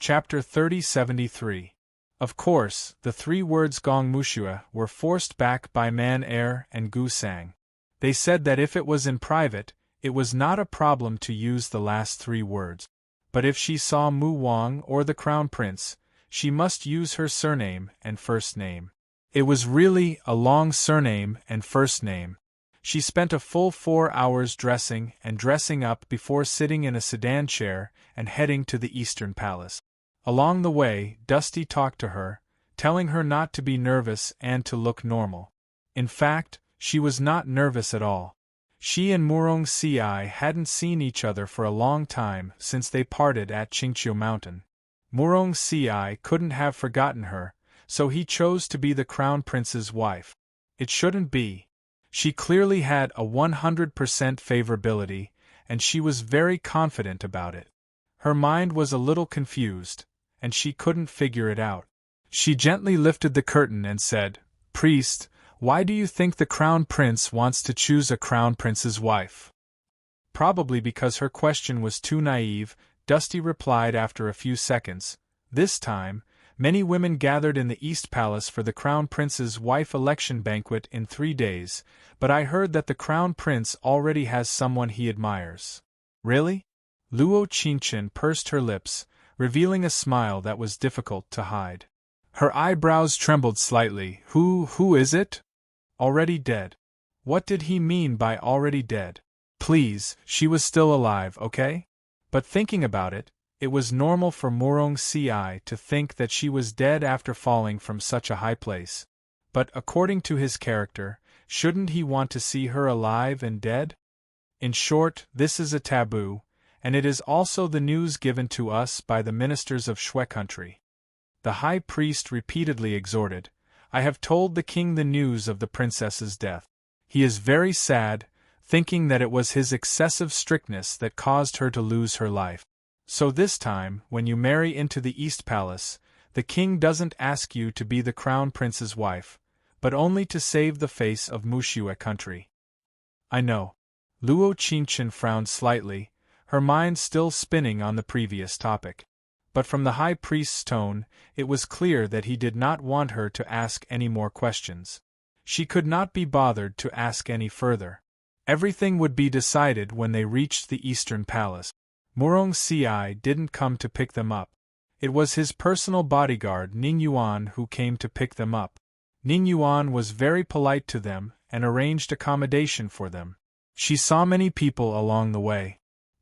Chapter 3073. Of course, the 3 words Gong Mushua were forced back by Man Er and Gu Sang. They said that if it was in private, it was not a problem to use the last 3 words. But if she saw Mu Wang or the Crown Prince, she must use her surname and first name. It was really a long surname and first name. She spent a full 4 hours dressing and dressing up before sitting in a sedan chair and heading to the Eastern Palace. Along the way, Dusty talked to her, telling her not to be nervous and to look normal. In fact, she was not nervous at all. She and Murong Ci hadn't seen each other for a long time since they parted at Qingqiu Mountain. Murong Ci couldn't have forgotten her, so he chose to be the Crown Prince's wife. It shouldn't be. She clearly had a 100% favorability, and she was very confident about it. Her mind was a little confused, and she couldn't figure it out. She gently lifted the curtain and said, "Priest, why do you think the Crown Prince wants to choose a Crown Prince's wife?" Probably because her question was too naive, Dusty replied after a few seconds. This time, many women gathered in the East Palace for the Crown Prince's wife election banquet in 3 days, but I heard that the Crown Prince already has someone he admires. Really? Luo Qingqian pursed her lips, revealing a smile that was difficult to hide. Her eyebrows trembled slightly. Who is it? Already dead. What did he mean by already dead? Please, she was still alive, okay? But thinking about it, it was normal for Murong Ci to think that she was dead after falling from such a high place. But according to his character, shouldn't he want to see her alive and dead? In short, this is a taboo, and it is also the news given to us by the ministers of Shui country. The high priest repeatedly exhorted, "I have told the king the news of the princess's death. He is very sad, thinking that it was his excessive strictness that caused her to lose her life. So this time, when you marry into the East Palace, the king doesn't ask you to be the Crown Prince's wife, but only to save the face of Mushua country." I know. Luo Qingqian frowned slightly, her mind still spinning on the previous topic. But from the high priest's tone, it was clear that he did not want her to ask any more questions. She could not be bothered to ask any further. Everything would be decided when they reached the Eastern Palace. Murong Ci didn't come to pick them up. It was his personal bodyguard Ning Yuan who came to pick them up. Ning Yuan was very polite to them and arranged accommodation for them. She saw many people along the way.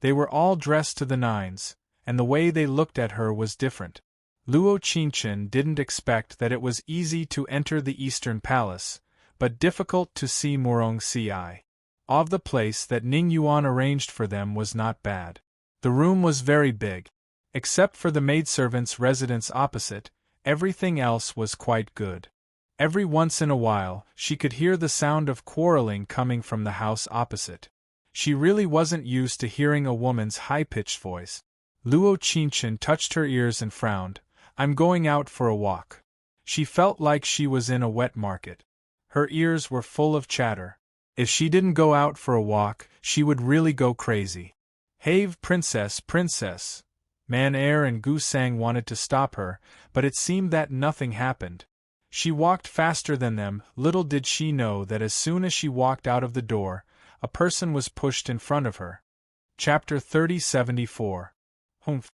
They were all dressed to the nines, and the way they looked at her was different. Luo Qingqian didn't expect that it was easy to enter the Eastern Palace, but difficult to see Murong Ci. Of the place that Ning Yuan arranged for them was not bad. The room was very big. Except for the maidservant's residence opposite, everything else was quite good. Every once in a while, she could hear the sound of quarreling coming from the house opposite. She really wasn't used to hearing a woman's high-pitched voice. Luo Qingqian touched her ears and frowned. "I'm going out for a walk." She felt like she was in a wet market. Her ears were full of chatter. If she didn't go out for a walk, she would really go crazy. "Have, princess, princess!" Man Er and Gu Sang wanted to stop her, but it seemed that nothing happened. She walked faster than them. Little did she know that as soon as she walked out of the door, a person was pushed in front of her. Chapter 3074. Humph.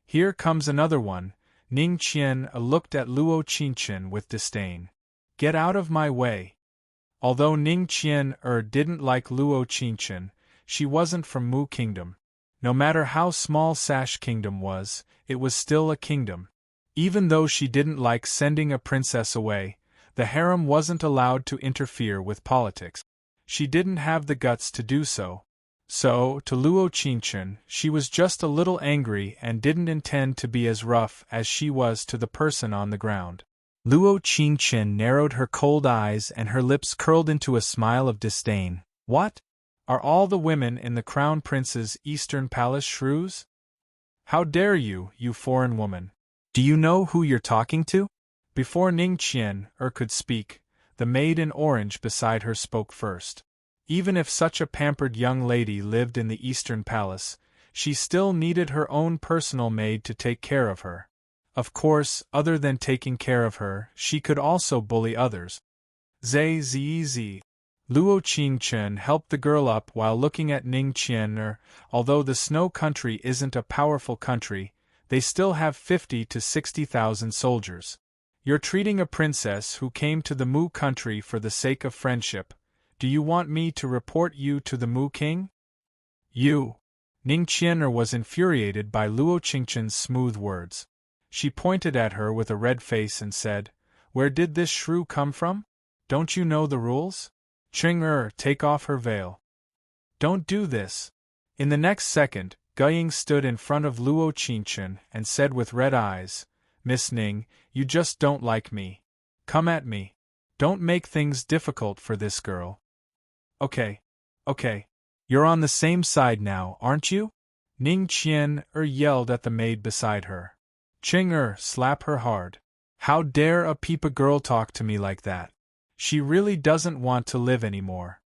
Here comes another one. Ning Qian looked at Luo Qingqian with disdain. "Get out of my way." Although Ning Qian didn't like Luo Qingqian, she wasn't from Mu Kingdom. No matter how small Sash Kingdom was, it was still a kingdom. Even though she didn't like sending a princess away, the harem wasn't allowed to interfere with politics. She didn't have the guts to do so. So, to Luo Qingqian, she was just a little angry and didn't intend to be as rough as she was to the person on the ground. Luo Qingqian narrowed her cold eyes and her lips curled into a smile of disdain. "What? Are all the women in the Crown Prince's Eastern Palace shrews? How dare you, you foreign woman? Do you know who you're talking to?" Before Ning Qian could speak, the maid in orange beside her spoke first. Even if such a pampered young lady lived in the Eastern Palace, she still needed her own personal maid to take care of her. Of course, other than taking care of her, she could also bully others. Zzi. Luo Qingchen helped the girl up while looking at Ning Qian. Although the Snow Country isn't a powerful country, they still have 50 to 60,000 soldiers. You're treating a princess who came to the Mu country for the sake of friendship. Do you want me to report you to the Mu king? You. Ning Qian was infuriated by Luo Qingchen's smooth words. She pointed at her with a red face and said, "Where did this shrew come from? Don't you know the rules? Qing take off her veil." "Don't do this." In the next second, Guying stood in front of Luo Qingchen and said with red eyes, "Miss Ning, you just don't like me. Come at me. Don't make things difficult for this girl." Okay. You're on the same side now, aren't you?" Ning Qian yelled at the maid beside her. "Qing slap her hard. How dare a Peepa girl talk to me like that? She really doesn't want to live anymore."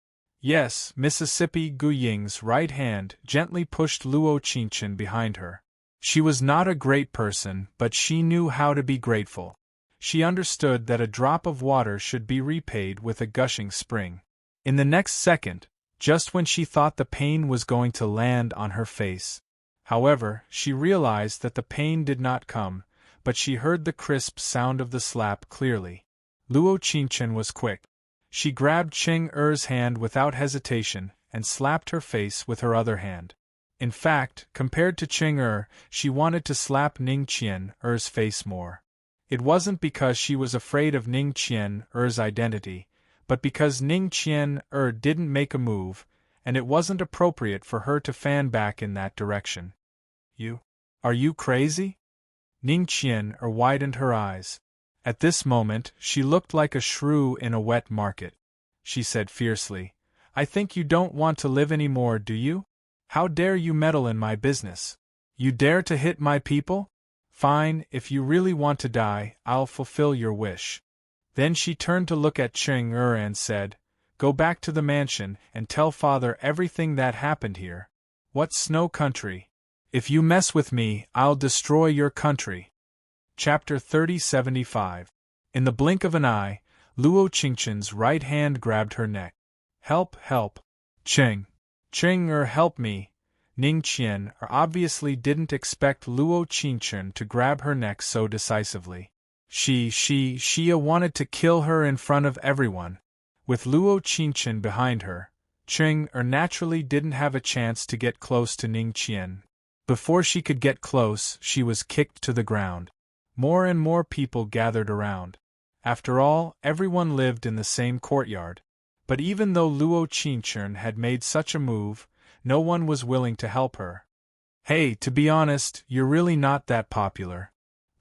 Yes, Mississippi Guying's right hand gently pushed Luo Qingchen behind her. She was not a great person, but she knew how to be grateful. She understood that a drop of water should be repaid with a gushing spring. In the next second, just when she thought the pain was going to land on her face. However, she realized that the pain did not come, but she heard the crisp sound of the slap clearly. Luo Qingchen was quick. She grabbed Qing hand without hesitation and slapped her face with her other hand. In fact, compared to Qing she wanted to slap Ning Qian's face more. It wasn't because she was afraid of Ning Qian's identity, but because Ning Qian didn't make a move, and it wasn't appropriate for her to fan back in that direction. Are you crazy?" Ning Qian widened her eyes. At this moment, she looked like a shrew in a wet market. She said fiercely, "I think you don't want to live anymore, do you? How dare you meddle in my business? You dare to hit my people? Fine, if you really want to die, I'll fulfill your wish." Then she turned to look at Qing and said, "Go back to the mansion and tell father everything that happened here. What Snow Country? If you mess with me, I'll destroy your country." Chapter 3075. In the blink of an eye, Luo Qingchen's right hand grabbed her neck. "Help! Qing! Help me!" Ning Qian obviously didn't expect Luo Qingchen to grab her neck so decisively. She wanted to kill her in front of everyone. With Luo Qingchen behind her, Qing naturally didn't have a chance to get close to Ning Qian. Before she could get close, she was kicked to the ground. More and more people gathered around. After all, everyone lived in the same courtyard. But even though Luo Qingchen had made such a move, no one was willing to help her. "Hey, to be honest, you're really not that popular."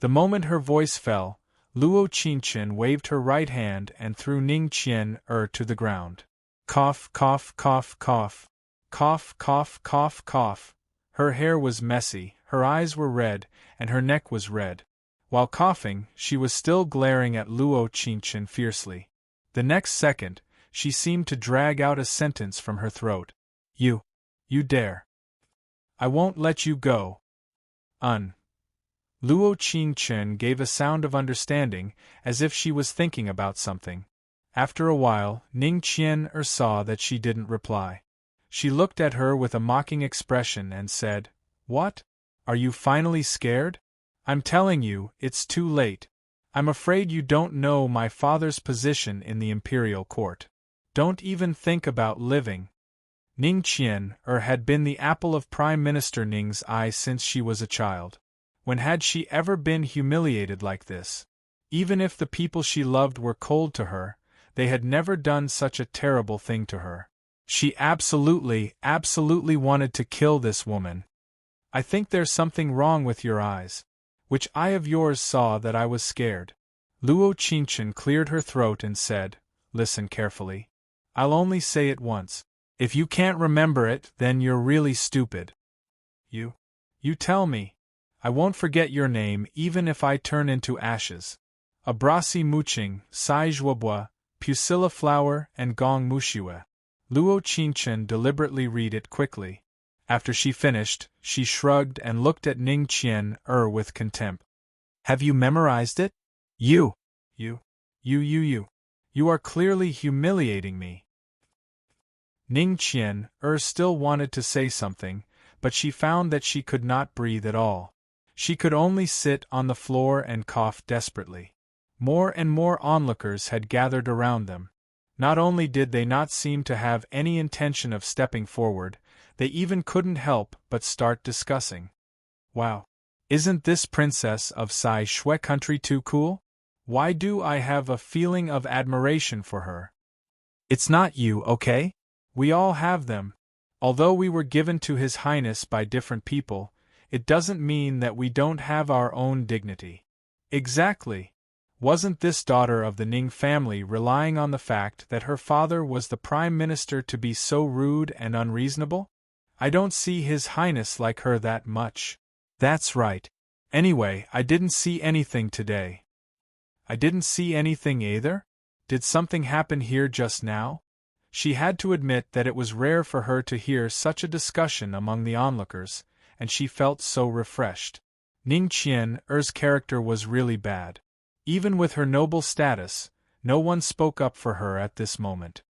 The moment her voice fell, Luo Qingchen waved her right hand and threw Ning Qian to the ground. Cough, cough, cough, cough. Cough, cough, cough, cough. Her hair was messy, her eyes were red, and her neck was red. While coughing, she was still glaring at Luo Qingchen fiercely. The next second, she seemed to drag out a sentence from her throat. You dare. I won't let you go. Luo Qingchen gave a sound of understanding, as if she was thinking about something. After a while, Ning Qian saw that she didn't reply. She looked at her with a mocking expression and said, "What? Are you finally scared? I'm telling you, it's too late. I'm afraid you don't know my father's position in the imperial court. Don't even think about living." Ning Qian had been the apple of Prime Minister Ning's eye since she was a child. When had she ever been humiliated like this? Even if the people she loved were cold to her, they had never done such a terrible thing to her. She absolutely wanted to kill this woman. "I think there's something wrong with your eyes. Which eye of yours saw that I was scared?" Luo Qingchen cleared her throat and said, "Listen carefully. I'll only say it once. If you can't remember it, then you're really stupid. You tell me. I won't forget your name even if I turn into ashes. Abrasi Muqing, Sai Zhuobua, Pusilla Flower, and Gong Mushue." Luo Qingchen deliberately read it quickly. After she finished, she shrugged and looked at Ning Qian with contempt. Have you memorized it? You! You are clearly humiliating me. Ning Qian still wanted to say something, but she found that she could not breathe at all. She could only sit on the floor and cough desperately. More and more onlookers had gathered around them. Not only did they not seem to have any intention of stepping forward, they even couldn't help but start discussing. Wow! Isn't this princess of Sai Shui country too cool? Why do I have a feeling of admiration for her? It's not you, okay? We all have them. Although we were given to His Highness by different people, it doesn't mean that we don't have our own dignity. Exactly. Wasn't this daughter of the Ning family relying on the fact that her father was the prime minister to be so rude and unreasonable? I don't see His Highness like her that much. That's right. Anyway, I didn't see anything today. I didn't see anything either? Did something happen here just now? She had to admit that it was rare for her to hear such a discussion among the onlookers, and she felt so refreshed. Ning Qian's character was really bad. Even with her noble status, no one spoke up for her at this moment.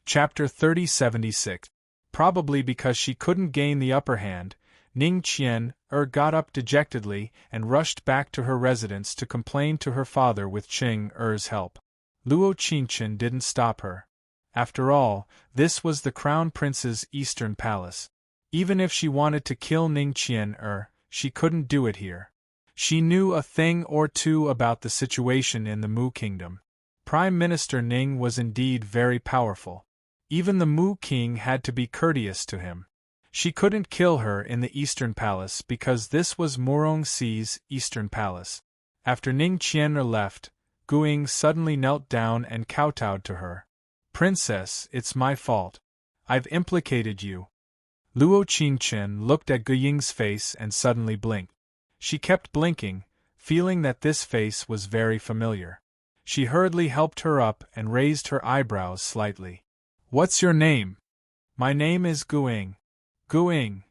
Chapter 3076. Probably because she couldn't gain the upper hand, Ning Qian got up dejectedly and rushed back to her residence to complain to her father with Ching-er's help. Luo Qingchen didn't stop her. After all, this was the Crown Prince's Eastern Palace. Even if she wanted to kill Ning Qian she couldn't do it here. She knew a thing or two about the situation in the Mu Kingdom. Prime Minister Ning was indeed very powerful. Even the Mu King had to be courteous to him. She couldn't kill her in the Eastern Palace because this was Murongxi's Eastern Palace. After Ning Qian left, Guiying suddenly knelt down and kowtowed to her. Princess, it's my fault. I've implicated you. Luo Qingchen looked at Guiying's face and suddenly blinked. She kept blinking, feeling that this face was very familiar. She hurriedly helped her up and raised her eyebrows slightly. What's your name? My name is Guiying. Guiying.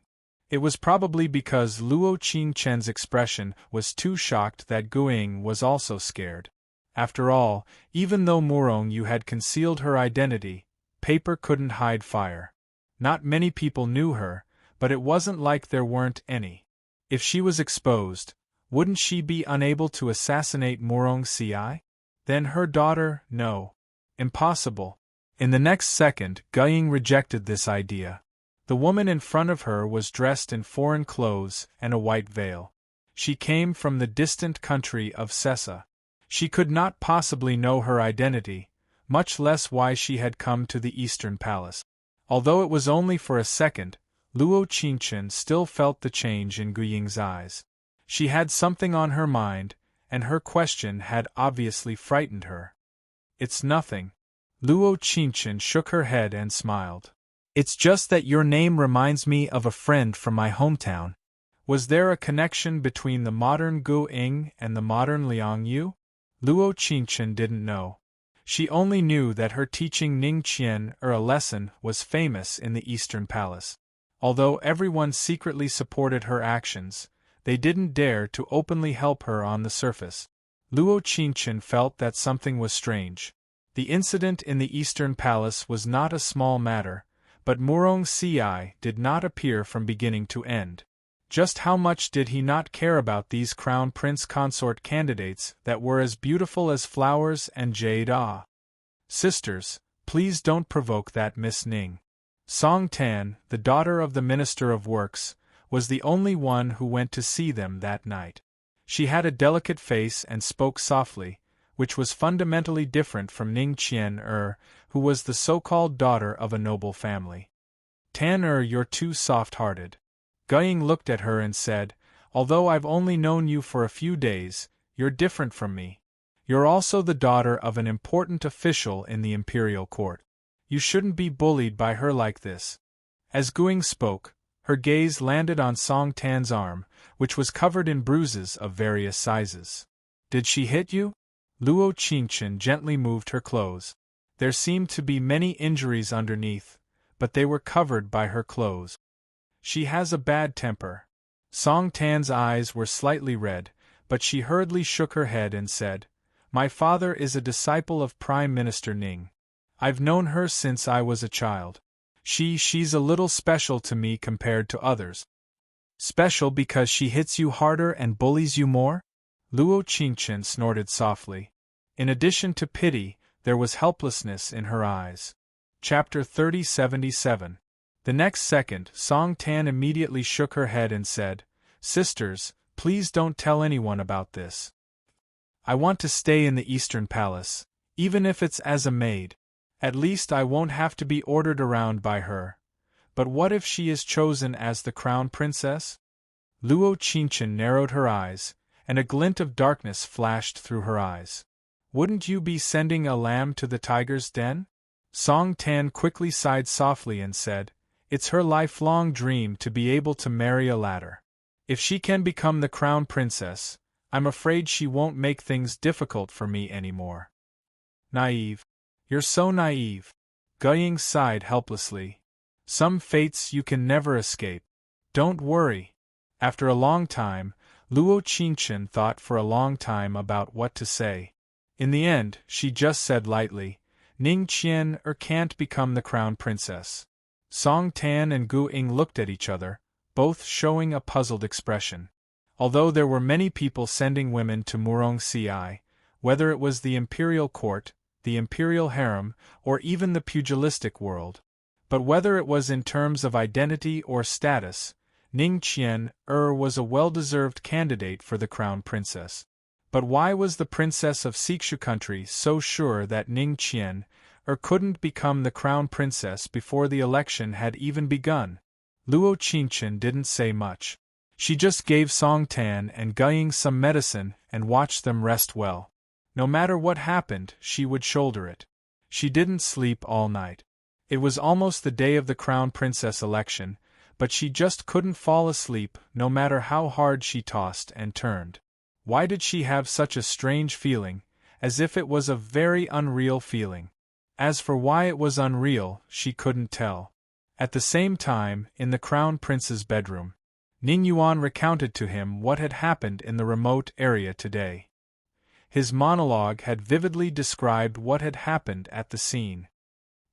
It was probably because Luo Qingchen's expression was too shocked that Guiying was also scared. After all, even though Murong had concealed her identity, paper couldn't hide fire. Not many people knew her, but it wasn't like there weren't any. If she was exposed, wouldn't she be unable to assassinate Murongxi? Then her daughter, no. Impossible. In the next second, Guiying rejected this idea. The woman in front of her was dressed in foreign clothes and a white veil. She came from the distant country of Sessa. She could not possibly know her identity, much less why she had come to the Eastern Palace. Although it was only for a second, Luo Qingchen still felt the change in Guiying's eyes. She had something on her mind, and her question had obviously frightened her. It's nothing. Luo Qingchen shook her head and smiled. It's just that your name reminds me of a friend from my hometown. Was there a connection between the modern Guiying and the modern Liang Yu? Luo Qingchen didn't know. She only knew that her teaching Ning Qian a lesson was famous in the Eastern Palace. Although everyone secretly supported her actions, they didn't dare to openly help her on the surface. Luo Qingchen felt that something was strange. The incident in the Eastern Palace was not a small matter, but Murongxi did not appear from beginning to end. Just how much did he not care about these crown prince consort candidates that were as beautiful as flowers and jade? Sisters, please don't provoke that Miss Ning. Song Tan, the daughter of the Minister of Works, was the only one who went to see them that night. She had a delicate face and spoke softly, which was fundamentally different from Ning Qian who was the so-called daughter of a noble family. Tan you're too soft-hearted. Guiying looked at her and said, although I've only known you for a few days, you're different from me. You're also the daughter of an important official in the imperial court. You shouldn't be bullied by her like this. As Guiying spoke, her gaze landed on Song Tan's arm, which was covered in bruises of various sizes. Did she hit you? Luo Qingchen gently moved her clothes. There seemed to be many injuries underneath, but they were covered by her clothes. She has a bad temper. Song Tan's eyes were slightly red, but she hurriedly shook her head and said, "My father is a disciple of Prime Minister Ning. I've known her since I was a child. She's a little special to me compared to others." "Special because she hits you harder and bullies you more?" Luo Qingchen snorted softly. In addition to pity, there was helplessness in her eyes. Chapter 3077. The next second, Song Tan immediately shook her head and said, "Sisters, please don't tell anyone about this. I want to stay in the Eastern Palace, even if it's as a maid. At least I won't have to be ordered around by her. But what if she is chosen as the crown princess?" Luo Qingchen narrowed her eyes, and a glint of darkness flashed through her eyes. "Wouldn't you be sending a lamb to the tiger's den?" Song Tan quickly sighed softly and said, "It's her lifelong dream to be able to marry a ladder. If she can become the crown princess, I'm afraid she won't make things difficult for me anymore." "Naive. You're so naive." Guying sighed helplessly. "Some fates you can never escape. Don't worry." After a long time, Luo Qingchen thought for a long time about what to say. In the end, she just said lightly, "Ning Qian can't become the crown princess." Song Tan and Gu Ying looked at each other, both showing a puzzled expression. Although there were many people sending women to Murong Ci, whether it was the imperial court, the imperial harem, or even the pugilistic world. But whether it was in terms of identity or status, Ning Qian was a well-deserved candidate for the crown princess. But why was the princess of Sikshu country so sure that Ning Qian couldn't become the crown princess before the election had even begun? Luo Qingchen didn't say much. She just gave Song Tan and Guying some medicine and watched them rest well. No matter what happened, she would shoulder it. She didn't sleep all night. It was almost the day of the crown princess election, but she just couldn't fall asleep no matter how hard she tossed and turned. Why did she have such a strange feeling, as if it was a very unreal feeling? As for why it was unreal, she couldn't tell. At the same time, in the crown prince's bedroom, Ning Yuan recounted to him what had happened in the remote area today. His monologue had vividly described what had happened at the scene.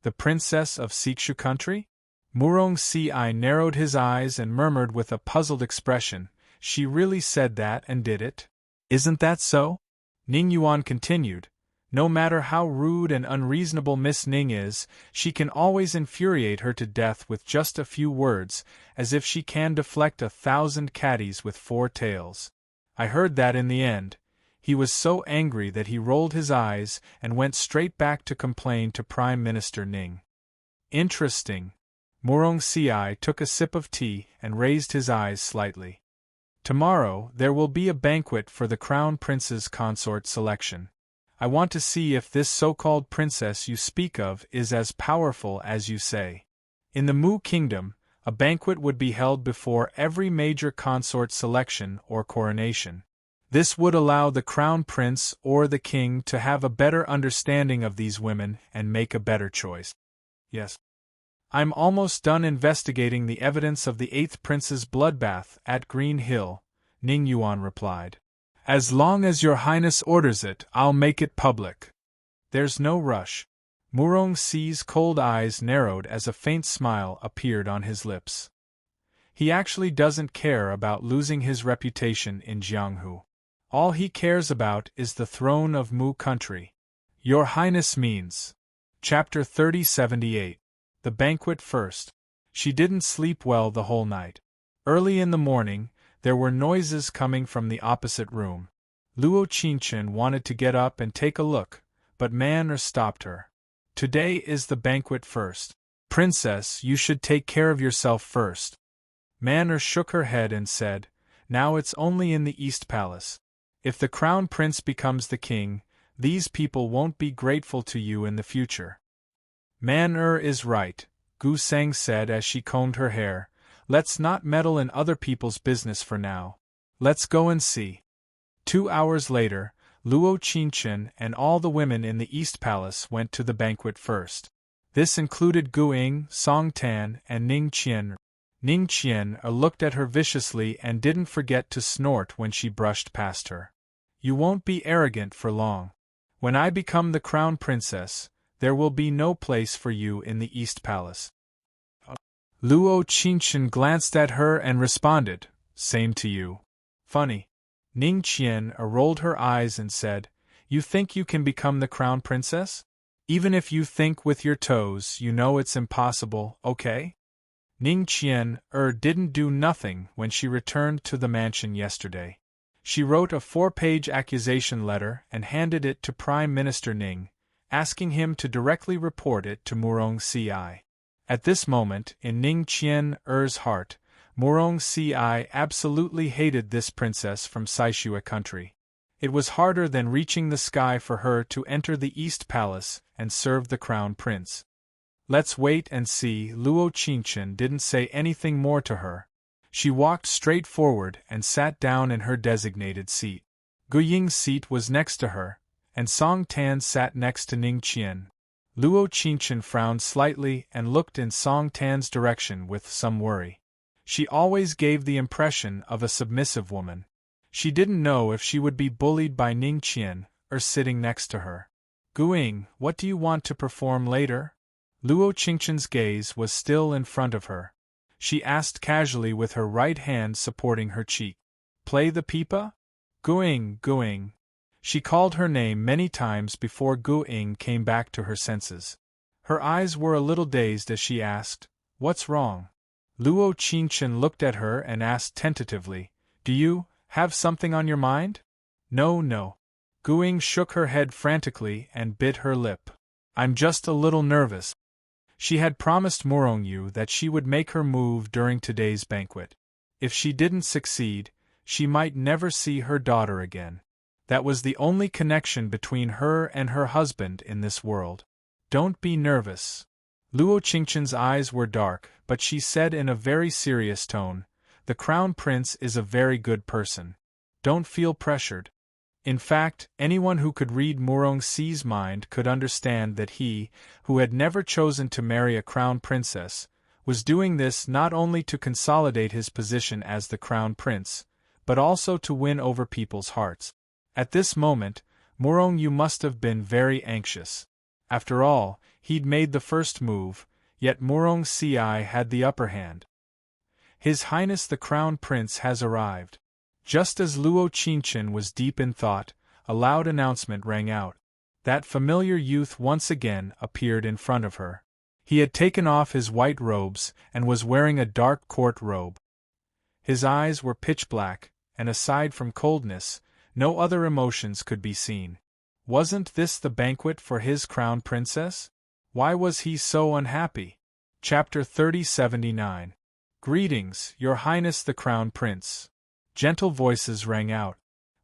The princess of Sikshu country? Murong Ci narrowed his eyes and murmured with a puzzled expression, "She really said that and did it? Isn't that so?" Ning Yuan continued, "No matter how rude and unreasonable Miss Ning is, she can always infuriate her to death with just a few words, as if she can deflect 1,000 caddies with 4 tails. I heard that in the end, he was so angry that he rolled his eyes and went straight back to complain to Prime Minister Ning." "Interesting." Murong Ci took a sip of tea and raised his eyes slightly. "Tomorrow, there will be a banquet for the Crown Prince's consort selection. I want to see if this so-called princess you speak of is as powerful as you say. In the Mu Kingdom, a banquet would be held before every major consort selection or coronation. This would allow the Crown Prince or the King to have a better understanding of these women and make a better choice." "Yes. I'm almost done investigating the evidence of the 8th Prince's bloodbath at Green Hill," Ning Yuan replied. "As long as your highness orders it, I'll make it public." "There's no rush." Murong Ci's cold eyes narrowed as a faint smile appeared on his lips. "He actually doesn't care about losing his reputation in Jianghu. All he cares about is the throne of Mu country." "Your highness means." Chapter 3078. The banquet first. She didn't sleep well the whole night. Early in the morning, there were noises coming from the opposite room. Luo Qingchen wanted to get up and take a look, but Man stopped her. "Today is the banquet first. Princess, you should take care of yourself first." Man shook her head and said, "Now it's only in the East Palace. If the Crown Prince becomes the king, these people won't be grateful to you in the future." "Man is right," Gu Sang said as she combed her hair. "Let's not meddle in other people's business for now. Let's go and see." 2 hours later, Luo Qingchen and all the women in the East Palace went to the banquet first. This included Gu Ying, Song Tan, and Ning Qian. Ning Qian looked at her viciously and didn't forget to snort when she brushed past her. You won't be arrogant for long. When I become the crown princess, there will be no place for you in the East Palace. Luo Qingchen glanced at her and responded, Same to you. Funny. Ning Qian rolled her eyes and said, You think you can become the crown princess? Even if you think with your toes, you know it's impossible, okay? Ning Qian didn't do nothing when she returned to the mansion yesterday. She wrote a 4-page accusation letter and handed it to Prime Minister Ning, asking him to directly report it to Murong Ci. At this moment, in Ning Qian's heart, Murong Ci absolutely hated this princess from Saishua country. It was harder than reaching the sky for her to enter the East Palace and serve the crown prince. Let's wait and see. Luo Qingchen didn't say anything more to her. She walked straight forward and sat down in her designated seat. Gu Ying's seat was next to her, and Song Tan sat next to Ning Qian. Luo Qingchen frowned slightly and looked in Song Tan's direction with some worry. She always gave the impression of a submissive woman. She didn't know if she would be bullied by Ning Qian sitting next to her. Guing, what do you want to perform later? Luo Qingchen's gaze was still in front of her. She asked casually with her right hand supporting her cheek. Play the pipa? Guing, Guing. She called her name many times before Guing came back to her senses. Her eyes were a little dazed as she asked, What's wrong? Luo Qingchen looked at her and asked tentatively, Do you have something on your mind? No. Guing shook her head frantically and bit her lip. I'm just a little nervous. She had promised Morongyu that she would make her move during today's banquet. If she didn't succeed, she might never see her daughter again. That was the only connection between her and her husband in this world. Don't be nervous. Luo Qingchen's eyes were dark, but she said in a very serious tone, The crown prince is a very good person. Don't feel pressured. In fact, anyone who could read Murong Ci's mind could understand that he, who had never chosen to marry a crown princess, was doing this not only to consolidate his position as the crown prince, but also to win over people's hearts. At this moment, Murongyu must have been very anxious. After all, he'd made the first move, yet Murong Ci had the upper hand. His Highness the Crown Prince has arrived. Just as Luo Qingchen was deep in thought, a loud announcement rang out. That familiar youth once again appeared in front of her. He had taken off his white robes and was wearing a dark court robe. His eyes were pitch black, and aside from coldness, no other emotions could be seen. Wasn't this the banquet for his crown princess? Why was he so unhappy? Chapter 3079. Greetings, Your Highness the Crown Prince. Gentle voices rang out.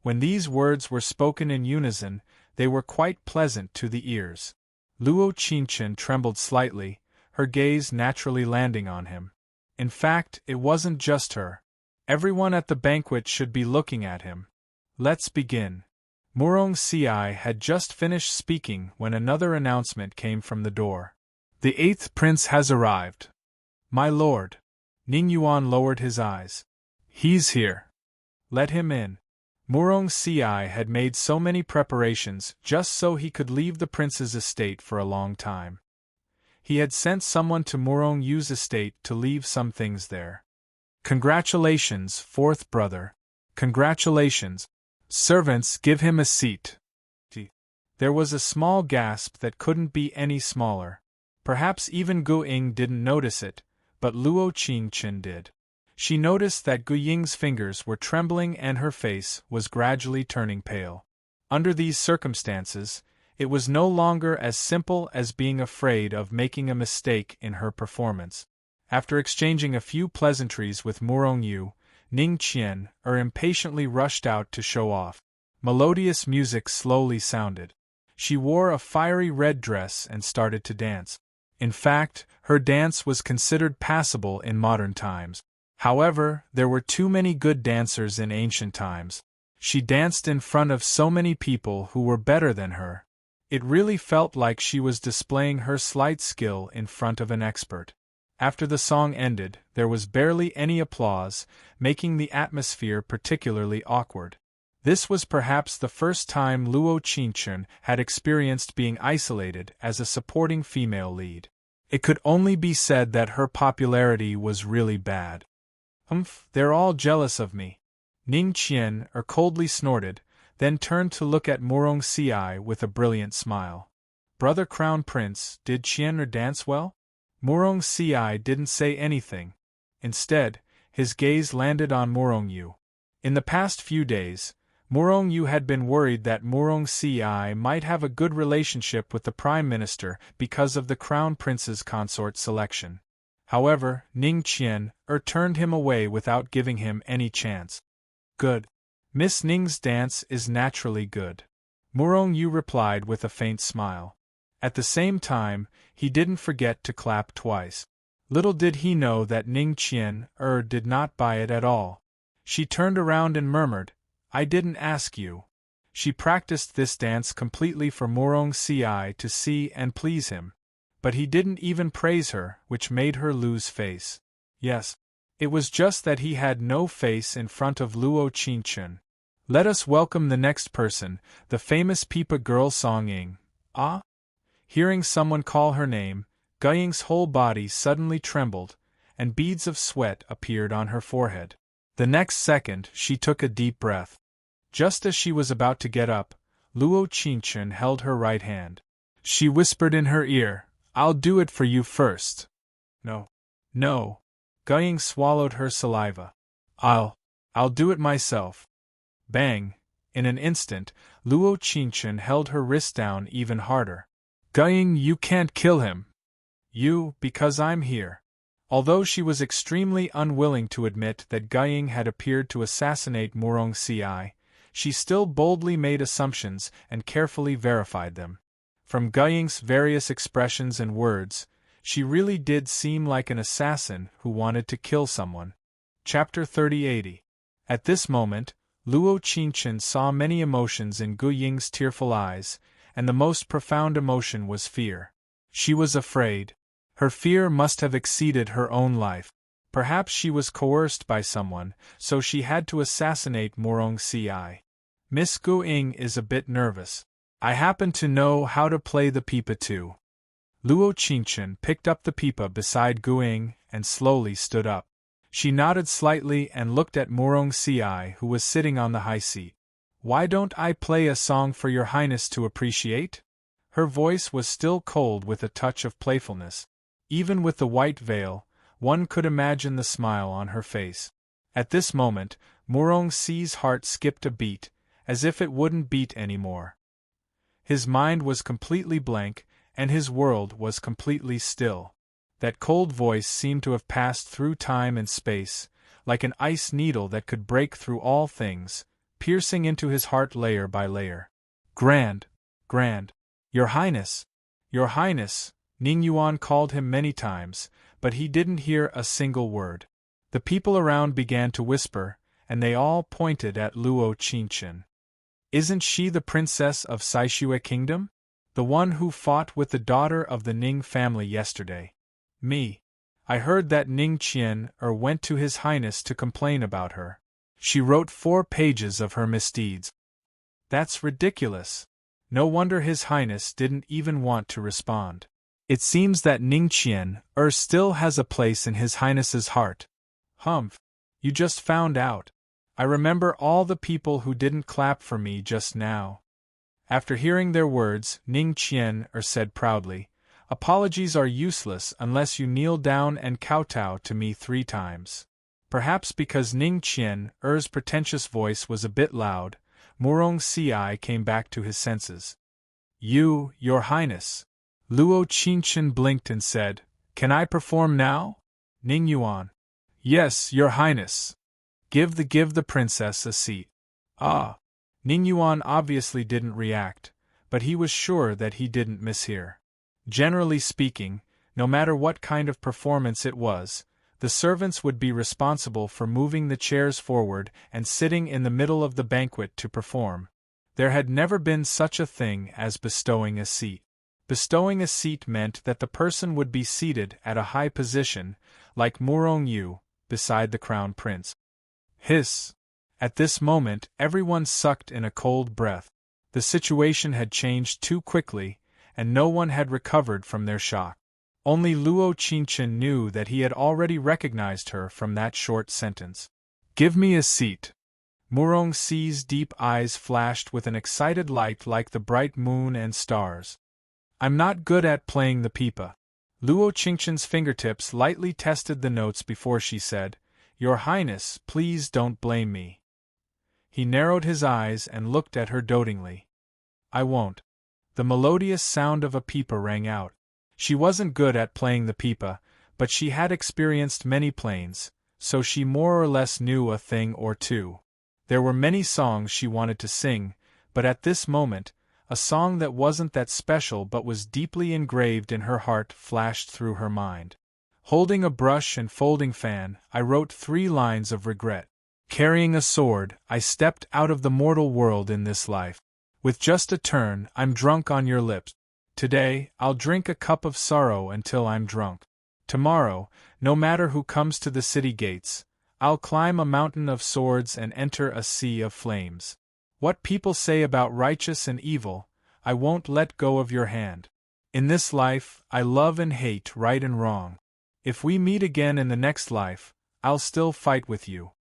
When these words were spoken in unison, they were quite pleasant to the ears. Luo Qingchen trembled slightly, her gaze naturally landing on him. In fact, it wasn't just her. Everyone at the banquet should be looking at him. Let's begin. Murong Ci had just finished speaking when another announcement came from the door. The 8th prince has arrived. My lord. Ning Yuan lowered his eyes. He's here. Let him in. Murong Ci had made so many preparations just so he could leave the prince's estate for a long time. He had sent someone to Murong Yu's estate to leave some things there. Congratulations, fourth brother. Congratulations. Servants, give him a seat. There was a small gasp that couldn't be any smaller. Perhaps even Gu Ying didn't notice it, but Luo Qingchen did. She noticed that Gu Ying's fingers were trembling and her face was gradually turning pale. Under these circumstances, it was no longer as simple as being afraid of making a mistake in her performance. After exchanging a few pleasantries with Murong Yu, Ning Qian impatiently rushed out to show off. Melodious music slowly sounded. She wore a fiery red dress and started to dance. In fact, her dance was considered passable in modern times. However, there were too many good dancers in ancient times. She danced in front of so many people who were better than her. It really felt like she was displaying her slight skill in front of an expert. After the song ended, there was barely any applause, making the atmosphere particularly awkward. This was perhaps the first time Luo Qingchen had experienced being isolated as a supporting female lead. It could only be said that her popularity was really bad. They're all jealous of me. Ning Qian coldly snorted, then turned to look at Murong Ci with a brilliant smile. Brother Crown Prince, did Qian dance well? Murong Ci didn't say anything. Instead, his gaze landed on Murong Yu. In the past few days, Murong Yu had been worried that Murong Ci might have a good relationship with the Prime Minister because of the Crown Prince's consort selection. However, Ning Qian turned him away without giving him any chance. Good. Miss Ning's dance is naturally good. Murong Yu replied with a faint smile. At the same time, he didn't forget to clap twice. Little did he know that Ning Qian did not buy it at all. She turned around and murmured, "I didn't ask you." She practiced this dance completely for Murong Ci to see and please him. But he didn't even praise her, which made her lose face. Yes. It was just that he had no face in front of Luo Qingchen. Let us welcome the next person, the famous Pipa girl Song Ying. Ah? Hearing someone call her name, Guying's whole body suddenly trembled, and beads of sweat appeared on her forehead. The next second, she took a deep breath. Just as she was about to get up, Luo Qingchen held her right hand. She whispered in her ear, "I'll do it for you first." No. No. Guying swallowed her saliva. I'll do it myself." Bang! In an instant, Luo Qingchen held her wrist down even harder. "Guying, you can't kill him." Because I'm here." Although she was extremely unwilling to admit that Guying had appeared to assassinate Murong Ci, she still boldly made assumptions and carefully verified them. From Guying's various expressions and words, she really did seem like an assassin who wanted to kill someone. Chapter 3080. At this moment, Luo Qingchen saw many emotions in Gu Ying's tearful eyes, and the most profound emotion was fear. She was afraid. Her fear must have exceeded her own life. Perhaps she was coerced by someone, so she had to assassinate Murong Ci. Miss Gu Ying is a bit nervous. I happen to know how to play the pipa too. Luo Qingchen picked up the pipa beside Gu Ying and slowly stood up. She nodded slightly and looked at Murong Ci, who was sitting on the high seat. "Why don't I play a song for your highness to appreciate?" Her voice was still cold with a touch of playfulness. Even with the white veil, one could imagine the smile on her face. At this moment, Murong Ci's heart skipped a beat, as if it wouldn't beat anymore. His mind was completely blank, and his world was completely still. That cold voice seemed to have passed through time and space, like an ice needle that could break through all things, piercing into his heart layer by layer. "Grand! Grand! Your Highness! Your Highness!" Ning Yuan called him many times, but he didn't hear a single word. The people around began to whisper, and they all pointed at Luo Qingchen. "Isn't she the princess of Saishue Kingdom? The one who fought with the daughter of the Ning family yesterday?" "Me. I heard that Ning Qian went to His Highness to complain about her. She wrote 4 pages of her misdeeds." "That's ridiculous. No wonder His Highness didn't even want to respond. It seems that Ning Qian still has a place in His Highness's heart." "Humph. You just found out. I remember all the people who didn't clap for me just now." After hearing their words, Ning Qian said proudly, "Apologies are useless unless you kneel down and kowtow to me 3 times. Perhaps because Ning Qian's pretentious voice was a bit loud, Murong Ci came back to his senses. Your Highness." Luo Qingchen blinked and said, "Can I perform now?" Ning Yuan. "Yes, Your Highness. Give the princess a seat." "Ah." Ning Yuan obviously didn't react, but he was sure that he didn't mishear. Generally speaking, no matter what kind of performance it was, the servants would be responsible for moving the chairs forward and sitting in the middle of the banquet to perform. There had never been such a thing as bestowing a seat. Bestowing a seat meant that the person would be seated at a high position, like Murong Yu, beside the crown prince. Hiss! At this moment, everyone sucked in a cold breath. The situation had changed too quickly, and no one had recovered from their shock. Only Luo Qingchen knew that he had already recognized her from that short sentence. "Give me a seat." Murong Si's deep eyes flashed with an excited light like the bright moon and stars. "I'm not good at playing the pipa." Luo Qingchen's fingertips lightly tested the notes before she said, "Your Highness, please don't blame me." He narrowed his eyes and looked at her dotingly. "I won't." The melodious sound of a pipa rang out. She wasn't good at playing the pipa, but she had experienced many planes, so she more or less knew a thing or two. There were many songs she wanted to sing, but at this moment, a song that wasn't that special but was deeply engraved in her heart flashed through her mind. Holding a brush and folding fan, I wrote 3 lines of regret. Carrying a sword, I stepped out of the mortal world in this life. With just a turn, I'm drunk on your lips. Today, I'll drink a cup of sorrow until I'm drunk. Tomorrow, no matter who comes to the city gates, I'll climb a mountain of swords and enter a sea of flames. What people say about righteous and evil, I won't let go of your hand. In this life, I love and hate right and wrong. If we meet again in the next life, I'll still fight with you.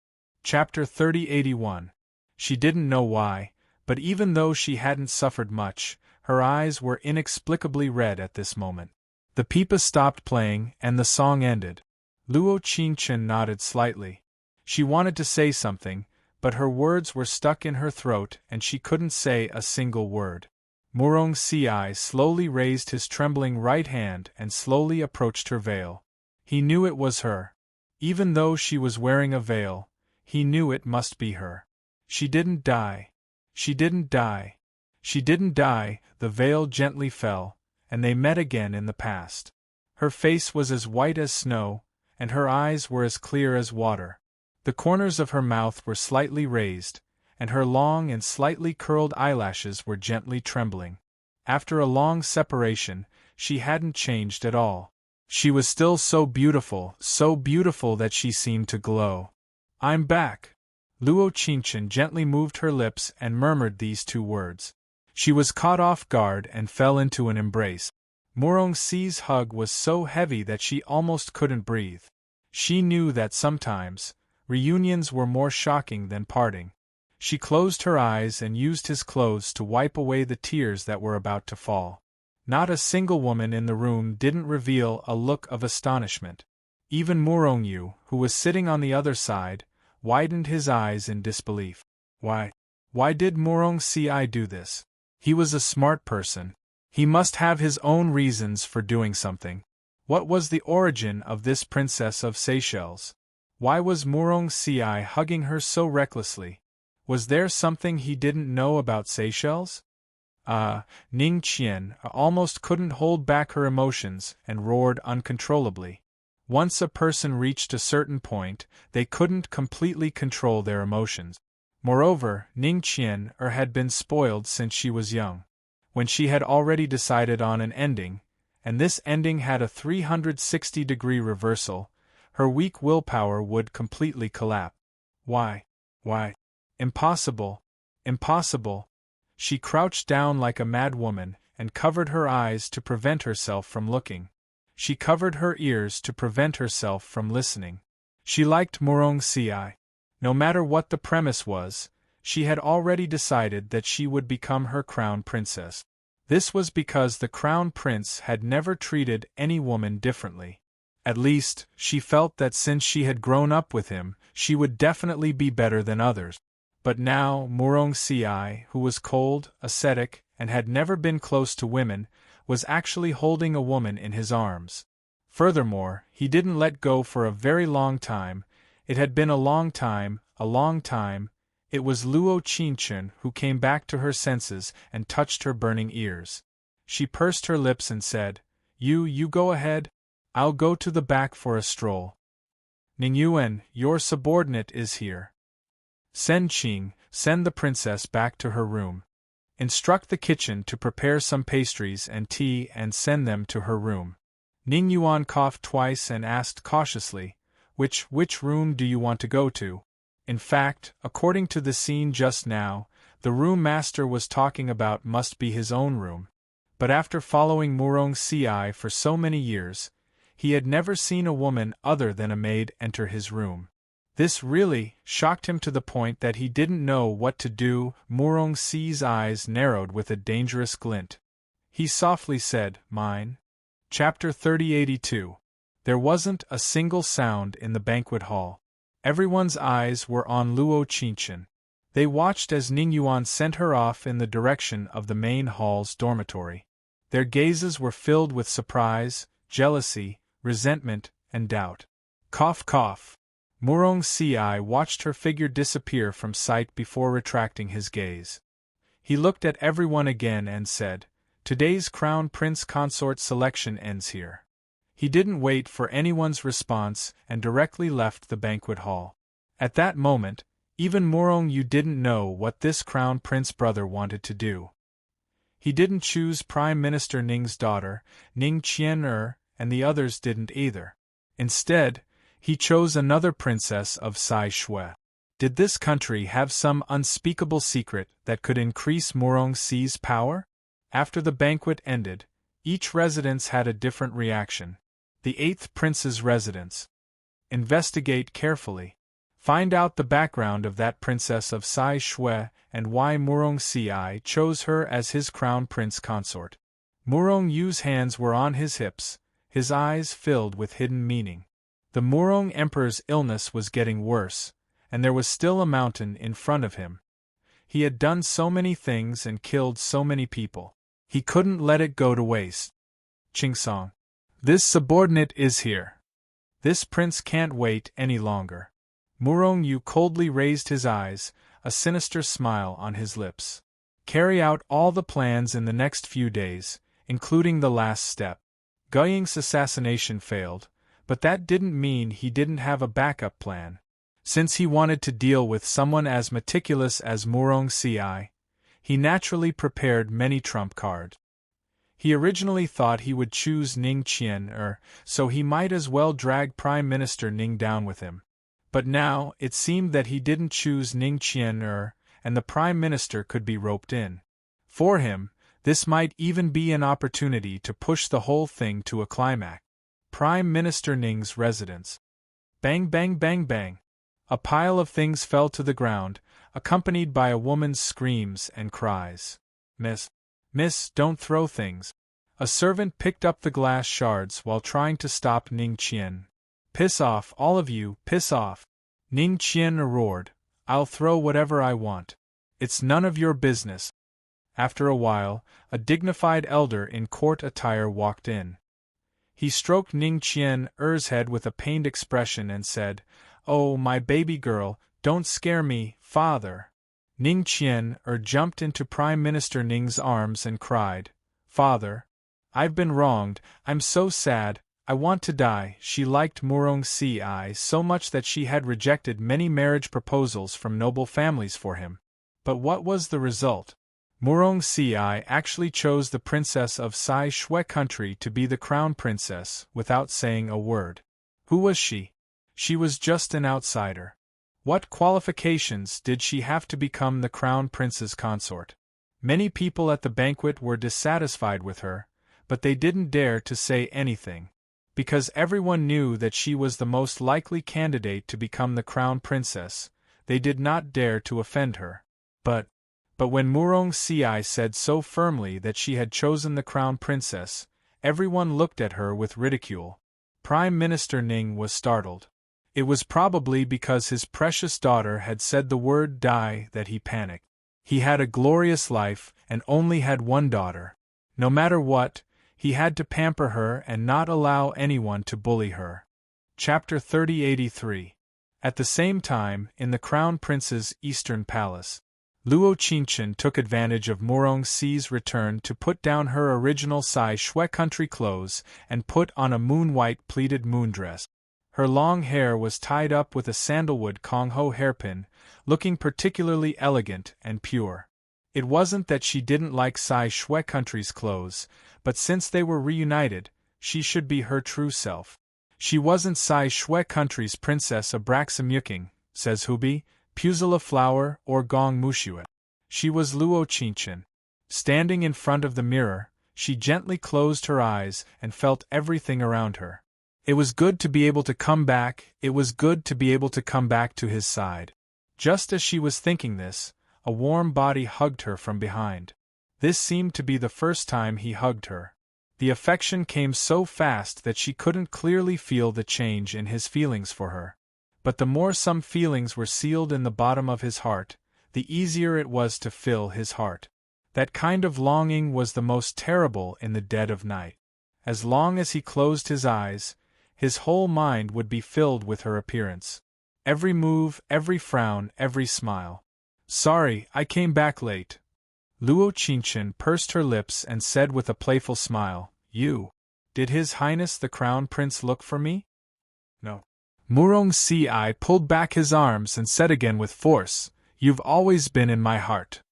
Chapter 3081. She didn't know why, but even though she hadn't suffered much, her eyes were inexplicably red at this moment. The pipa stopped playing, and the song ended. Luo Qingchen nodded slightly. She wanted to say something, but her words were stuck in her throat and she couldn't say a single word. Murong Si slowly raised his trembling right hand and slowly approached her veil. He knew it was her. Even though she was wearing a veil, he knew it must be her. She didn't die. She didn't die. She didn't die. The veil gently fell, and they met again in the past. Her face was as white as snow, and her eyes were as clear as water. The corners of her mouth were slightly raised, and her long and slightly curled eyelashes were gently trembling. After a long separation, she hadn't changed at all. She was still so beautiful that she seemed to glow. "I'm back." Luo Qingchen gently moved her lips and murmured these 2 words. She was caught off guard and fell into an embrace. Murong Si's hug was so heavy that she almost couldn't breathe. She knew that sometimes, reunions were more shocking than parting. She closed her eyes and used his clothes to wipe away the tears that were about to fall. Not a single woman in the room didn't reveal a look of astonishment. Even Murong Yu, who was sitting on the other side, widened his eyes in disbelief. Why did Murong Si do this? He was a smart person. He must have his own reasons for doing something. What was the origin of this princess of Seychelles? Why was Murong Si hugging her so recklessly? Was there something he didn't know about Seychelles? Ning Qian almost couldn't hold back her emotions and roared uncontrollably. Once a person reached a certain point, they couldn't completely control their emotions. Moreover, Ning Qian had been spoiled since she was young. When she had already decided on an ending, and this ending had a 360-degree reversal, her weak willpower would completely collapse. Why? Impossible. Impossible. She crouched down like a mad woman and covered her eyes to prevent herself from looking. She covered her ears to prevent herself from listening. She liked Murong Si. No matter what the premise was, she had already decided that she would become her crown princess. This was because the crown prince had never treated any woman differently. At least, she felt that since she had grown up with him, she would definitely be better than others. But now, Murong Si, who was cold, ascetic, and had never been close to women, was actually holding a woman in his arms. Furthermore, he didn't let go for a very long time. It had been a long time. It was Luo Qingchen who came back to her senses and touched her burning ears. She pursed her lips and said, You go ahead. I'll go to the back for a stroll. Ningyuan, your subordinate is here. Send Qing, send the princess back to her room. Instruct the kitchen to prepare some pastries and tea and send them to her room. Ning Yuan coughed twice and asked cautiously, Which room do you want to go to? In fact, according to the scene just now, the room master was talking about must be his own room. But after following Murong Ci for so many years, he had never seen a woman other than a maid enter his room. This really shocked him to the point that he didn't know what to do. Murong Ci's eyes narrowed with a dangerous glint. He softly said, Mine. Chapter 3082. There wasn't a single sound in the banquet hall. Everyone's eyes were on Luo Qinchen. They watched as Ning Yuan sent her off in the direction of the main hall's dormitory. Their gazes were filled with surprise, jealousy, resentment, and doubt. Cough cough. Murong Ci watched her figure disappear from sight before retracting his gaze. He looked at everyone again and said, Today's Crown Prince Consort selection ends here. He didn't wait for anyone's response and directly left the banquet hall. At that moment, even Murong Yu didn't know what this Crown Prince brother wanted to do. He didn't choose Prime Minister Ning's daughter, Ning Qian, and the others didn't either. Instead, he chose another princess of Sai Shui. Did this country have some unspeakable secret that could increase Murong Ci's power? After the banquet ended, each residence had a different reaction. The 8th prince's residence. Investigate carefully. Find out the background of that princess of Sai Shui and why Murong Ci chose her as his crown prince consort. Murong Yu's hands were on his hips, his eyes filled with hidden meaning. The Murong Emperor's illness was getting worse, and there was still a mountain in front of him. He had done so many things and killed so many people. He couldn't let it go to waste. Qingsong. This subordinate is here. This prince can't wait any longer. Murong Yu coldly raised his eyes, a sinister smile on his lips. Carry out all the plans in the next few days, including the last step. Guiying's assassination failed, but that didn't mean he didn't have a backup plan. Since he wanted to deal with someone as meticulous as Murong Ci, he naturally prepared many trump cards. He originally thought he would choose Ning Qian, so he might as well drag Prime Minister Ning down with him. But now, it seemed that he didn't choose Ning Qian, and the Prime Minister could be roped in. For him, this might even be an opportunity to push the whole thing to a climax. Prime Minister Ning's residence. Bang bang bang bang. A pile of things fell to the ground, accompanied by a woman's screams and cries. Miss, don't throw things. A servant picked up the glass shards while trying to stop Ning Qian. Piss off, all of you, piss off. Ning Qian roared, I'll throw whatever I want. It's none of your business. After a while, dignified elder in court attire walked in. He stroked Ning Qian's head with a pained expression and said, Oh, my baby girl, don't scare me, father. Ning Qian jumped into Prime Minister Ning's arms and cried, Father, I've been wronged, I'm so sad, I want to die. She liked Murong Ci so much that she had rejected many marriage proposals from noble families for him. But what was the result? Murong Ci actually chose the princess of Sai Shui country to be the crown princess without saying a word. Who was she? She was just an outsider. What qualifications did she have to become the crown prince's consort? Many people at the banquet were dissatisfied with her, but they didn't dare to say anything. Because everyone knew that she was the most likely candidate to become the crown princess, they did not dare to offend her. But when Murong Ci said so firmly that she had chosen the crown princess, everyone looked at her with ridicule. Prime Minister Ning was startled. It was probably because his precious daughter had said the word die that he panicked. He had a glorious life and only had one daughter. No matter what, he had to pamper her and not allow anyone to bully her. Chapter 3083. At the same time, in the Crown Prince's eastern palace, Luo Qinchen took advantage of Murong Ci's return to put down her original Sai Shui country clothes and put on a moon-white pleated moondress. Her long hair was tied up with a sandalwood Kongho hairpin, looking particularly elegant and pure. It wasn't that she didn't like Sai Shui Country's clothes, but since they were reunited, she should be her true self. She wasn't Sai Shui Country's Princess Abraxamyuking, says Hubi, Pusila Flower, or Gong Mushua. She was Luo Qinchin. Standing in front of the mirror, she gently closed her eyes and felt everything around her. It was good to be able to come back, it was good to be able to come back to his side. Just as she was thinking this, a warm body hugged her from behind. This seemed to be the first time he hugged her. The affection came so fast that she couldn't clearly feel the change in his feelings for her. But the more some feelings were sealed in the bottom of his heart, the easier it was to fill his heart. That kind of longing was the most terrible in the dead of night. As long as he closed his eyes, his whole mind would be filled with her appearance. Every move, every frown, every smile. "Sorry, I came back late." Luo Qinchin pursed her lips and said with a playful smile, Did His Highness the Crown Prince look for me?" "No." Murong Ci pulled back his arms and said again with force, "You've always been in my heart."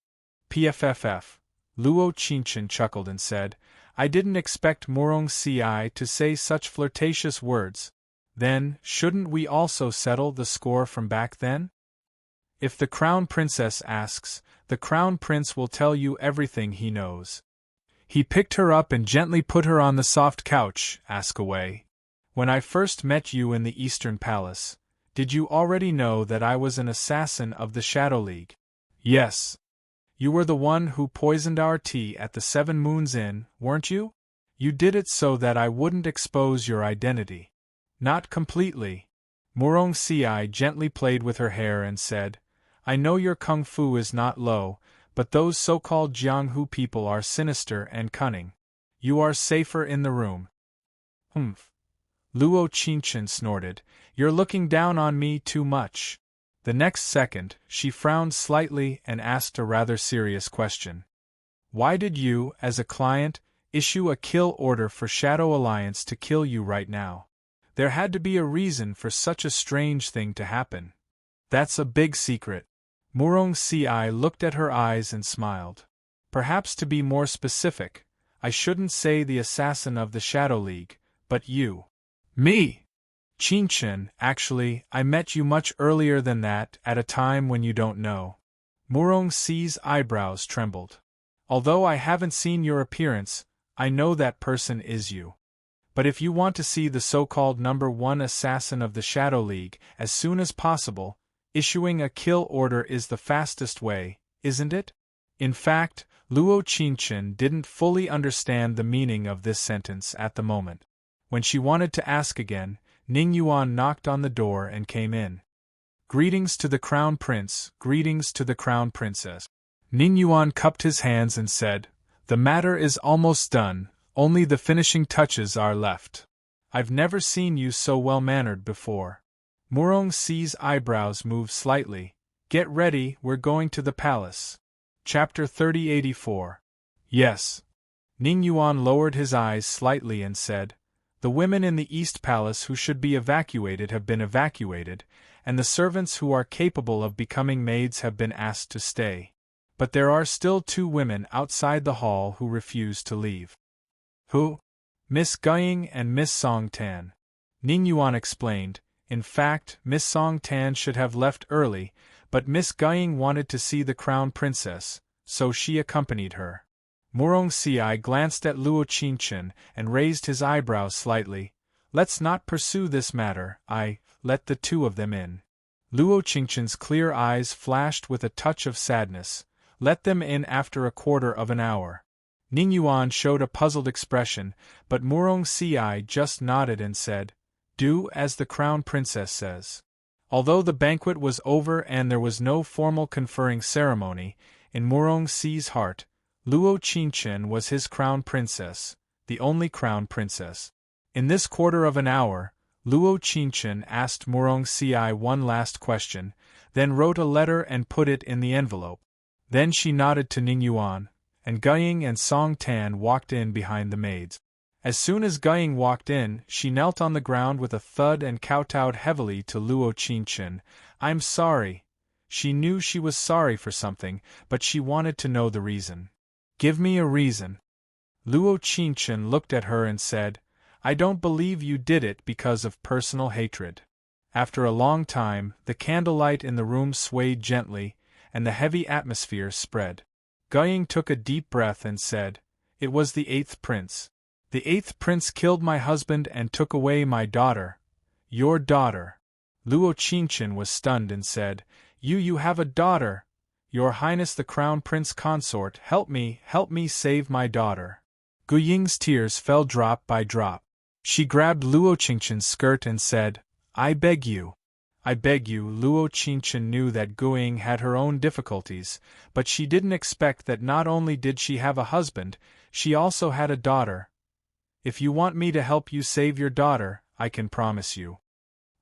"PFFF." Luo Qinchin chuckled and said, "I didn't expect Murong Ci to say such flirtatious words. Then, shouldn't we also settle the score from back then? If the Crown Princess asks, the Crown Prince will tell you everything he knows." He picked her up and gently put her on the soft couch. "Ask away. When I first met you in the Eastern Palace, did you already know that I was an assassin of the Shadow League?" "Yes." "You were the one who poisoned our tea at the 7 Moons Inn, weren't you? You did it so that I wouldn't expose your identity." "Not completely." Murong Ci gently played with her hair and said, "I know your kung fu is not low, but those so-called Jianghu people are sinister and cunning. You are safer in the room." "Humph." Luo Qinchin snorted, "You're looking down on me too much." The next second, she frowned slightly and asked a rather serious question. "Why did you, as a client, issue a kill order for Shadow Alliance to kill you right now? There had to be a reason for such a strange thing to happen." "That's a big secret." Murong Ci looked at her eyes and smiled. "Perhaps to be more specific, I shouldn't say the assassin of the Shadow League, but you." "Me?" "Qinchin, actually, I met you much earlier than that, at a time when you don't know." Murong Ci's eyebrows trembled. "Although I haven't seen your appearance, I know that person is you. But if you want to see the so-called #1 assassin of the Shadow League as soon as possible, issuing a kill order is the fastest way, isn't it?" In fact, Luo Qinchin didn't fully understand the meaning of this sentence at the moment. When she wanted to ask again, Ning Yuan knocked on the door and came in. "Greetings to the Crown Prince, greetings to the Crown Princess." Ning Yuan cupped his hands and said, "The matter is almost done, only the finishing touches are left. I've never seen you so well-mannered before." Murong Ci's eyebrows moved slightly. "Get ready, we're going to the palace." Chapter 3084. "Yes." Ning Yuan lowered his eyes slightly and said, "The women in the East Palace who should be evacuated have been evacuated, and the servants who are capable of becoming maids have been asked to stay. But there are still 2 women outside the hall who refuse to leave." "Who?" "Miss Guying and Miss Song Tan." Ning Yuan explained. In fact, Miss Song Tan should have left early, but Miss Guying wanted to see the Crown Princess, so she accompanied her. Murong Ci glanced at Luo Qinchin and raised his eyebrows slightly. "Let's not pursue this matter, let the 2 of them in." Luo Qinchin's clear eyes flashed with a touch of sadness. "Let them in after a quarter of an hour." Ning Yuan showed a puzzled expression, but Murong Ci just nodded and said, "Do as the Crown Princess says." Although the banquet was over and there was no formal conferring ceremony, in Murong Ci's heart, Luo Qinchin was his Crown Princess, the only Crown Princess. In this quarter of an hour, Luo Qinchin asked Murong Ci one last question, then wrote a letter and put it in the envelope. Then she nodded to Ning Yuan, and Guying and Song Tan walked in behind the maids. As soon as Guying walked in, she knelt on the ground with a thud and kowtowed heavily to Luo Qinchin. "I'm sorry." She knew she was sorry for something, but she wanted to know the reason. Give me a reason. Luo Qingchen looked at her and said, I don't believe you did it because of personal hatred. After a long time, the candlelight in the room swayed gently, and the heavy atmosphere spread. Guiying took a deep breath and said, It was the 8th prince. The 8th prince killed my husband and took away my daughter. Your daughter. Luo Qingchen was stunned and said, You have a daughter. Your Highness the Crown Prince Consort, help me save my daughter. Guiying's tears fell drop by drop. She grabbed Luo Qingchen's skirt and said, I beg you. I beg you. Luo Qingchen knew that Guiying had her own difficulties, but she didn't expect that not only did she have a husband, she also had a daughter. If you want me to help you save your daughter, I can promise you.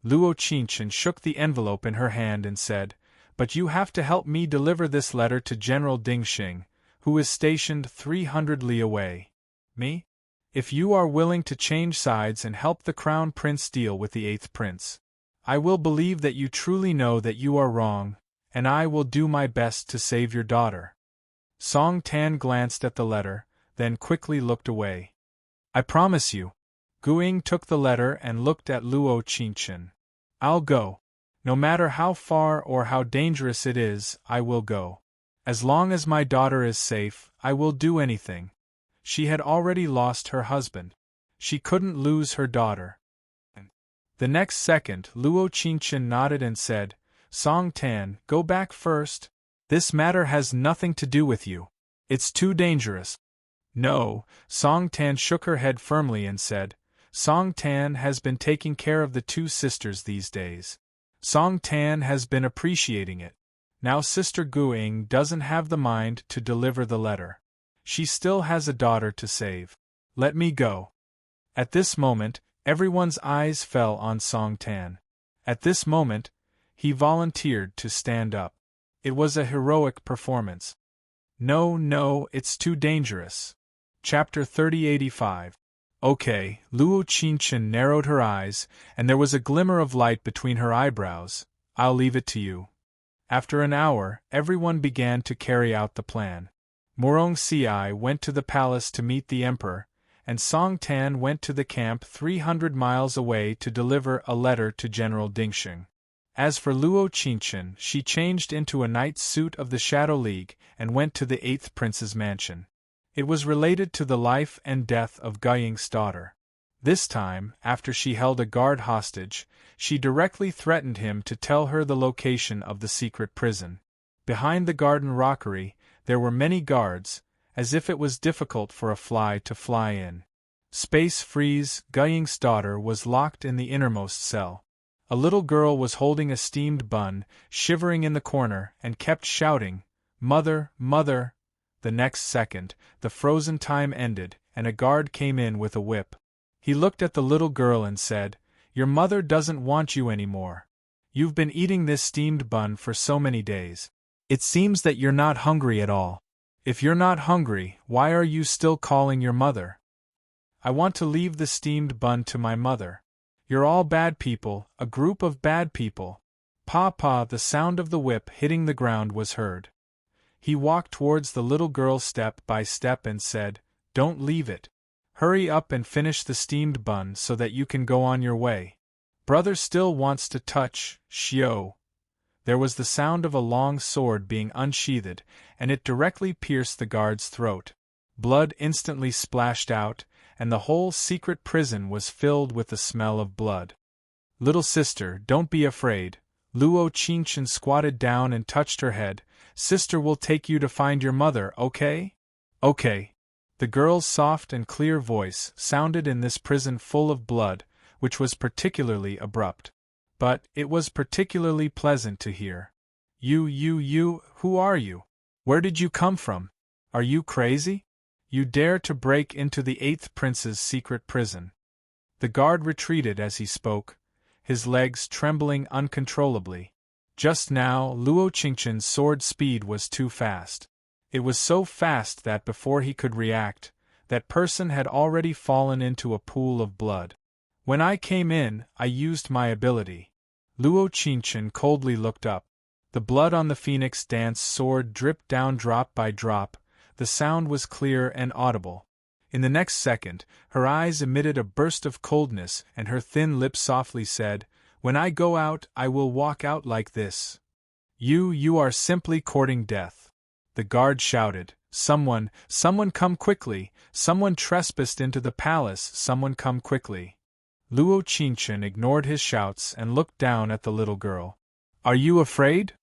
Luo Qingchen shook the envelope in her hand and said, But you have to help me deliver this letter to General Ding Xing, who is stationed 300 li away. Me? If you are willing to change sides and help the Crown Prince deal with the 8th Prince, I will believe that you truly know that you are wrong, and I will do my best to save your daughter. Song Tan glanced at the letter, then quickly looked away. I promise you. Guiying took the letter and looked at Luo Qingchen. I'll go. No matter how far or how dangerous it is, I will go. As long as my daughter is safe, I will do anything. She had already lost her husband. She couldn't lose her daughter. The next second, Luo Qingchen nodded and said, Song Tan, go back first. This matter has nothing to do with you. It's too dangerous. No, Song Tan shook her head firmly and said, Song Tan has been taking care of the 2 sisters these days. Song Tan has been appreciating it. Now Sister Guiying doesn't have the mind to deliver the letter. She still has a daughter to save. Let me go. At this moment, everyone's eyes fell on Song Tan. At this moment, he volunteered to stand up. It was a heroic performance. No, it's too dangerous. Chapter 3085. Okay, Luo Qingchen narrowed her eyes, and there was a glimmer of light between her eyebrows. I'll leave it to you. After an hour, everyone began to carry out the plan. Morong Ci went to the palace to meet the emperor, and Song Tan went to the camp 300 miles away to deliver a letter to General Ding Xing. As for Luo Qingchen, she changed into a knight's suit of the Shadow League and went to the 8th prince's mansion. It was related to the life and death of Guiying's daughter. This time, after she held a guard hostage, she directly threatened him to tell her the location of the secret prison. Behind the garden rockery, there were many guards, as if it was difficult for a fly to fly in. Space Freeze, Guiying's daughter, was locked in the innermost cell. A little girl was holding a steamed bun, shivering in the corner, and kept shouting, Mother, Mother! The next second, the frozen time ended, and a guard came in with a whip. He looked at the little girl and said, Your mother doesn't want you anymore. You've been eating this steamed bun for so many days. It seems that you're not hungry at all. If you're not hungry, why are you still calling your mother? I want to leave the steamed bun to my mother. You're all bad people, a group of bad people. Pa, the sound of the whip hitting the ground was heard. He walked towards the little girl step by step and said, Don't leave it. Hurry up and finish the steamed bun so that you can go on your way. Brother still wants to touch, Xiao. There was the sound of a long sword being unsheathed, and it directly pierced the guard's throat. Blood instantly splashed out, and the whole secret prison was filled with the smell of blood. Little sister, don't be afraid. Luo Qingchen squatted down and touched her head. Sister will take you to find your mother, okay? Okay. The girl's soft and clear voice sounded in this prison full of blood, which was particularly abrupt. But it was particularly pleasant to hear. You, who are you? Where did you come from? Are you crazy? You dare to break into the 8th prince's secret prison. The guard retreated as he spoke, his legs trembling uncontrollably. Just now, Luo Qingchen's sword speed was too fast. It was so fast that before he could react, that person had already fallen into a pool of blood. When I came in, I used my ability. Luo Qingchen coldly looked up. The blood on the phoenix dance sword dripped down drop by drop. The sound was clear and audible. In the next second, her eyes emitted a burst of coldness and her thin lips softly said, "When I go out, I will walk out like this. You are simply courting death." The guard shouted, someone come quickly, someone trespassed into the palace, someone come quickly." Luo Qingchen ignored his shouts and looked down at the little girl. "Are you afraid?"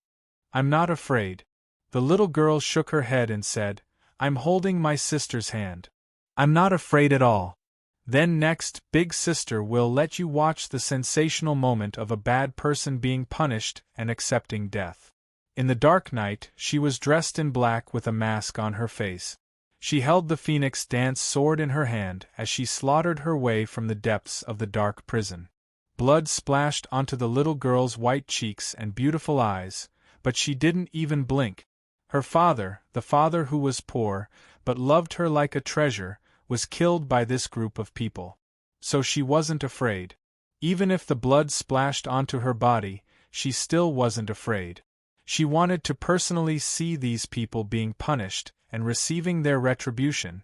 "I'm not afraid." The little girl shook her head and said, "I'm holding my sister's hand. I'm not afraid at all." Then next, Big Sister will let you watch the sensational moment of a bad person being punished and accepting death. In the dark night, she was dressed in black with a mask on her face. She held the phoenix dance sword in her hand as she slaughtered her way from the depths of the dark prison. Blood splashed onto the little girl's white cheeks and beautiful eyes, but she didn't even blink. Her father, the father who was poor, but loved her like a treasure, was killed by this group of people. So she wasn't afraid. Even if the blood splashed onto her body, she still wasn't afraid. She wanted to personally see these people being punished and receiving their retribution.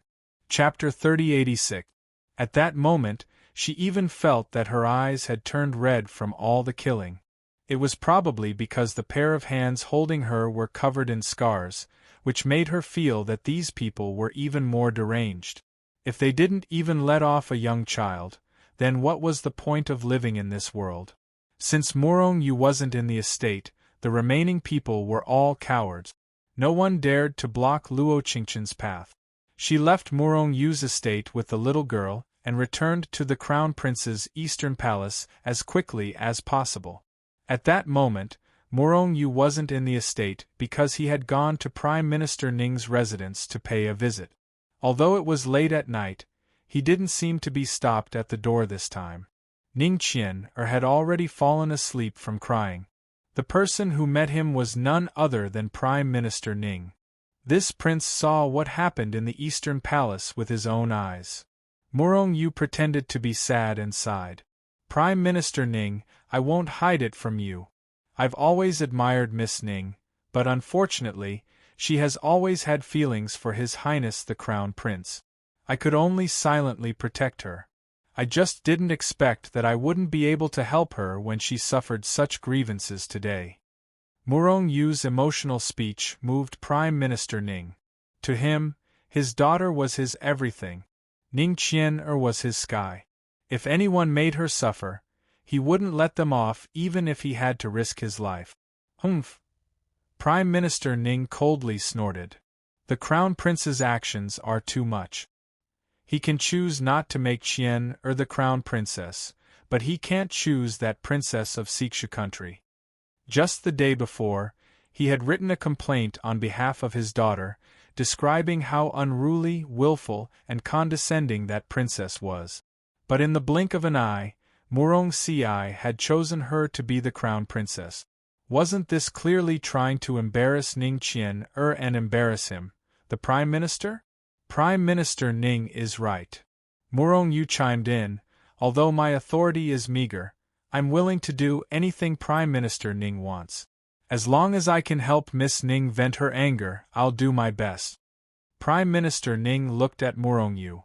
Chapter 3086. At that moment, she even felt that her eyes had turned red from all the killing. It was probably because the pair of hands holding her were covered in scars, which made her feel that these people were even more deranged. If they didn't even let off a young child, then what was the point of living in this world? Since Murong Yu wasn't in the estate, the remaining people were all cowards. No one dared to block Luo Qingchen's path. She left Murong Yu's estate with the little girl and returned to the Crown Prince's eastern palace as quickly as possible. At that moment, Murong Yu wasn't in the estate because he had gone to Prime Minister Ning's residence to pay a visit. Although it was late at night, he didn't seem to be stopped at the door this time. Ning Qian had already fallen asleep from crying. The person who met him was none other than Prime Minister Ning. This prince saw what happened in the Eastern Palace with his own eyes. Murong Yu pretended to be sad and sighed. "Prime Minister Ning, I won't hide it from you. I've always admired Miss Ning, but unfortunately, she has always had feelings for His Highness the Crown Prince. I could only silently protect her. I just didn't expect that I wouldn't be able to help her when she suffered such grievances today." Murong Yu's emotional speech moved Prime Minister Ning. To him, his daughter was his everything. Ning Qian was his sky. If anyone made her suffer, he wouldn't let them off even if he had to risk his life. "Humph!" Prime Minister Ning coldly snorted. "The Crown Prince's actions are too much. He can choose not to make Qian the Crown Princess, but he can't choose that princess of Siksha country." Just the day before, he had written a complaint on behalf of his daughter, describing how unruly, willful, and condescending that princess was. But in the blink of an eye, Murong Ci had chosen her to be the Crown Princess. Wasn't this clearly trying to embarrass Ning Qian and embarrass him, the Prime Minister? Prime Minister Ning is right. Murong Yu chimed in, "Although my authority is meager, I'm willing to do anything Prime Minister Ning wants. As long as I can help Miss Ning vent her anger, I'll do my best." Prime Minister Ning looked at Murong Yu.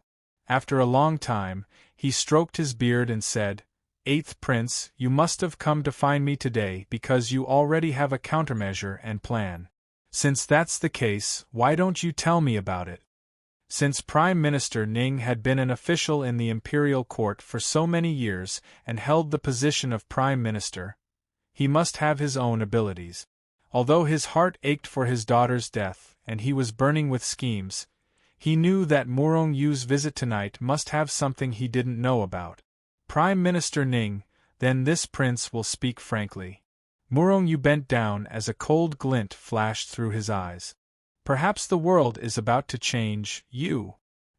After a long time, he stroked his beard and said, "Eighth Prince, you must have come to find me today because you already have a countermeasure and plan. Since that's the case, why don't you tell me about it?" Since Prime Minister Ning had been an official in the imperial court for so many years and held the position of Prime Minister, he must have his own abilities. Although his heart ached for his daughter's death and he was burning with schemes, he knew that Murong Yu's visit tonight must have something he didn't know about. "Prime Minister Ning, then this prince will speak frankly." Murong Yu bent down as a cold glint flashed through his eyes. "Perhaps the world is about to change, you."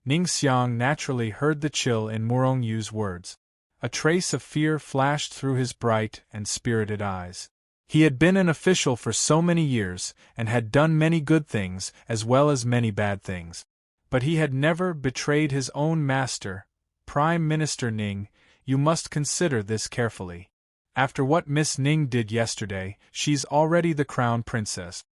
Ning Xiang naturally heard the chill in Murong Yu's words. A trace of fear flashed through his bright and spirited eyes. He had been an official for so many years and had done many good things as well as many bad things. But he had never betrayed his own master. "Prime Minister Ning, you must consider this carefully. After what Miss Ning did yesterday, she's already the crown princess.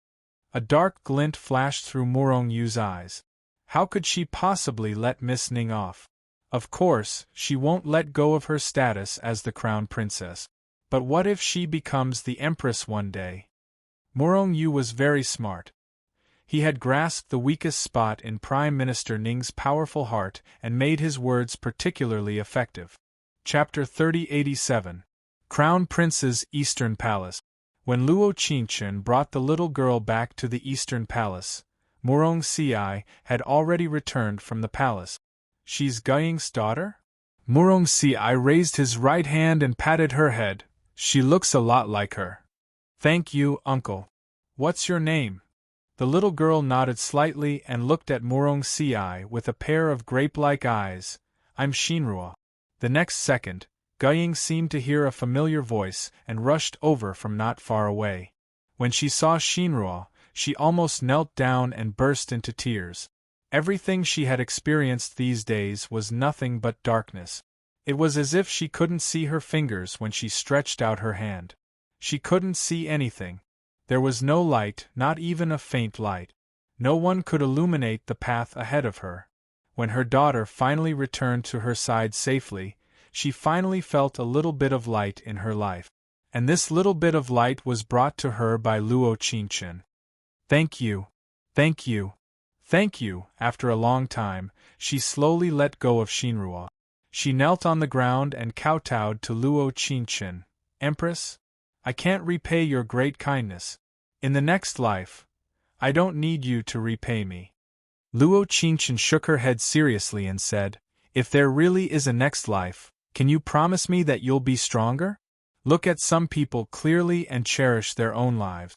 A dark glint flashed through Murong Yu's eyes. How could she possibly let Miss Ning off? Of course, she won't let go of her status as the crown princess. But what if she becomes the empress one day? Murong Yu was very smart. He had grasped the weakest spot in Prime Minister Ning's powerful heart and made his words particularly effective. Chapter 3087. Crown Prince's Eastern Palace. When Luo Qingchen brought the little girl back to the Eastern Palace, Murong Ci had already returned from the palace. She's Guiying's daughter? Murong Ci raised his right hand and patted her head. She looks a lot like her. Thank you, uncle. What's your name? The little girl nodded slightly and looked at Murong Ci with a pair of grape-like eyes. I'm Shinrua. The next second, Guiying seemed to hear a familiar voice and rushed over from not far away. When she saw Shinrua, she almost knelt down and burst into tears. Everything she had experienced these days was nothing but darkness. It was as if she couldn't see her fingers when she stretched out her hand. She couldn't see anything. There was no light, not even a faint light. No one could illuminate the path ahead of her. When her daughter finally returned to her side safely, she finally felt a little bit of light in her life. And this little bit of light was brought to her by Luo Qingchen. Thank you. Thank you. Thank you. After a long time, she slowly let go of Shinrua. She knelt on the ground and kowtowed to Luo Qingchen. Empress? I can't repay your great kindness. In the next life, I don't need you to repay me. Luo Qingchen shook her head seriously and said, if there really is a next life, can you promise me that you'll be stronger? Look at some people clearly and cherish their own lives.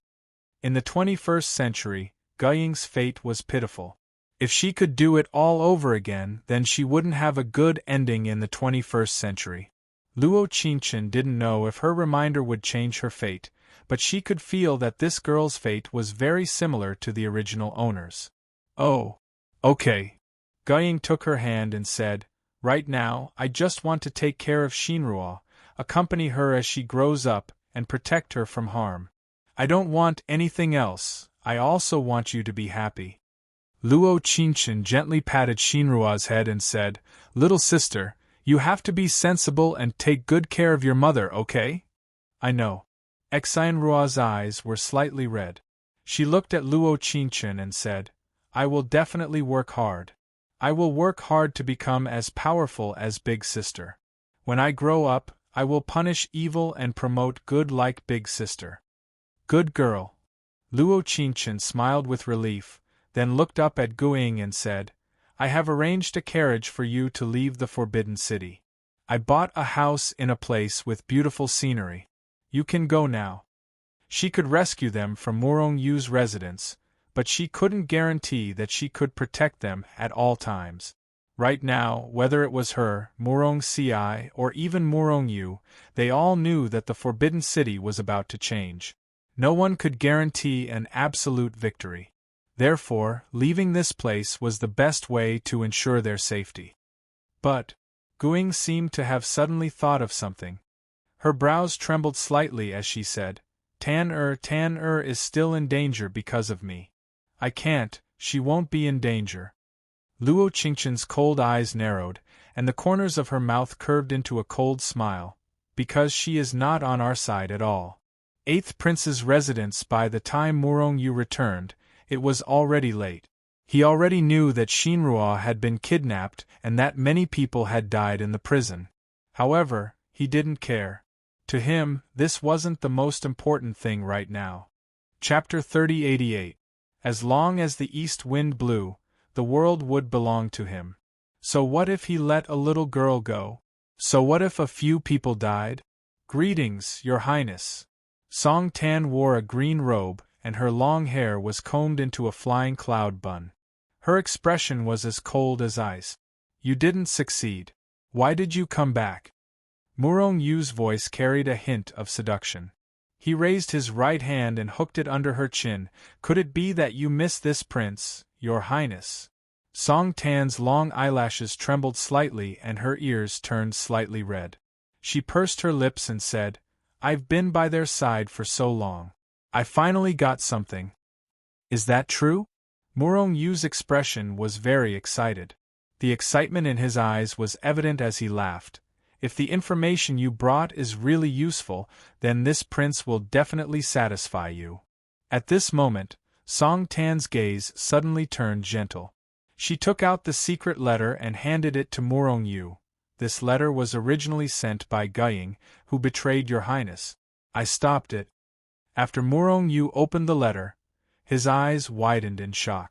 In the 21st century, Guiying's fate was pitiful. If she could do it all over again, then she wouldn't have a good ending in the 21st century. Luo Qingchen didn't know if her reminder would change her fate, but she could feel that this girl's fate was very similar to the original owner's. Oh. Okay. Guiying took her hand and said, right now, I just want to take care of Shinrua, accompany her as she grows up, and protect her from harm. I don't want anything else. I also want you to be happy. Luo Qingchen gently patted Shinrua's head and said, little sister, you have to be sensible and take good care of your mother, okay? I know. Xinrua's eyes were slightly red. She looked at Luo Qingchen and said, I will definitely work hard. I will work hard to become as powerful as Big Sister. When I grow up, I will punish evil and promote good like Big Sister. Good girl. Luo Qingchen smiled with relief, then looked up at Guiying and said, I have arranged a carriage for you to leave the Forbidden City. I bought a house in a place with beautiful scenery. You can go now. She could rescue them from Murong Yu's residence, but she couldn't guarantee that she could protect them at all times. Right now, whether it was her, Murong Ci, or even Murong Yu, they all knew that the Forbidden City was about to change. No one could guarantee an absolute victory. Therefore, leaving this place was the best way to ensure their safety. But Guiying seemed to have suddenly thought of something. Her brows trembled slightly as she said, Tan-er is still in danger because of me. I can't, she won't be in danger. Luo Qingchen's cold eyes narrowed, and the corners of her mouth curved into a cold smile, because she is not on our side at all. 8th Prince's residence. By the time Murong Yu returned, it was already late. He already knew that Shinrua had been kidnapped and that many people had died in the prison. However, he didn't care. To him, this wasn't the most important thing right now. Chapter 3088. As long as the east wind blew, the world would belong to him. So what if he let a little girl go? So what if a few people died? Greetings, Your Highness. Song Tan wore a green robe, and her long hair was combed into a flying cloud bun. Her expression was as cold as ice. You didn't succeed. Why did you come back? Murong Yu's voice carried a hint of seduction. He raised his right hand and hooked it under her chin. Could it be that you miss this prince, Your Highness? Song Tan's long eyelashes trembled slightly and her ears turned slightly red. She pursed her lips and said, I've been by their side for so long. I finally got something. Is that true? Murong Yu's expression was very excited. The excitement in his eyes was evident as he laughed. If the information you brought is really useful, then this prince will definitely satisfy you. At this moment, Song Tan's gaze suddenly turned gentle. She took out the secret letter and handed it to Murong Yu. This letter was originally sent by Guying, who betrayed your highness. I stopped it. After Murong Yu opened the letter, his eyes widened in shock.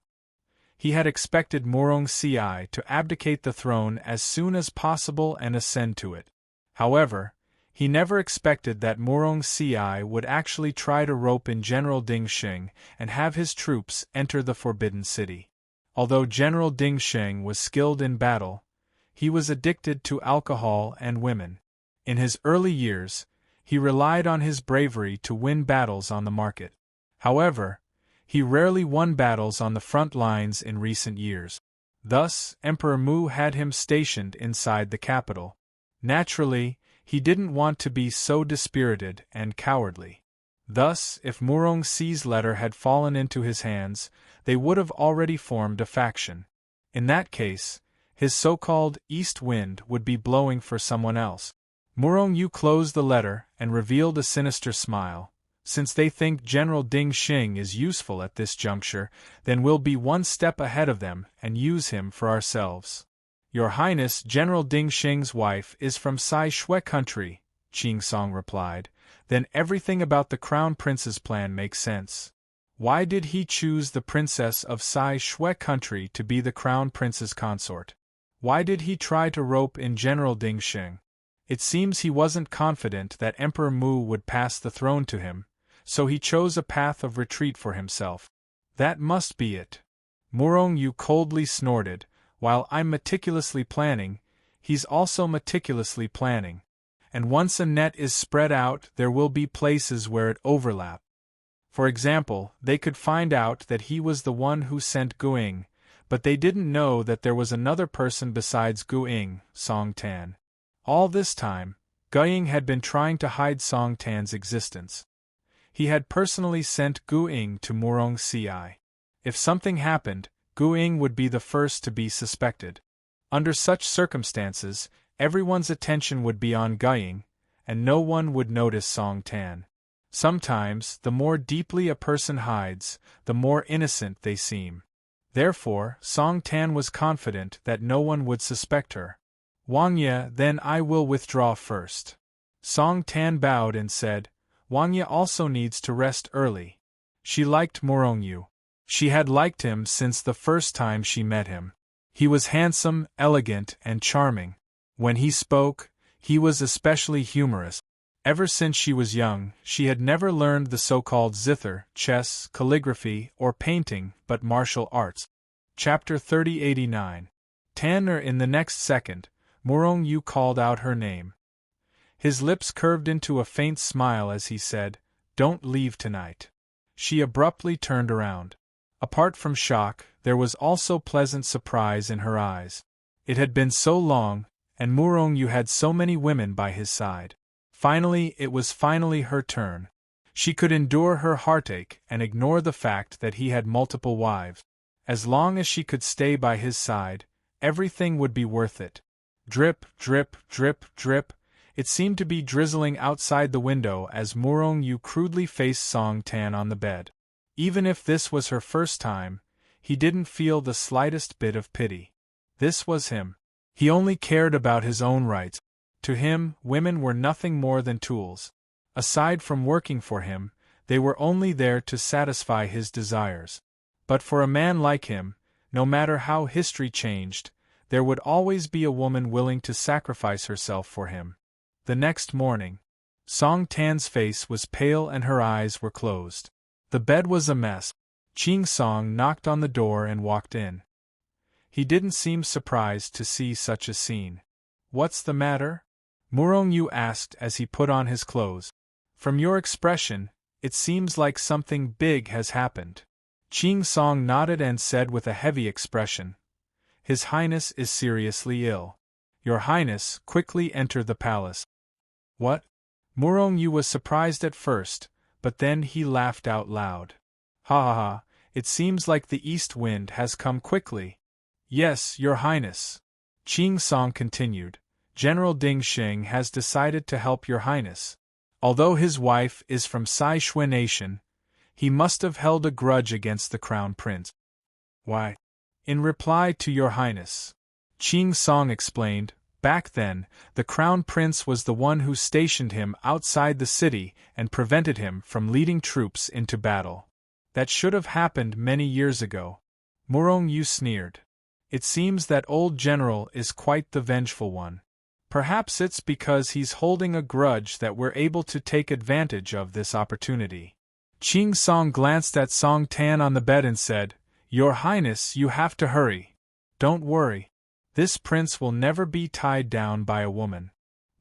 He had expected Murong Ci to abdicate the throne as soon as possible and ascend to it. However, he never expected that Murong Ci would actually try to rope in General Ding Xing and have his troops enter the Forbidden City. Although General Ding Xing was skilled in battle, he was addicted to alcohol and women. In his early years, he relied on his bravery to win battles on the market. However, he rarely won battles on the front lines in recent years. Thus, Emperor Mu had him stationed inside the capital. Naturally, he didn't want to be so dispirited and cowardly. Thus, if Murong Ci's letter had fallen into his hands, they would have already formed a faction. In that case, his so-called east wind would be blowing for someone else. Murong Yu closed the letter and revealed a sinister smile. Since they think General Ding Xing is useful at this juncture, then we'll be one step ahead of them and use him for ourselves. Your Highness, General Ding Xing's wife is from Sai Shui country, Qing Song replied. Then everything about the Crown Prince's plan makes sense. Why did he choose the Princess of Sai Shui country to be the Crown Prince's consort? Why did he try to rope in General Ding Xing? It seems he wasn't confident that Emperor Mu would pass the throne to him, so he chose a path of retreat for himself. That must be it. Murong Yu coldly snorted. While I'm meticulously planning, he's also meticulously planning. And once a net is spread out, there will be places where it overlaps. For example, they could find out that he was the one who sent Guing, but they didn't know that there was another person besides Guing, Song Tan. All this time, Guing had been trying to hide Song Tan's existence. He had personally sent Guing to Murong Ci. If something happened, Guing would be the first to be suspected. Under such circumstances, everyone's attention would be on Guing, and no one would notice Song Tan. Sometimes, the more deeply a person hides, the more innocent they seem. Therefore, Song Tan was confident that no one would suspect her. Wang Ye, then I will withdraw first. Song Tan bowed and said, Wang Ye also needs to rest early. She liked Murong Yu. She had liked him since the first time she met him. He was handsome, elegant, and charming. When he spoke, he was especially humorous. Ever since she was young, she had never learned the so-called zither, chess, calligraphy, or painting, but martial arts. Chapter 3089. Tanner. In the next second, Murong Yu called out her name. His lips curved into a faint smile as he said, Don't leave tonight. She abruptly turned around. Apart from shock, there was also pleasant surprise in her eyes. It had been so long, and Murong Yu had so many women by his side. It was finally her turn. She could endure her heartache and ignore the fact that he had multiple wives. As long as she could stay by his side, everything would be worth it. Drip, drip, drip, drip. It seemed to be drizzling outside the window as Murong Yu crudely faced Song Tan on the bed. Even if this was her first time, he didn't feel the slightest bit of pity. This was him. He only cared about his own rights. To him, women were nothing more than tools. Aside from working for him, they were only there to satisfy his desires. But for a man like him, no matter how history changed, there would always be a woman willing to sacrifice herself for him. The next morning, Song Tan's face was pale and her eyes were closed. The bed was a mess. Qing Song knocked on the door and walked in. He didn't seem surprised to see such a scene. What's the matter? Murong Yu asked as he put on his clothes. From your expression, it seems like something big has happened. Qing Song nodded and said with a heavy expression, His Highness is seriously ill. Your Highness, quickly enter the palace. What? Murong Yu was surprised at first, but then he laughed out loud. Ha ha ha, it seems like the east wind has come quickly. Yes, Your Highness. Qing Song continued. General Ding Xing has decided to help Your Highness. Although his wife is from Sai Shui Nation, he must have held a grudge against the Crown Prince. Why? In reply to Your Highness, Qing Song explained, back then, the Crown Prince was the one who stationed him outside the city and prevented him from leading troops into battle. That should have happened many years ago. Murong Yu sneered. It seems that old general is quite the vengeful one. Perhaps it's because he's holding a grudge that we're able to take advantage of this opportunity. Qing Song glanced at Song Tan on the bed and said, Your Highness, you have to hurry. Don't worry. This prince will never be tied down by a woman.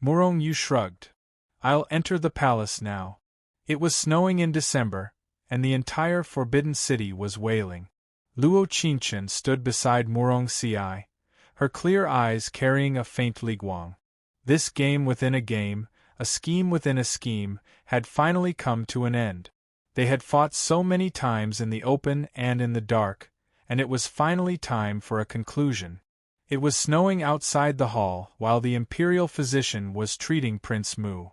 Murong Yu shrugged. I'll enter the palace now. It was snowing in December, and the entire Forbidden City was wailing. Luo Qinchen stood beside Murong Ci, her clear eyes carrying a faint liguang. This game within a game, a scheme within a scheme, had finally come to an end. They had fought so many times in the open and in the dark, and it was finally time for a conclusion. It was snowing outside the hall while the imperial physician was treating Prince Mu.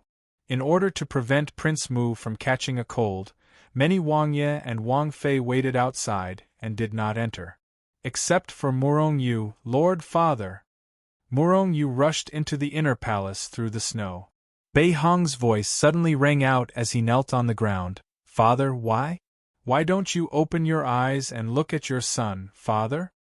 In order to prevent Prince Mu from catching a cold, many Wang Ye and Wang Fei waited outside and did not enter. Except for Murong Yu, Lord Father. Murong Yu rushed into the inner palace through the snow. Bei Hong's voice suddenly rang out as he knelt on the ground. Father, why? Why don't you open your eyes and look at your son, Father?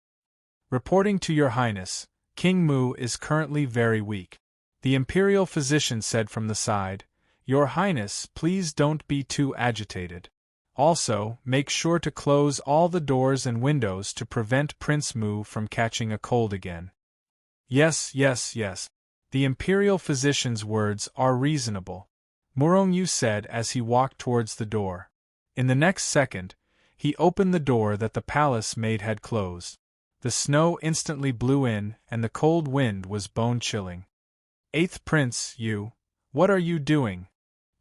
Reporting to Your Highness, King Mu is currently very weak. The imperial physician said from the side, Your Highness, please don't be too agitated. Also, make sure to close all the doors and windows to prevent Prince Mu from catching a cold again. Yes, yes, yes. The imperial physician's words are reasonable, Murong Yu said as he walked towards the door. In the next second, he opened the door that the palace maid had closed. The snow instantly blew in, and the cold wind was bone-chilling. Eighth Prince, you. What are you doing?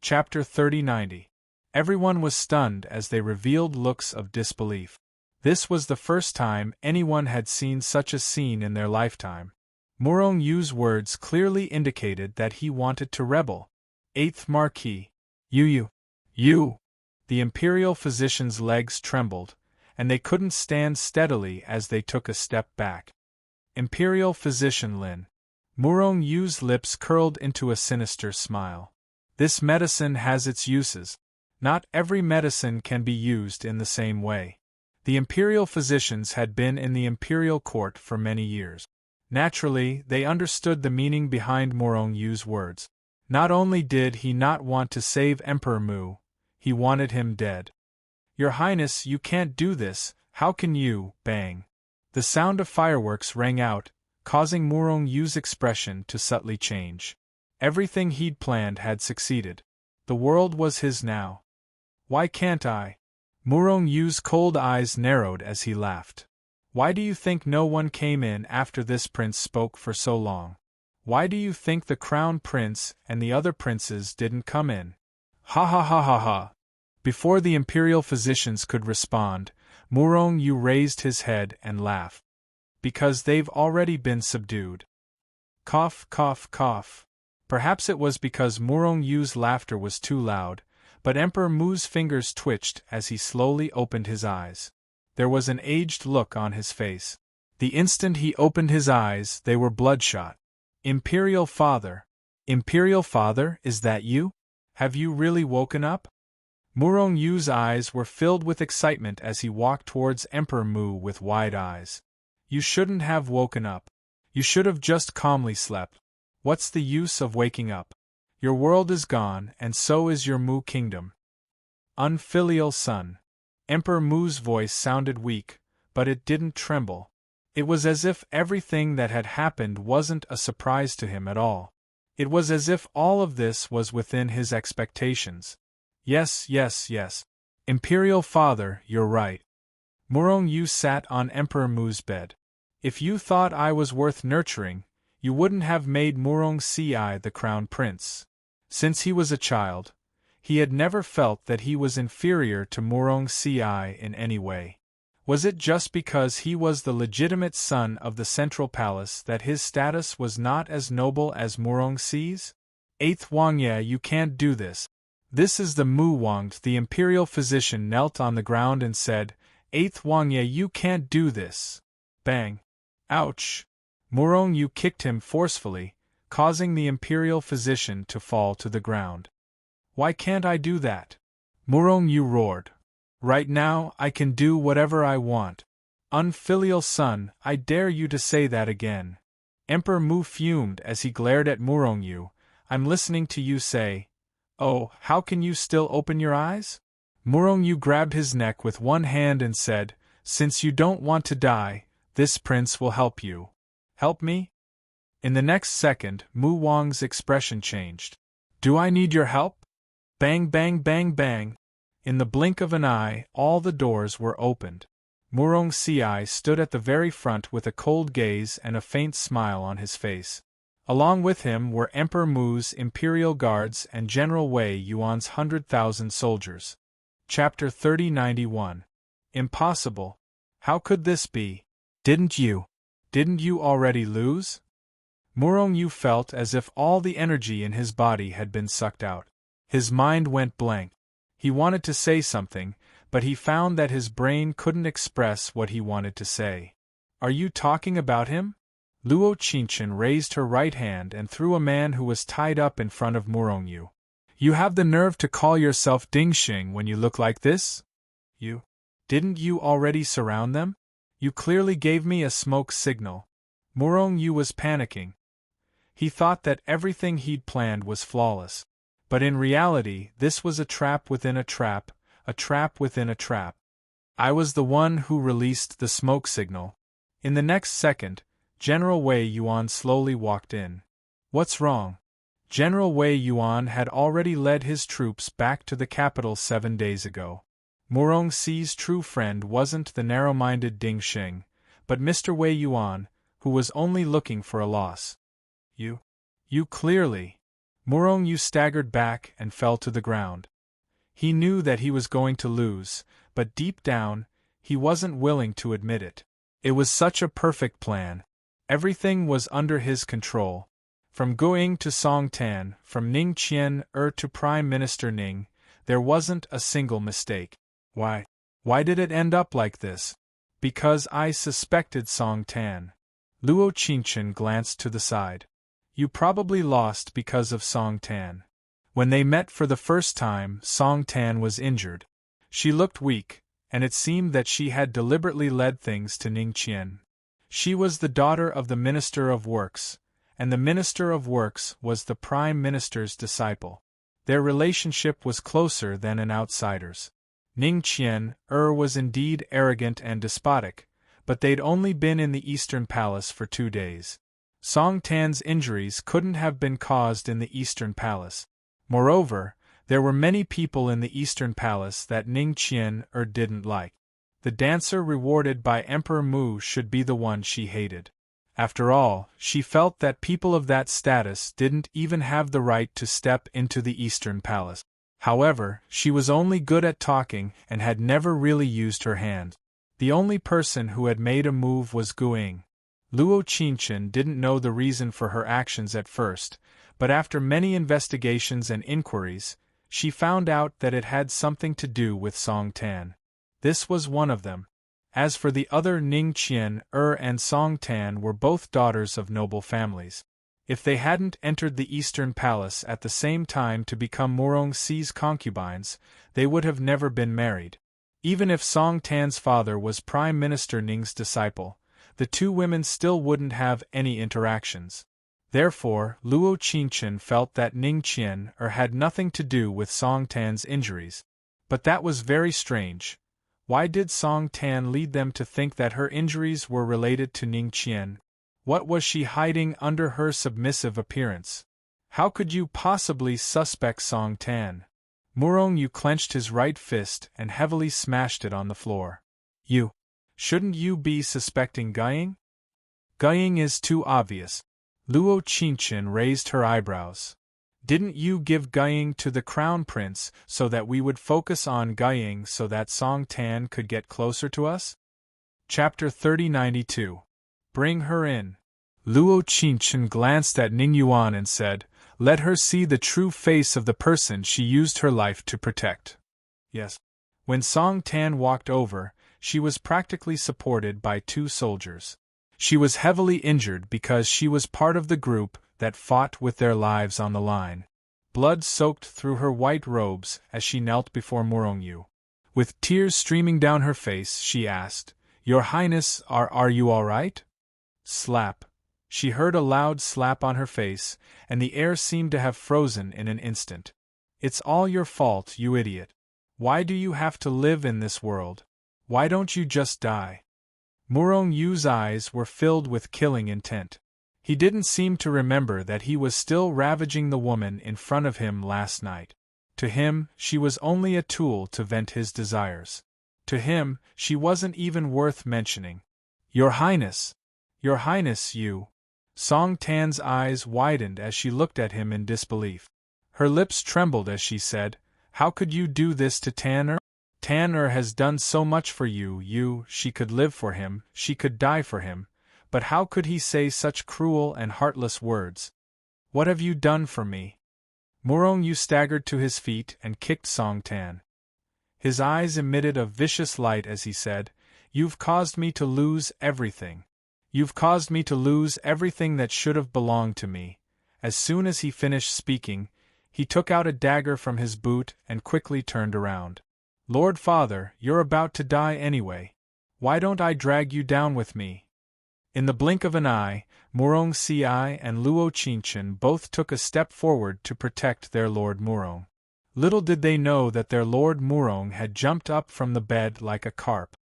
Chapter 3090. Everyone was stunned as they revealed looks of disbelief. This was the first time anyone had seen such a scene in their lifetime. Murong Yu's words clearly indicated that he wanted to rebel. Eighth Marquis. You. The imperial physician's legs trembled, and they couldn't stand steadily as they took a step back. Imperial Physician Lin. Murong Yu's lips curled into a sinister smile. This medicine has its uses. Not every medicine can be used in the same way. The imperial physicians had been in the imperial court for many years. Naturally, they understood the meaning behind Murong Yu's words. Not only did he not want to save Emperor Mu, he wanted him dead. Your Highness, you can't do this, how can you, bang. The sound of fireworks rang out, causing Murong Yu's expression to subtly change. Everything he'd planned had succeeded. The world was his now. Why can't I? Murong Yu's cold eyes narrowed as he laughed. Why do you think no one came in after this prince spoke for so long? Why do you think the crown prince and the other princes didn't come in? Ha ha ha ha ha. Before the imperial physicians could respond, Murong Yu raised his head and laughed. Because they've already been subdued. Cough, cough, cough. Perhaps it was because Murong Yu's laughter was too loud, but Emperor Mu's fingers twitched as he slowly opened his eyes. There was an aged look on his face. The instant he opened his eyes, they were bloodshot. Imperial Father. Imperial Father, is that you? Have you really woken up? Murong Yu's eyes were filled with excitement as he walked towards Emperor Mu with wide eyes. You shouldn't have woken up. You should have just calmly slept. What's the use of waking up? Your world is gone, and so is your Mu kingdom. Unfilial son. Emperor Mu's voice sounded weak, but it didn't tremble. It was as if everything that had happened wasn't a surprise to him at all. It was as if all of this was within his expectations. Yes, yes, yes. Imperial Father, you're right. Murong Yu sat on Emperor Mu's bed. If you thought I was worth nurturing, you wouldn't have made Murong Ci the crown prince. Since he was a child, he had never felt that he was inferior to Murong Ci in any way. Was it just because he was the legitimate son of the Central Palace that his status was not as noble as Murong Ci's? 8th Wangye, you can't do this. This is the Mu Wanged. The imperial physician knelt on the ground and said, 8th Wangye, you can't do this. Bang. Ouch. Murong Yu kicked him forcefully, causing the imperial physician to fall to the ground. Why can't I do that? Murong Yu roared. Right now, I can do whatever I want. Unfilial son, I dare you to say that again. Emperor Mu fumed as he glared at Murong Yu. I'm listening to you say. Oh, how can you still open your eyes? Murong Yu grabbed his neck with one hand and said, Since you don't want to die, this prince will help you. Help me? In the next second, Mu Wang's expression changed. Do I need your help? Bang, bang, bang, bang. In the blink of an eye, all the doors were opened. Murong Ci stood at the very front with a cold gaze and a faint smile on his face. Along with him were Emperor Mu's imperial guards and General Wei Yuan's 100,000 soldiers. Chapter 3091. Impossible. How could this be? Didn't you already lose? Murong Yu felt as if all the energy in his body had been sucked out. His mind went blank. He wanted to say something, but he found that his brain couldn't express what he wanted to say. Are you talking about him? Luo Qingchen raised her right hand and threw a man who was tied up in front of Murong Yu. You have the nerve to call yourself Dingxing when you look like this? Didn't you already surround them? You clearly gave me a smoke signal. Murong Yu was panicking. He thought that everything he'd planned was flawless. But in reality, this was a trap within a trap within a trap. I was the one who released the smoke signal. In the next second, General Wei Yuan slowly walked in. What's wrong? General Wei Yuan had already led his troops back to the capital 7 days ago. Murong Ci's true friend wasn't the narrow-minded Ding Xing, but Mr. Wei Yuan, who was only looking for a loss. You clearly. Murong Yu staggered back and fell to the ground. He knew that he was going to lose, but deep down, he wasn't willing to admit it. It was such a perfect plan. Everything was under his control. From Guiying to Song Tan, from Ning Qian to Prime Minister Ning, there wasn't a single mistake. Why did it end up like this? Because I suspected Song Tan. Luo Qingchen glanced to the side. You probably lost because of Song Tan. When they met for the first time, Song Tan was injured. She looked weak, and it seemed that she had deliberately led things to Ning Qian. She was the daughter of the Minister of Works, and the Minister of Works was the Prime Minister's disciple. Their relationship was closer than an outsider's. Ning Qian was indeed arrogant and despotic, but they'd only been in the Eastern Palace for 2 days. Song Tan's injuries couldn't have been caused in the Eastern Palace. Moreover, there were many people in the Eastern Palace that Ning Qian didn't like. The dancer rewarded by Emperor Mu should be the one she hated. After all, she felt that people of that status didn't even have the right to step into the Eastern Palace. However, she was only good at talking and had never really used her hand. The only person who had made a move was Guiying. Luo Qingchen didn't know the reason for her actions at first, but after many investigations and inquiries, she found out that it had something to do with Song Tan. This was one of them. As for the other, Ning Qian and Song Tan were both daughters of noble families. If they hadn't entered the Eastern Palace at the same time to become Murong Ci's concubines, they would have never been married. Even if Song Tan's father was Prime Minister Ning's disciple, the two women still wouldn't have any interactions. Therefore, Luo Qingchen felt that Ning Qian had nothing to do with Song Tan's injuries. But that was very strange. Why did Song Tan lead them to think that her injuries were related to Ning Qian? What was she hiding under her submissive appearance? How could you possibly suspect Song Tan? Murong Yu clenched his right fist and heavily smashed it on the floor. Shouldn't you be suspecting Guiying? Guiying is too obvious. Luo Qingchen raised her eyebrows. Didn't you give Guying to the Crown Prince so that we would focus on Guying so that Song Tan could get closer to us? Chapter 3092. Bring her in. Luo Qingchen glanced at Ning Yuan and said, "Let her see the true face of the person she used her life to protect." Yes. When Song Tan walked over, she was practically supported by 2 soldiers. She was heavily injured because she was part of the group that fought with their lives on the line. Blood soaked through her white robes as she knelt before Murongyu. With tears streaming down her face, she asked, "Your Highness, are you all right?" Slap. She heard a loud slap on her face, and the air seemed to have frozen in an instant. "It's all your fault, you idiot. Why do you have to live in this world? Why don't you just die?" Murongyu's eyes were filled with killing intent. He didn't seem to remember that he was still ravaging the woman in front of him last night. To him, she was only a tool to vent his desires. To him, she wasn't even worth mentioning. "Your Highness! Your Highness, you!" Song Tan's eyes widened as she looked at him in disbelief. Her lips trembled as she said, "How could you do this to Tan-er? Tan-er has done so much for you, she could live for him, she could die for him, but how could he say such cruel and heartless words? What have you done for me?" Murongyu staggered to his feet and kicked Song Tan. His eyes emitted a vicious light as he said, "You've caused me to lose everything. You've caused me to lose everything that should have belonged to me." As soon as he finished speaking, he took out a dagger from his boot and quickly turned around. "Lord Father, you're about to die anyway. Why don't I drag you down with me?" In the blink of an eye, Murong Si and Luo Qingchen both took a step forward to protect their Lord Murong. Little did they know that their Lord Murong had jumped up from the bed like a carp.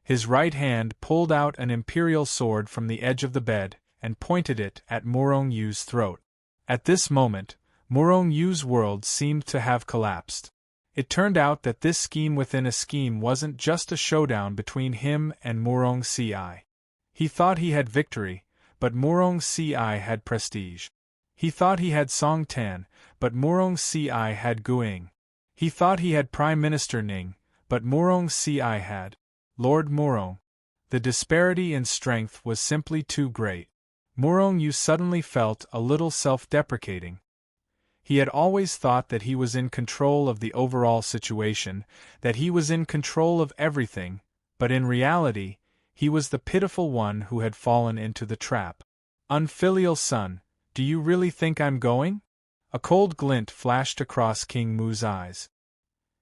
His right hand pulled out an imperial sword from the edge of the bed and pointed it at Murongyu's throat. At this moment, Murongyu's world seemed to have collapsed. It turned out that this scheme within a scheme wasn't just a showdown between him and Murong Si. He thought he had victory, but Murong Si had prestige. He thought he had Song Tan, but Murong Si had Guing. He thought he had Prime Minister Ning, but Murong Si had Lord Murong. The disparity in strength was simply too great. Murongyu suddenly felt a little self-deprecating. He had always thought that he was in control of the overall situation, that he was in control of everything, but in reality, he was the pitiful one who had fallen into the trap. "Unfilial son, do you really think I'm going?" A cold glint flashed across King Mu's eyes.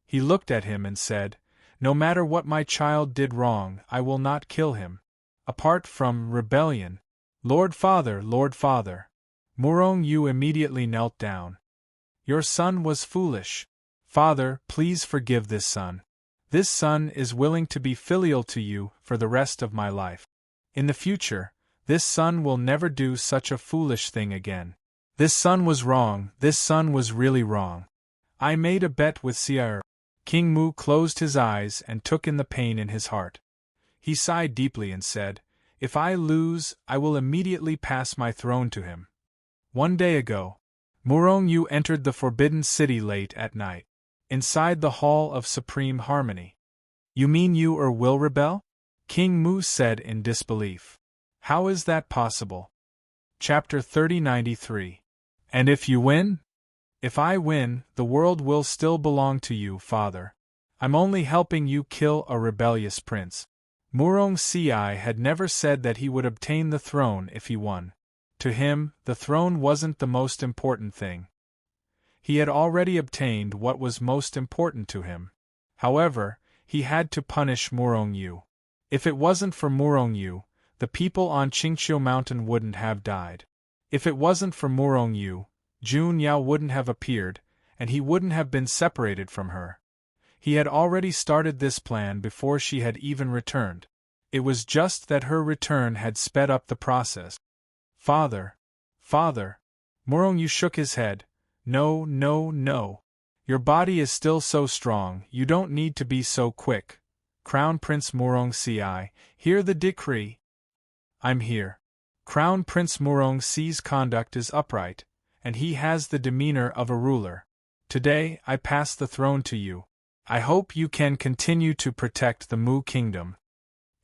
He looked at him and said, "No matter what my child did wrong, I will not kill him. Apart from rebellion." Lord Father, Lord Father." Murongyu immediately knelt down. "Your son was foolish. Father, please forgive this son. This son is willing to be filial to you for the rest of my life. In the future, this son will never do such a foolish thing again. This son was wrong, this son was really wrong. I made a bet with Si'er." King Mu closed his eyes and took in the pain in his heart. He sighed deeply and said, "If I lose, I will immediately pass my throne to him." One day ago, Murongyu entered the Forbidden City late at night. Inside the Hall of Supreme Harmony. "You mean you will rebel?" King Mu said in disbelief. "How is that possible?" Chapter 3093. "And if you win?" "If I win, the world will still belong to you, Father. I'm only helping you kill a rebellious prince." Murong Si had never said that he would obtain the throne if he won. To him, the throne wasn't the most important thing. He had already obtained what was most important to him. However, he had to punish Murongyu. If it wasn't for Murongyu, the people on Qingqiu Mountain wouldn't have died. If it wasn't for Murongyu, Jun Yao wouldn't have appeared, and he wouldn't have been separated from her. He had already started this plan before she had even returned. It was just that her return had sped up the process. "Father. Father." Murongyu shook his head. "No, no, no. Your body is still so strong, you don't need to be so quick. Crown Prince Murong Si, hear the decree." "I'm here." Crown Prince Murong Si's conduct is upright, and he has the demeanor of a ruler. Today, I pass the throne to you. I hope you can continue to protect the Mu kingdom."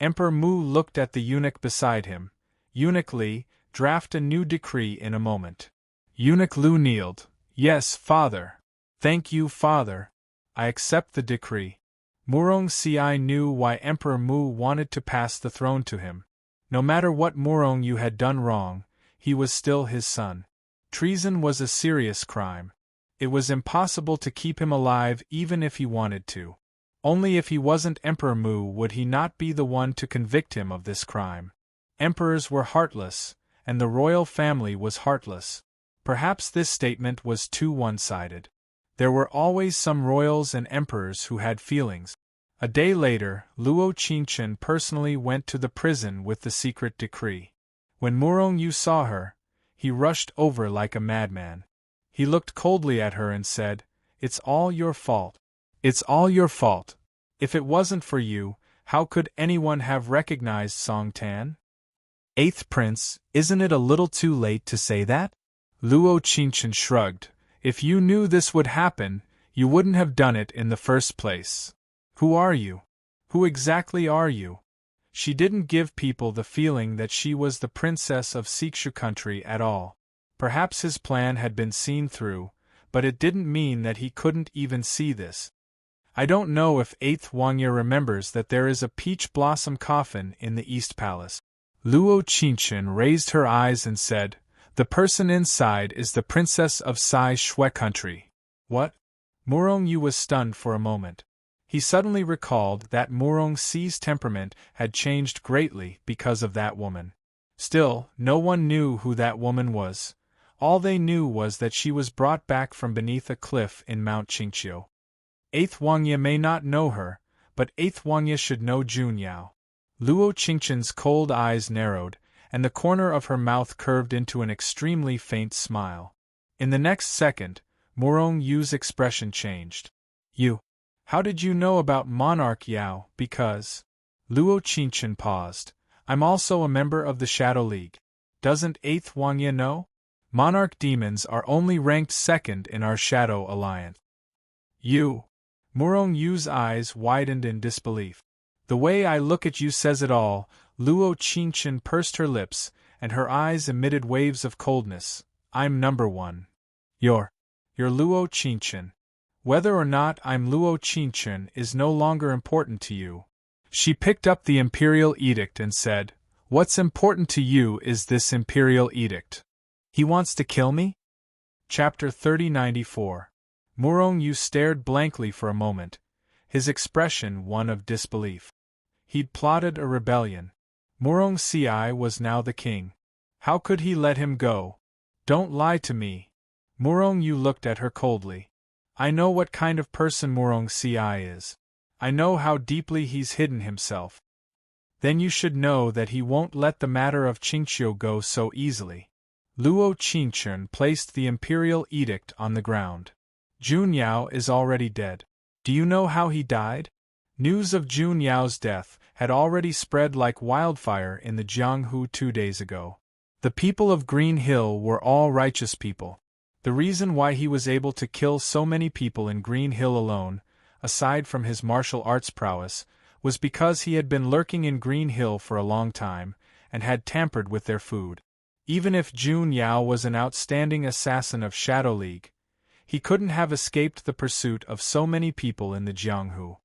Emperor Mu looked at the eunuch beside him. "Eunuch Li, draft a new decree in a moment." Eunuch Lu kneeled. "Yes, father. Thank you, father. I accept the decree." Murong Ci knew why Emperor Mu wanted to pass the throne to him. No matter what Murong Yu had done wrong, he was still his son. Treason was a serious crime. It was impossible to keep him alive even if he wanted to. Only if he wasn't Emperor Mu would he not be the one to convict him of this crime. Emperors were heartless, and the royal family was heartless. Perhaps this statement was too one-sided. There were always some royals and emperors who had feelings. A day later, Luo Qingchen personally went to the prison with the secret decree. When Murong Yu saw her, he rushed over like a madman. He looked coldly at her and said, "It's all your fault. It's all your fault. If it wasn't for you, how could anyone have recognized Song Tan?" "Eighth Prince, isn't it a little too late to say that?" Luo Qingchen shrugged. "If you knew this would happen, you wouldn't have done it in the first place. Who are you? Who exactly are you?" She didn't give people the feeling that she was the princess of Sikshu country at all. Perhaps his plan had been seen through, but it didn't mean that he couldn't even see this. "I don't know if 8th Wangya remembers that there is a peach blossom coffin in the East Palace." Luo Qingchen raised her eyes and said, "The person inside is the princess of Sai Shui country." "What?" Murong Yu was stunned for a moment. He suddenly recalled that Murong Ci's temperament had changed greatly because of that woman. Still, no one knew who that woman was. All they knew was that she was brought back from beneath a cliff in Mount Qingqiu. 8th Wangya may not know her, but 8th Wangya should know Jun Yao. Luo Qingchen's cold eyes narrowed, and the corner of her mouth curved into an extremely faint smile. In the next second, Murong Yu's expression changed. "You? How did you know about Monarch Yao? Because..." Luo Qingchen paused. "I'm also a member of the Shadow League. Doesn't 8th Wangya know? Monarch demons are only ranked second in our Shadow Alliance." "You?" Murong Yu's eyes widened in disbelief. "The way I look at you says it all." Luo Qingchen pursed her lips, and her eyes emitted waves of coldness. "I'm number one. You're Luo Qingchen. Whether or not I'm Luo Qingchen is no longer important to you." She picked up the Imperial Edict and said, "What's important to you is this Imperial Edict. He wants to kill me?" Chapter 3094. Murong Yu stared blankly for a moment, his expression one of disbelief. He'd plotted a rebellion. Murong Ci was now the king. How could he let him go? "Don't lie to me." Murong Yu looked at her coldly. "I know what kind of person Murong Ci is. I know how deeply he's hidden himself. Then you should know that he won't let the matter of Qingqiu go so easily." Luo Qingchen placed the Imperial Edict on the ground. "Jun Yao is already dead. Do you know how he died?" News of Jun Yao's death had already spread like wildfire in the Jianghu 2 days ago. The people of Green Hill were all righteous people. The reason why he was able to kill so many people in Green Hill alone, aside from his martial arts prowess, was because he had been lurking in Green Hill for a long time, and had tampered with their food. Even if Jun Yao was an outstanding assassin of Shadow League, he couldn't have escaped the pursuit of so many people in the Jianghu.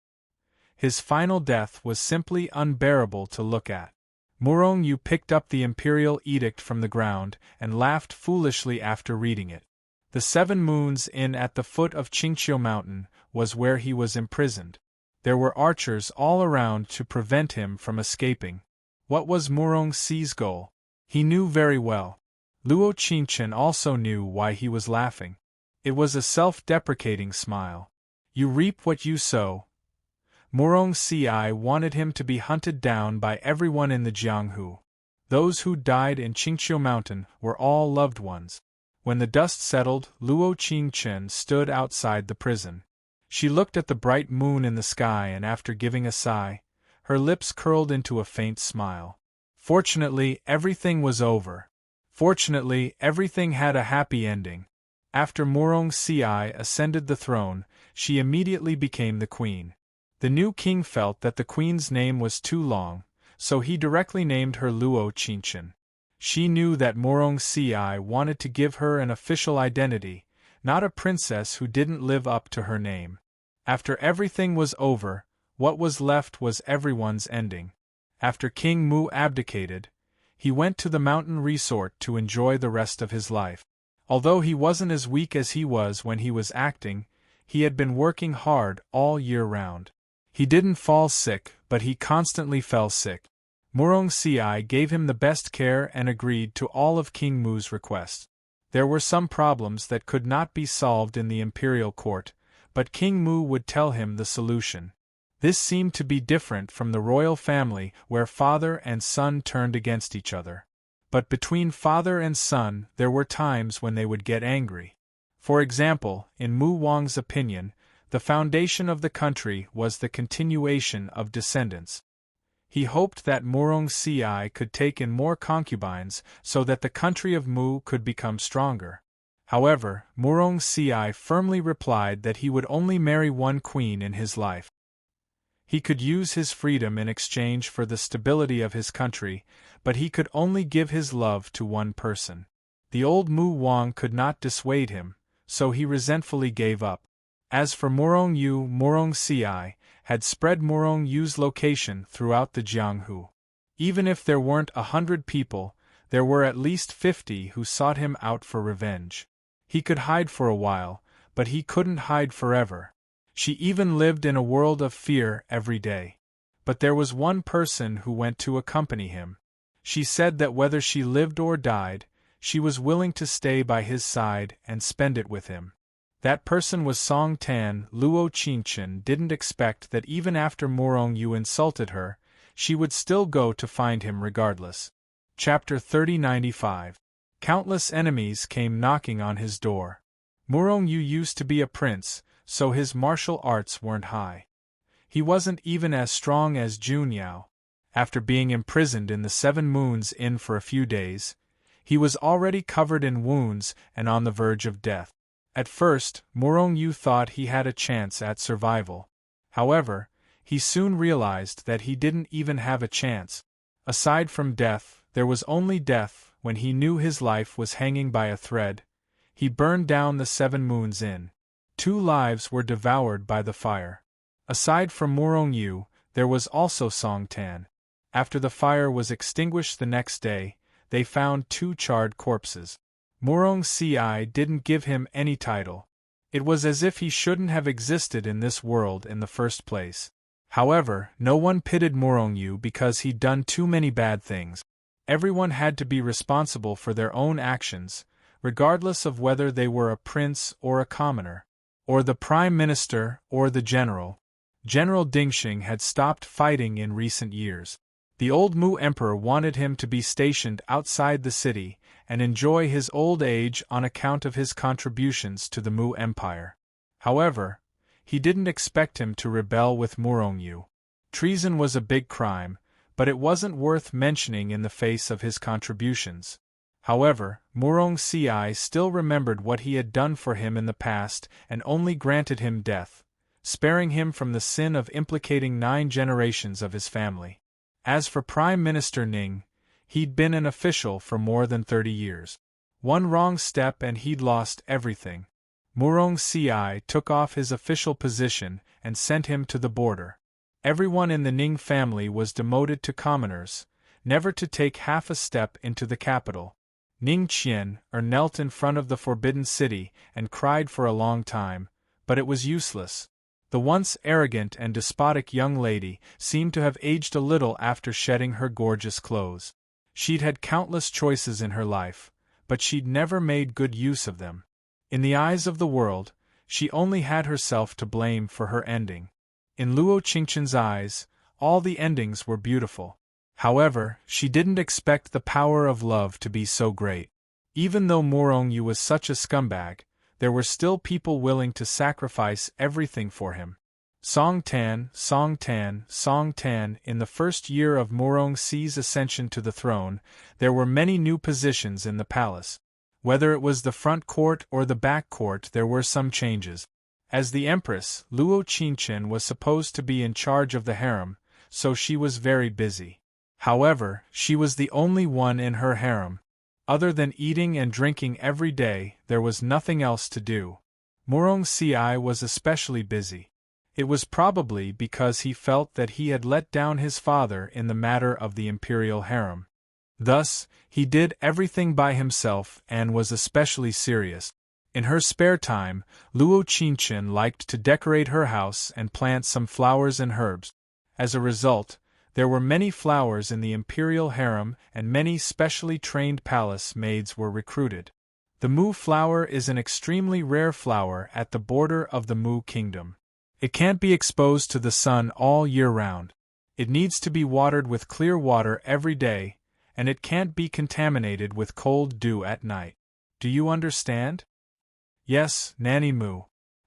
His final death was simply unbearable to look at. Murong Yu picked up the Imperial Edict from the ground and laughed foolishly after reading it. The 7 Moons Inn at the foot of Qingqiu Mountain was where he was imprisoned. There were archers all around to prevent him from escaping. What was Murong Ci's goal? He knew very well. Luo Qingchen also knew why he was laughing. It was a self-deprecating smile. You reap what you sow. Murong Ci wanted him to be hunted down by everyone in the Jianghu. Those who died in Qingqiu Mountain were all loved ones. When the dust settled, Luo Qingchen stood outside the prison. She looked at the bright moon in the sky and after giving a sigh, her lips curled into a faint smile. Fortunately, everything was over. Fortunately, everything had a happy ending. After Morong Si ascended the throne, she immediately became the queen. The new king felt that the queen's name was too long, so he directly named her Luo Qingchen. She knew that Morong Si wanted to give her an official identity, not a princess who didn't live up to her name. After everything was over, what was left was everyone's ending. After King Mu abdicated, he went to the mountain resort to enjoy the rest of his life. Although he wasn't as weak as he was when he was acting, he had been working hard all year round. He didn't fall sick, but he constantly fell sick. Morong Si gave him the best care and agreed to all of King Mu's requests. There were some problems that could not be solved in the imperial court, but King Mu would tell him the solution. This seemed to be different from the royal family where father and son turned against each other. But between father and son there were times when they would get angry. For example, in Mu Wang's opinion, the foundation of the country was the continuation of descendants. He hoped that Morong Si could take in more concubines so that the country of Mu could become stronger. However, Morong Si firmly replied that he would only marry one queen in his life. He could use his freedom in exchange for the stability of his country, but he could only give his love to one person. The old Mu Wang could not dissuade him, so he resentfully gave up. As for Morong Yu, Morong Si had spread Morong Yu's location throughout the Jianghu. Even if there weren't 100 people, there were at least 50 who sought him out for revenge. He could hide for a while, but he couldn't hide forever. She even lived in a world of fear every day. But there was one person who went to accompany him. She said that whether she lived or died, she was willing to stay by his side and spend it with him. That person was Song Tan. Luo Qingchen didn't expect that even after Morong Yu insulted her, she would still go to find him regardless. Chapter 3095. Countless enemies came knocking on his door. Morong Yu used to be a prince, so his martial arts weren't high. He wasn't even as strong as Jun Yao. After being imprisoned in the 7 Moons Inn for a few days, he was already covered in wounds and on the verge of death. At first, Morong Yu thought he had a chance at survival. However, he soon realized that he didn't even have a chance. Aside from death, there was only death. When he knew his life was hanging by a thread, he burned down the 7 Moons Inn. 2 lives were devoured by the fire. Aside from Morong Yu, there was also Song Tan. After the fire was extinguished the next day, they found 2 charred corpses. Morong Si didn't give him any title. It was as if he shouldn't have existed in this world in the first place. However, no one pitied Morong Yu because he'd done too many bad things. Everyone had to be responsible for their own actions, regardless of whether they were a prince or a commoner, or the prime minister or the general. General Dingxing had stopped fighting in recent years. The old Mu emperor wanted him to be stationed outside the city and enjoy his old age on account of his contributions to the Mu Empire. However, he didn't expect him to rebel with Morong Yu. Treason was a big crime, but it wasn't worth mentioning in the face of his contributions. However, Morong Si still remembered what he had done for him in the past and only granted him death, sparing him from the sin of implicating 9 generations of his family. As for Prime Minister Ning, he'd been an official for more than 30 years. One wrong step and he'd lost everything. Morong Si took off his official position and sent him to the border. Everyone in the Ning family was demoted to commoners, never to take half a step into the capital. Ning Qian knelt in front of the Forbidden City and cried for a long time, but it was useless. The once arrogant and despotic young lady seemed to have aged a little after shedding her gorgeous clothes. She'd had countless choices in her life, but she'd never made good use of them. In the eyes of the world, she only had herself to blame for her ending. In Luo Qingchen's eyes, all the endings were beautiful. However, she didn't expect the power of love to be so great. Even though Morong Yu was such a scumbag, there were still people willing to sacrifice everything for him. Song Tan, Song Tan, Song Tan. In the first year of Murong Si's ascension to the throne, there were many new positions in the palace. Whether it was the front court or the back court, there were some changes. As the empress, Luo Qinchen was supposed to be in charge of the harem, so she was very busy. However, she was the only one in her harem. Other than eating and drinking every day, there was nothing else to do. Murong Si was especially busy. It was probably because he felt that he had let down his father in the matter of the imperial harem. Thus, he did everything by himself and was especially serious. In her spare time, Luo Qinchen liked to decorate her house and plant some flowers and herbs. As a result, there were many flowers in the imperial harem and many specially trained palace maids were recruited. The Mu flower is an extremely rare flower at the border of the Mu kingdom. It can't be exposed to the sun all year round. It needs to be watered with clear water every day, and it can't be contaminated with cold dew at night. Do you understand? Yes, Nanny Mu.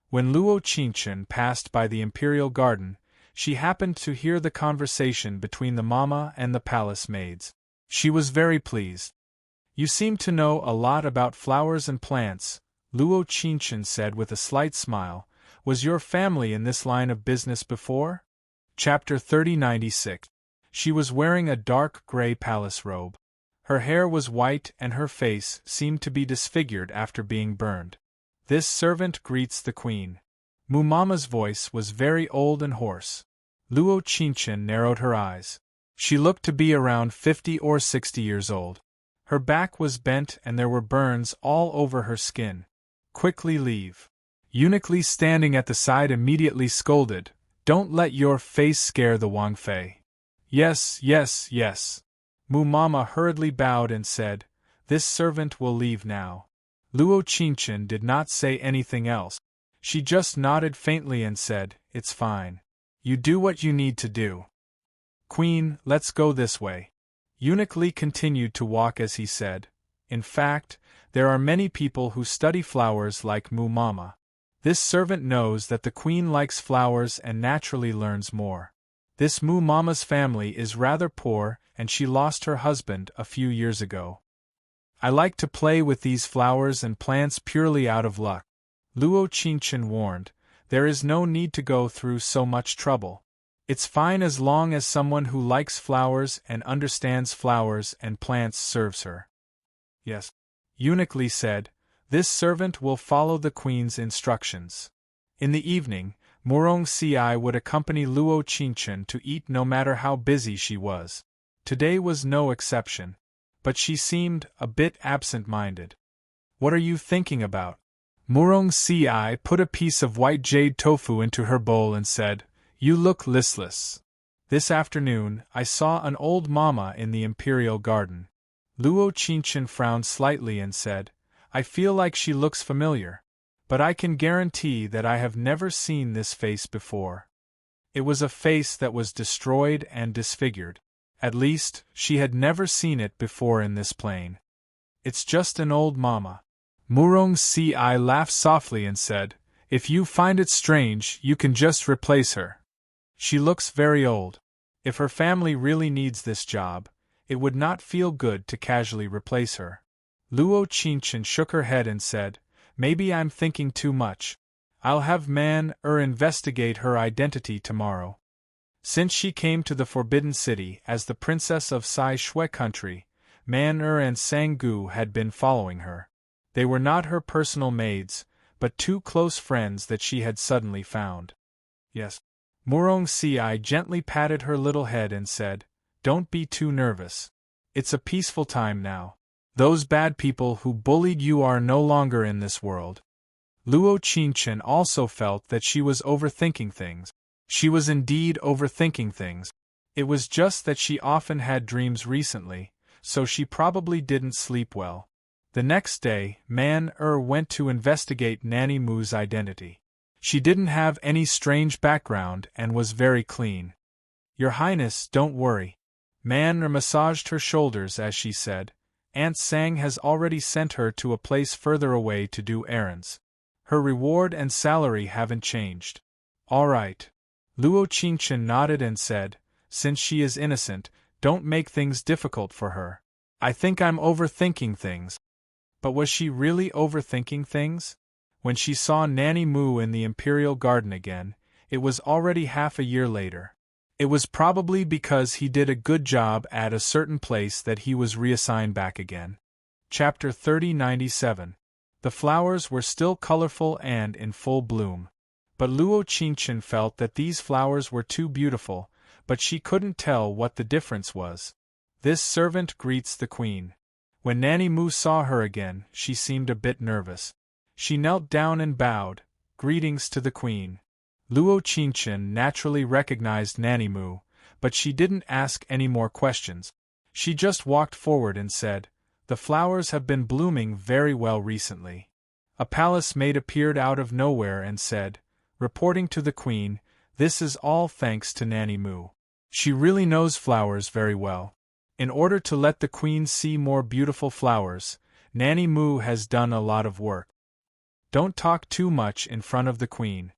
When Luo Qinchen passed by the imperial garden, she happened to hear the conversation between the mama and the palace maids. She was very pleased. You seem to know a lot about flowers and plants, Luo Qinchen said with a slight smile. Was your family in this line of business before? Chapter 3096. She was wearing a dark gray palace robe. Her hair was white and her face seemed to be disfigured after being burned. This servant greets the queen. Mu Mama's voice was very old and hoarse. Luo Qinchen narrowed her eyes. She looked to be around 50 or 60 years old. Her back was bent and there were burns all over her skin. Quickly leave. Eunuch Li standing at the side immediately scolded, Don't let your face scare the Wang Fei. Yes, yes, yes. Mu Mama hurriedly bowed and said, This servant will leave now. Luo Qinchen did not say anything else. She just nodded faintly and said, It's fine. You do what you need to do. Queen, let's go this way. Eunuch Li continued to walk as he said, In fact, there are many people who study flowers like Mu Mama. This servant knows that the queen likes flowers and naturally learns more. This Mu Mama's family is rather poor and she lost her husband a few years ago. I like to play with these flowers and plants purely out of luck. Luo Qinchen warned, There is no need to go through so much trouble. It's fine as long as someone who likes flowers and understands flowers and plants serves her. Yes. Eunuch Li said, This servant will follow the queen's instructions. In the evening, Murong Si would accompany Luo Qinchen to eat no matter how busy she was. Today was no exception. But she seemed a bit absent-minded. What are you thinking about? Murong Si put a piece of white jade tofu into her bowl and said, You look listless. This afternoon, I saw an old mama in the imperial garden. Luo Qinchen frowned slightly and said, I feel like she looks familiar. But I can guarantee that I have never seen this face before. It was a face that was destroyed and disfigured. At least, she had never seen it before in this plane. It's just an old mama. Murong Si laughed softly and said, If you find it strange, you can just replace her. She looks very old. If her family really needs this job, it would not feel good to casually replace her. Luo Qinchen shook her head and said, Maybe I'm thinking too much. I'll have Man investigate her identity tomorrow. Since she came to the Forbidden City as the princess of Sai Shui country, Man and Sang Gu had been following her. They were not her personal maids, but two close friends that she had suddenly found. Yes. Murong Si gently patted her little head and said, Don't be too nervous. It's a peaceful time now. Those bad people who bullied you are no longer in this world. Luo Qinchen also felt that she was overthinking things. She was indeed overthinking things. It was just that she often had dreams recently, so she probably didn't sleep well. The next day, Man went to investigate Nanny Mu's identity. She didn't have any strange background and was very clean. Your Highness, don't worry. Man massaged her shoulders as she said, Aunt Sang has already sent her to a place further away to do errands. Her reward and salary haven't changed. All right. Luo Qingchen nodded and said, since she is innocent, don't make things difficult for her. I think I'm overthinking things. But was she really overthinking things? When she saw Nanny Moo in the Imperial Garden again, it was already half a year later. It was probably because he did a good job at a certain place that he was reassigned back again. Chapter 3097. The flowers were still colorful and in full bloom. But Luo Qingchen felt that these flowers were too beautiful, but she couldn't tell what the difference was. This servant greets the queen. When Nanny Moo saw her again, she seemed a bit nervous. She knelt down and bowed, greetings to the queen. Luo Qingchen naturally recognized Nanny Moo, but she didn't ask any more questions. She just walked forward and said, the flowers have been blooming very well recently. A palace maid appeared out of nowhere and said, reporting to the queen, this is all thanks to Nanny Moo. She really knows flowers very well. In order to let the queen see more beautiful flowers, Nanny Moo has done a lot of work. Don't talk too much in front of the queen.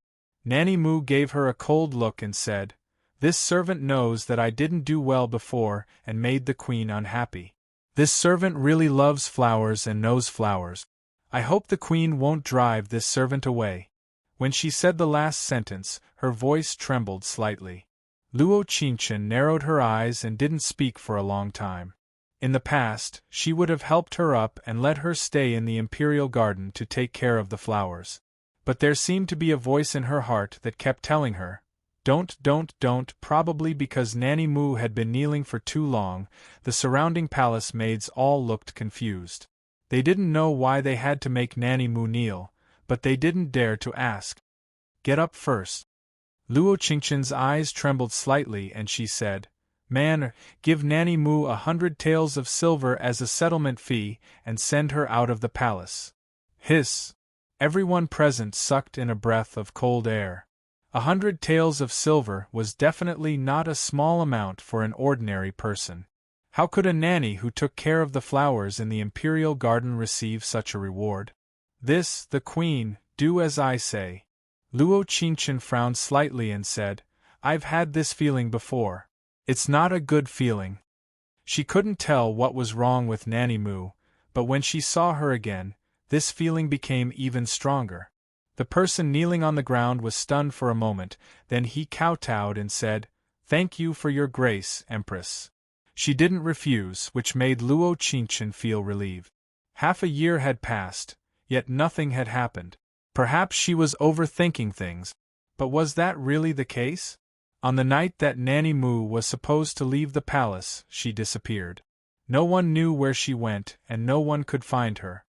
Nanny Moo gave her a cold look and said, this servant knows that I didn't do well before and made the queen unhappy. This servant really loves flowers and knows flowers. I hope the queen won't drive this servant away. When she said the last sentence, her voice trembled slightly. Luo Qingchen narrowed her eyes and didn't speak for a long time. In the past, she would have helped her up and let her stay in the Imperial Garden to take care of the flowers. But there seemed to be a voice in her heart that kept telling her, don't, probably because Nanny Moo had been kneeling for too long. The surrounding palace maids all looked confused. They didn't know why they had to make Nanny Moo kneel, but they didn't dare to ask. Get up first. Luo Qingchen's eyes trembled slightly and she said, man, give Nanny Moo 100 taels of silver as a settlement fee and send her out of the palace. Hiss! Everyone present sucked in a breath of cold air. 100 taels of silver was definitely not a small amount for an ordinary person. How could a nanny who took care of the flowers in the Imperial Garden receive such a reward? This, the queen, do as I say. Luo Qingchen frowned slightly and said, I've had this feeling before. It's not a good feeling. She couldn't tell what was wrong with Nanny Moo, but when she saw her again, this feeling became even stronger. The person kneeling on the ground was stunned for a moment, then he kowtowed and said, Thank you for your grace, Empress. She didn't refuse, which made Luo Qingchen feel relieved. Half a year had passed, yet nothing had happened. Perhaps she was overthinking things. But was that really the case? On the night that Nanny Moo was supposed to leave the palace, she disappeared. No one knew where she went, and no one could find her.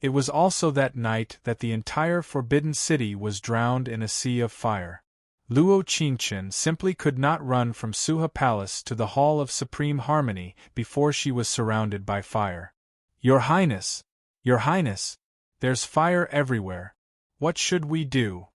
It was also that night that the entire Forbidden City was drowned in a sea of fire. Luo Qingchen simply could not run from Suha Palace to the Hall of Supreme Harmony before she was surrounded by fire. Your Highness! Your Highness! There's fire everywhere. What should we do?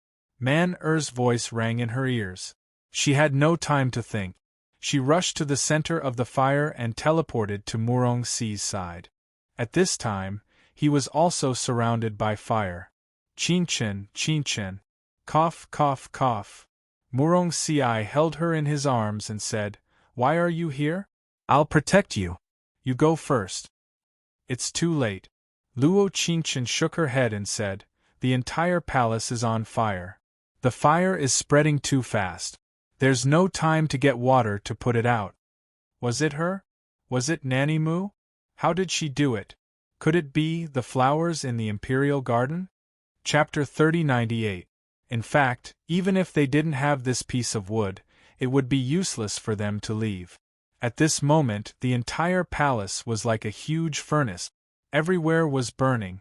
Man Er's voice rang in her ears. She had no time to think. She rushed to the center of the fire and teleported to Murong Si's side. At this time, he was also surrounded by fire. Qingchen. Cough, cough, cough. Murong Si held her in his arms and said, Why are you here? I'll protect you. You go first. It's too late. Luo Qingchen shook her head and said, The entire palace is on fire. The fire is spreading too fast. There's no time to get water to put it out. Was it her? Was it Nanny Moo? How did she do it? Could it be the flowers in the Imperial Garden? Chapter 3098. In fact, even if they didn't have this piece of wood, it would be useless for them to leave. At this moment, the entire palace was like a huge furnace. Everywhere was burning.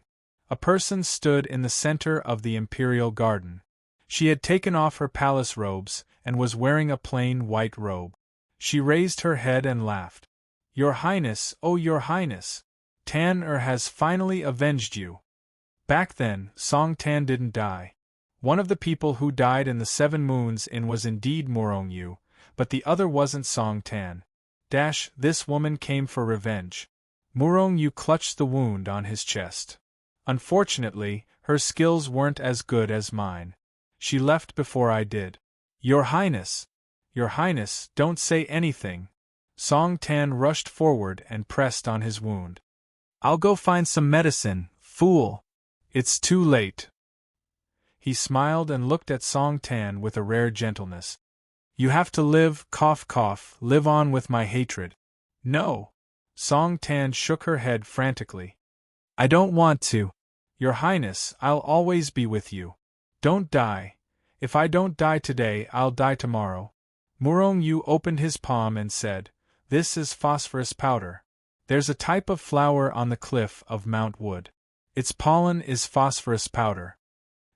A person stood in the center of the Imperial Garden. She had taken off her palace robes and was wearing a plain white robe. She raised her head and laughed. Your Highness, oh Your Highness! Tan has finally avenged you. Back then, Song Tan didn't die. One of the people who died in the 7 Moons Inn was indeed Murong Yu, but the other wasn't Song Tan. This woman came for revenge. Murong Yu clutched the wound on his chest. Unfortunately, her skills weren't as good as mine. She left before I did. Your Highness! Your Highness, don't say anything. Song Tan rushed forward and pressed on his wound. I'll go find some medicine, fool! It's too late. He smiled and looked at Song Tan with a rare gentleness. You have to live, cough cough, live on with my hatred. No! Song Tan shook her head frantically. I don't want to. Your Highness, I'll always be with you. Don't die. If I don't die today, I'll die tomorrow. Murong Yu opened his palm and said, This is phosphorus powder. There's a type of flower on the cliff of Mount Wood. Its pollen is phosphorus powder.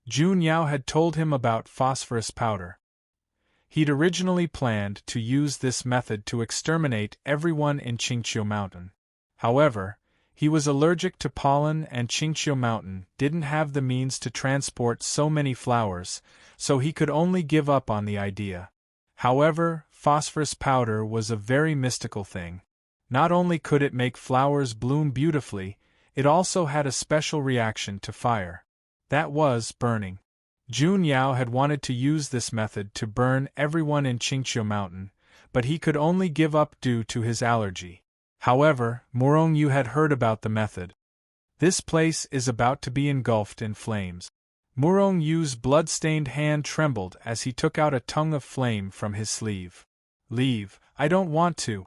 Jun Yao had told him about phosphorus powder. He'd originally planned to use this method to exterminate everyone in Qingqiu Mountain. However, he was allergic to pollen and Qingqiu Mountain didn't have the means to transport so many flowers, so he could only give up on the idea. However, phosphorus powder was a very mystical thing. Not only could it make flowers bloom beautifully, it also had a special reaction to fire. That was burning. Jun Yao had wanted to use this method to burn everyone in Qingqiu Mountain, but he could only give up due to his allergy. However, Murong Yu had heard about the method. This place is about to be engulfed in flames. Murong Yu's blood-stained hand trembled as he took out a tongue of flame from his sleeve. Leave, I don't want to.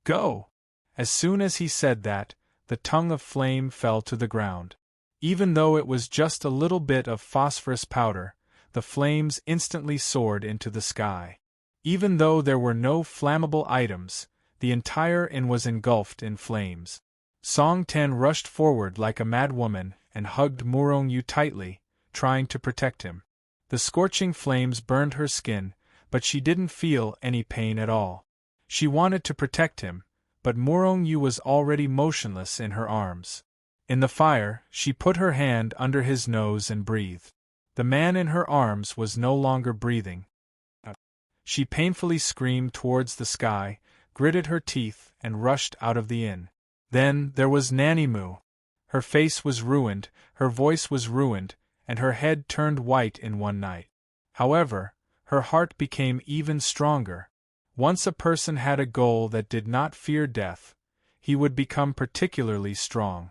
Go! As soon as he said that, the tongue of flame fell to the ground. Even though it was just a little bit of phosphorus powder, the flames instantly soared into the sky. Even though there were no flammable items, the entire inn was engulfed in flames. Song Tan rushed forward like a mad woman and hugged Murong Yu tightly, trying to protect him. The scorching flames burned her skin, but she didn't feel any pain at all. She wanted to protect him, but Murong Yu was already motionless in her arms. In the fire, she put her hand under his nose and breathed. The man in her arms was no longer breathing. She painfully screamed towards the sky, gritted her teeth, and rushed out of the inn. Then there was Nanny Moo. Her face was ruined, her voice was ruined, and her head turned white in one night. However, her heart became even stronger. Once a person had a goal that did not fear death, he would become particularly strong.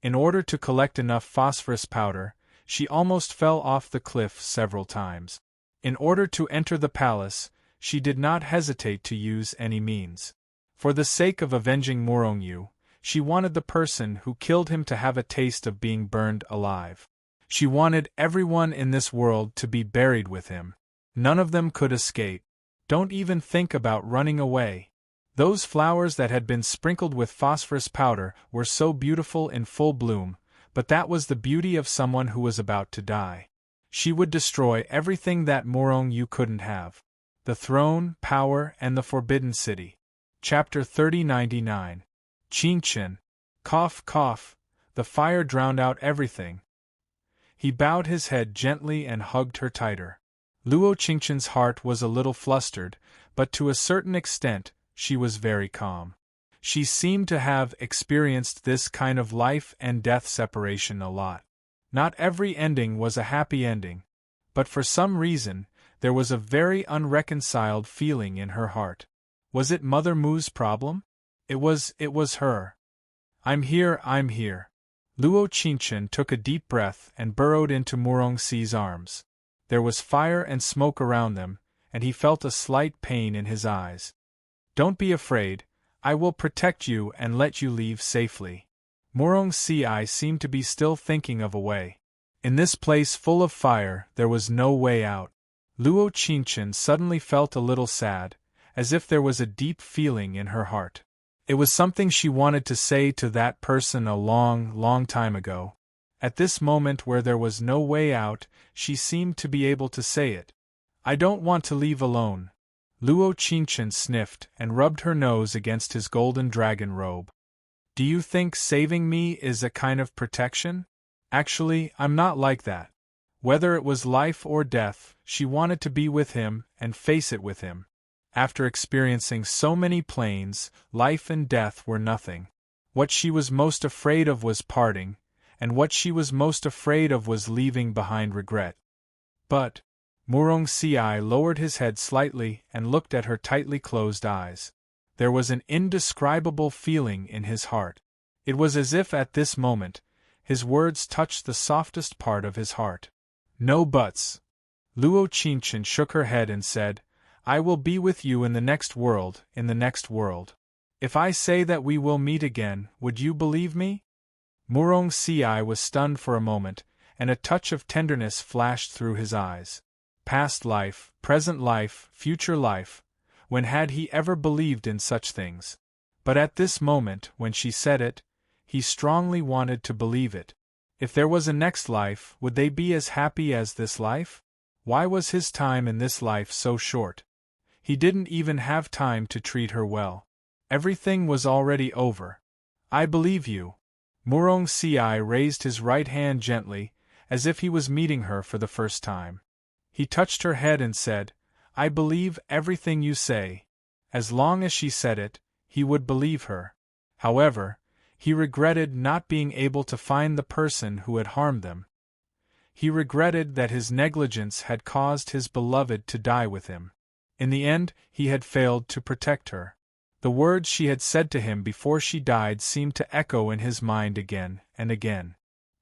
In order to collect enough phosphorus powder, she almost fell off the cliff several times. In order to enter the palace, she did not hesitate to use any means. For the sake of avenging Murong Yu, she wanted the person who killed him to have a taste of being burned alive. She wanted everyone in this world to be buried with him. None of them could escape. Don't even think about running away. Those flowers that had been sprinkled with phosphorus powder were so beautiful in full bloom, but that was the beauty of someone who was about to die. She would destroy everything that Murong Yu couldn't have. The throne, power, and the forbidden city. Chapter 3099. Qingqian. Cough, cough. The fire drowned out everything. He bowed his head gently and hugged her tighter. Luo Qingqian's heart was a little flustered, but to a certain extent, she was very calm. She seemed to have experienced this kind of life and death separation a lot. Not every ending was a happy ending, but for some reason, there was a very unreconciled feeling in her heart. Was it Mother Moo's problem? It was her. I'm here. Luo Qingqian took a deep breath and burrowed into Murong Xi's arms. There was fire and smoke around them, and he felt a slight pain in his eyes. Don't be afraid, I will protect you and let you leave safely. Murong Xi seemed to be still thinking of a way. In this place full of fire, there was no way out. Luo Qingqian suddenly felt a little sad, as if there was a deep feeling in her heart. It was something she wanted to say to that person a long, long time ago. At this moment where there was no way out, she seemed to be able to say it. I don't want to leave alone. Luo Qingqian sniffed and rubbed her nose against his golden dragon robe. Do you think saving me is a kind of protection? Actually, I'm not like that. Whether it was life or death, she wanted to be with him and face it with him. After experiencing so many planes, life and death were nothing. What she was most afraid of was parting, and what she was most afraid of was leaving behind regret. But Murong Si lowered his head slightly and looked at her tightly closed eyes. There was an indescribable feeling in his heart. It was as if at this moment, his words touched the softest part of his heart. No buts. Luo Qingchen shook her head and said, I will be with you in the next world, in the next world. If I say that we will meet again, would you believe me? Murong Si was stunned for a moment, and a touch of tenderness flashed through his eyes. Past life, present life, future life. When had he ever believed in such things? But at this moment, when she said it, he strongly wanted to believe it. If there was a next life, would they be as happy as this life? Why was his time in this life so short? He didn't even have time to treat her well. Everything was already over. I believe you. Murong Si raised his right hand gently, as if he was meeting her for the first time. He touched her head and said, I believe everything you say. As long as she said it, he would believe her. However, he regretted not being able to find the person who had harmed them. He regretted that his negligence had caused his beloved to die with him. In the end, he had failed to protect her. The words she had said to him before she died seemed to echo in his mind again and again.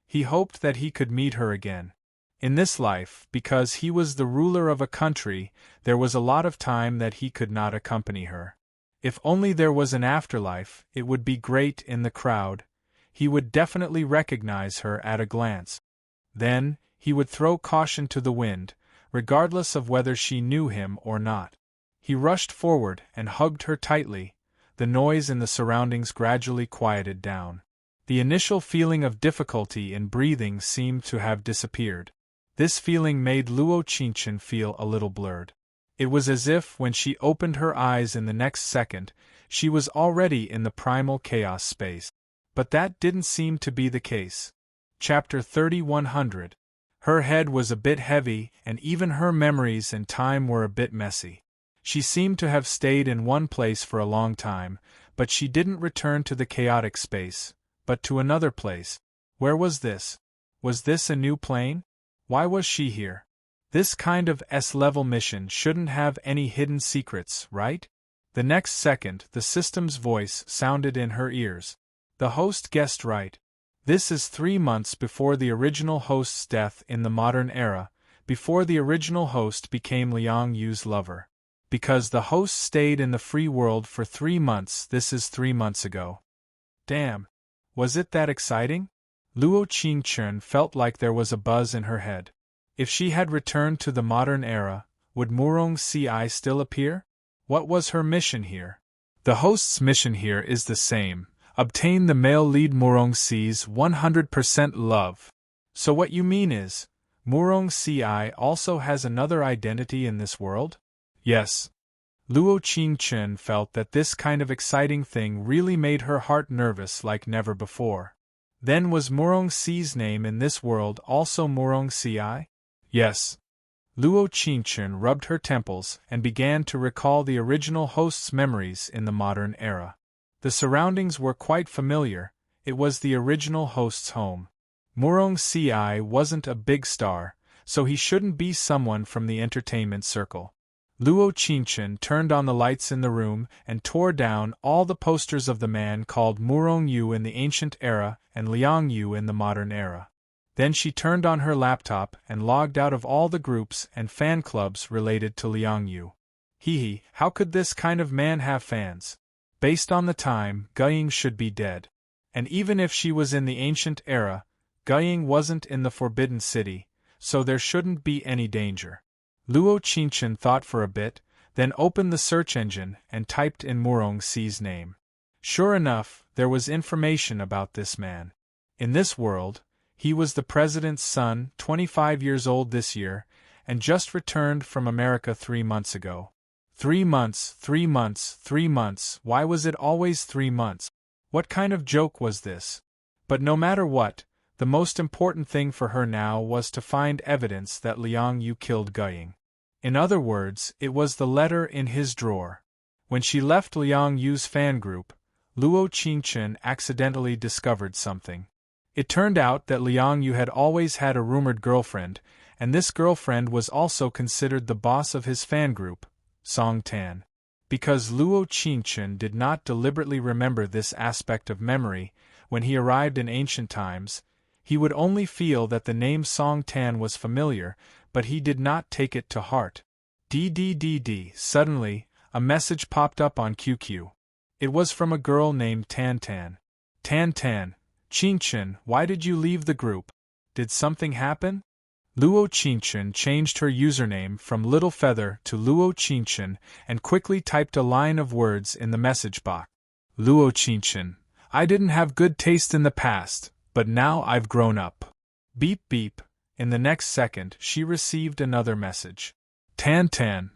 He hoped that he could meet her again. In this life, because he was the ruler of a country, there was a lot of time that he could not accompany her. If only there was an afterlife, it would be great in the crowd. He would definitely recognize her at a glance. Then, he would throw caution to the wind, regardless of whether she knew him or not. He rushed forward and hugged her tightly. The noise in the surroundings gradually quieted down. The initial feeling of difficulty in breathing seemed to have disappeared. This feeling made Luo Qingchen feel a little blurred. It was as if, when she opened her eyes in the next second, she was already in the primal chaos space. But that didn't seem to be the case. Chapter 3100. Her head was a bit heavy, and even her memories and time were a bit messy. She seemed to have stayed in one place for a long time, but she didn't return to the chaotic space, but to another place. Where was this? Was this a new plane? Why was she here? This kind of S-level mission shouldn't have any hidden secrets, right? The next second, the system's voice sounded in her ears. The host guessed right. This is 3 months before the original host's death in the modern era, before the original host became Liang Yu's lover. Because the host stayed in the free world for 3 months, this is 3 months ago. Damn. Was it that exciting? Luo Qingchen felt like there was a buzz in her head. If she had returned to the modern era, would Murong Si still appear? What was her mission here? The host's mission here is the same. Obtain the male lead Murong Si's 100% love. So what you mean is, Murong Si also has another identity in this world? Yes. Luo Qingchen felt that this kind of exciting thing really made her heart nervous like never before. Then was Murong Si's name in this world also Murong Si? Yes. Luo Qingchen rubbed her temples and began to recall the original host's memories in the modern era. The surroundings were quite familiar. It was the original host's home. Murong Si wasn't a big star, so he shouldn't be someone from the entertainment circle. Luo Qingchen turned on the lights in the room and tore down all the posters of the man called Murong Yu in the ancient era and Liang Yu in the modern era. Then she turned on her laptop and logged out of all the groups and fan clubs related to Liang Yu. Hee, how could this kind of man have fans? Based on the time, Guiying should be dead. And even if she was in the ancient era, Guiying wasn't in the Forbidden City, so there shouldn't be any danger. Luo Qingchen thought for a bit, then opened the search engine and typed in Murong Si's name. Sure enough, there was information about this man. In this world, he was the president's son, 25 years old this year, and just returned from America 3 months ago. 3 months, 3 months, 3 months, why was it always 3 months? What kind of joke was this? But no matter what, the most important thing for her now was to find evidence that Liang Yu killed Guiying. In other words, it was the letter in his drawer. When she left Liang Yu's fan group, Luo Qingchen accidentally discovered something. It turned out that Liang Yu had always had a rumored girlfriend, and this girlfriend was also considered the boss of his fan group, Song Tan. Because Luo Qingchen did not deliberately remember this aspect of memory, when he arrived in ancient times, he would only feel that the name Song Tan was familiar, but he did not take it to heart. Suddenly, a message popped up on QQ. It was from a girl named Tan Tan. Tan Tan, Qingchen, why did you leave the group? Did something happen? Luo Qingchen changed her username from Little Feather to Luo Qingchen and quickly typed a line of words in the message box. Luo Qingchen, I didn't have good taste in the past, but now I've grown up. Beep beep. In the next second, she received another message. Tan Tan.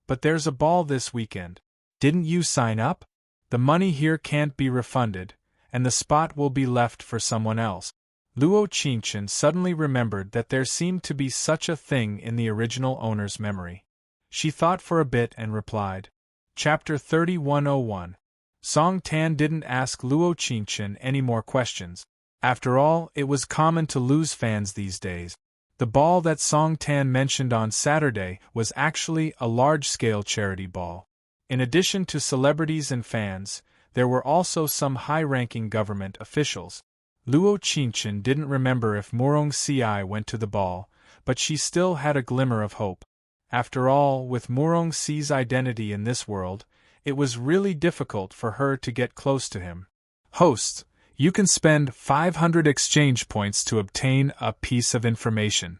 But there's a ball this weekend. Didn't you sign up? The money here can't be refunded, and the spot will be left for someone else. Luo Qingchen suddenly remembered that there seemed to be such a thing in the original owner's memory. She thought for a bit and replied. Chapter 3101. Song Tan didn't ask Luo Qingchen any more questions. After all, it was common to lose fans these days. The ball that Song Tan mentioned on Saturday was actually a large-scale charity ball. In addition to celebrities and fans, there were also some high-ranking government officials. Luo Qingchen didn't remember if Murong Ci went to the ball, but she still had a glimmer of hope. After all, with Murong Ci's identity in this world, it was really difficult for her to get close to him. Hosts, you can spend 500 exchange points to obtain a piece of information.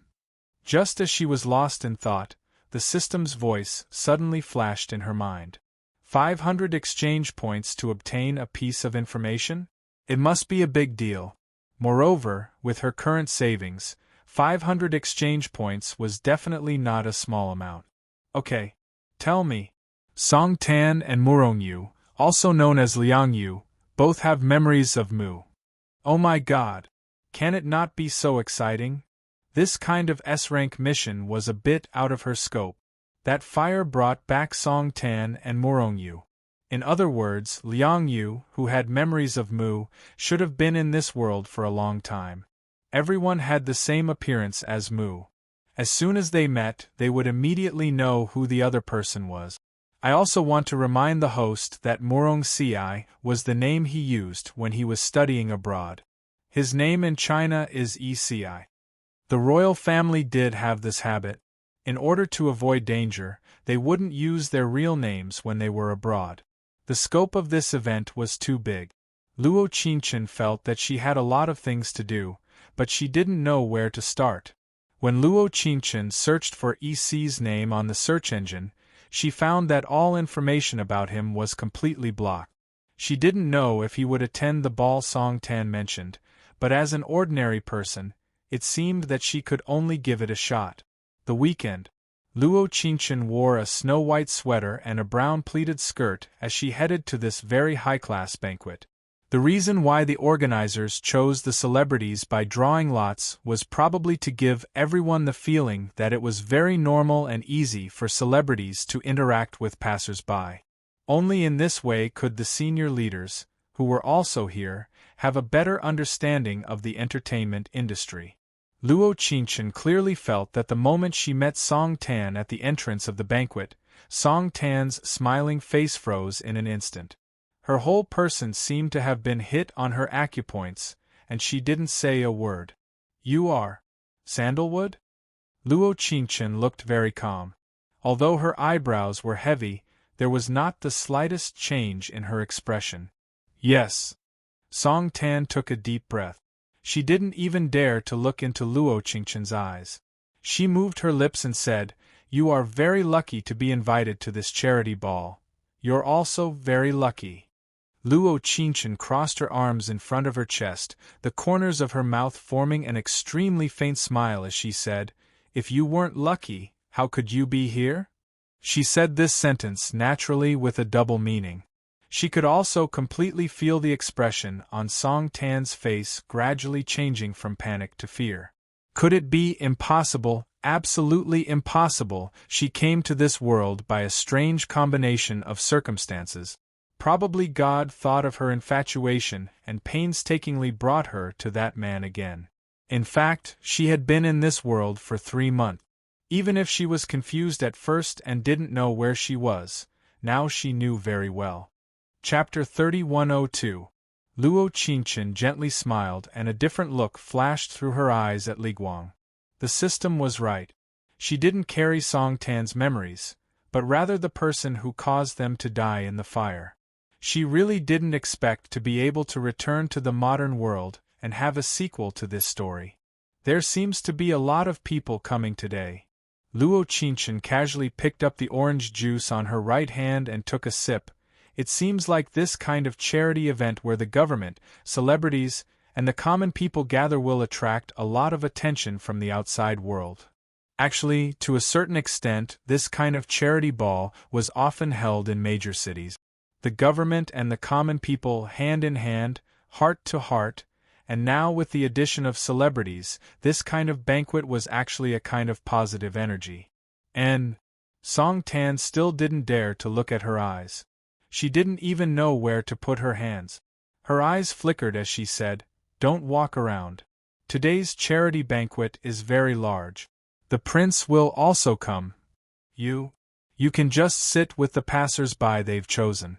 Just as she was lost in thought, the system's voice suddenly flashed in her mind. 500 exchange points to obtain a piece of information? It must be a big deal. Moreover, with her current savings, 500 exchange points was definitely not a small amount. Okay. Tell me. Song Tan and Murong Yu, also known as Liang Yu, both have memories of Mu. Oh my god. Can it not be so exciting? This kind of S-rank mission was a bit out of her scope. That fire brought back Song Tan and Murong Yu. In other words, Liang Yu, who had memories of Mu, should have been in this world for a long time. Everyone had the same appearance as Mu. As soon as they met, they would immediately know who the other person was. I also want to remind the host that Murong Ci was the name he used when he was studying abroad. His name in China is Eci. The royal family did have this habit. In order to avoid danger, they wouldn't use their real names when they were abroad. The scope of this event was too big. Luo Qingchen felt that she had a lot of things to do, but she didn't know where to start. When Luo Qingchen searched for Eci's name on the search engine, she found that all information about him was completely blocked. She didn't know if he would attend the ball Song Tan mentioned, but as an ordinary person, it seemed that she could only give it a shot. The weekend. Luo Qingchen wore a snow-white sweater and a brown pleated skirt as she headed to this very high-class banquet. The reason why the organizers chose the celebrities by drawing lots was probably to give everyone the feeling that it was very normal and easy for celebrities to interact with passers-by. Only in this way could the senior leaders, who were also here, have a better understanding of the entertainment industry. Luo Qingchen clearly felt that the moment she met Song Tan at the entrance of the banquet, Song Tan's smiling face froze in an instant. Her whole person seemed to have been hit on her acupoints, and she didn't say a word. You are Sandalwood? Luo Qingchen looked very calm. Although her eyebrows were heavy, there was not the slightest change in her expression. Yes. Song Tan took a deep breath. She didn't even dare to look into Luo Qingchen's eyes. She moved her lips and said, You are very lucky to be invited to this charity ball. You're also very lucky. Luo Qingchen crossed her arms in front of her chest, the corners of her mouth forming an extremely faint smile as she said, If you weren't lucky, how could you be here? She said this sentence naturally with a double meaning. She could also completely feel the expression on Song Tan's face gradually changing from panic to fear. Could it be impossible, absolutely impossible, she came to this world by a strange combination of circumstances? Probably God thought of her infatuation and painstakingly brought her to that man again. In fact, she had been in this world for 3 months. Even if she was confused at first and didn't know where she was, now she knew very well. Chapter 3102. Luo Qingchen gently smiled and a different look flashed through her eyes at Li Guang. The system was right. She didn't carry Song Tan's memories, but rather the person who caused them to die in the fire. She really didn't expect to be able to return to the modern world and have a sequel to this story. There seems to be a lot of people coming today. Luo Qingchen casually picked up the orange juice on her right hand and took a sip. It seems like this kind of charity event where the government, celebrities, and the common people gather will attract a lot of attention from the outside world. Actually, to a certain extent, this kind of charity ball was often held in major cities. The government and the common people hand in hand, heart to heart, and now with the addition of celebrities, this kind of banquet was actually a kind of positive energy. And Song Tan still didn't dare to look at her eyes. She didn't even know where to put her hands. Her eyes flickered as she said, "Don't walk around. Today's charity banquet is very large. The prince will also come. You can just sit with the passers-by they've chosen."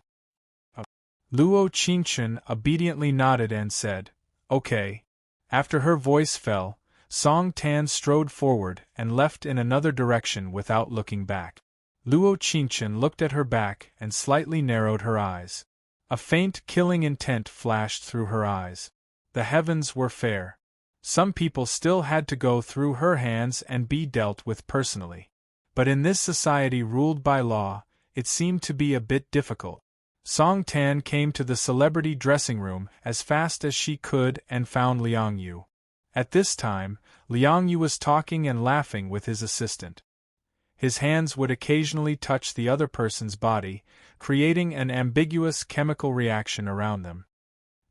Luo Qingchen obediently nodded and said, "Okay." After her voice fell, Song Tan strode forward and left in another direction without looking back. Luo Qingchen looked at her back and slightly narrowed her eyes. A faint killing intent flashed through her eyes. The heavens were fair. Some people still had to go through her hands and be dealt with personally. But in this society ruled by law, it seemed to be a bit difficult. Song Tan came to the celebrity dressing room as fast as she could and found Liang Yu. At this time, Liang Yu was talking and laughing with his assistant. His hands would occasionally touch the other person's body, creating an ambiguous chemical reaction around them.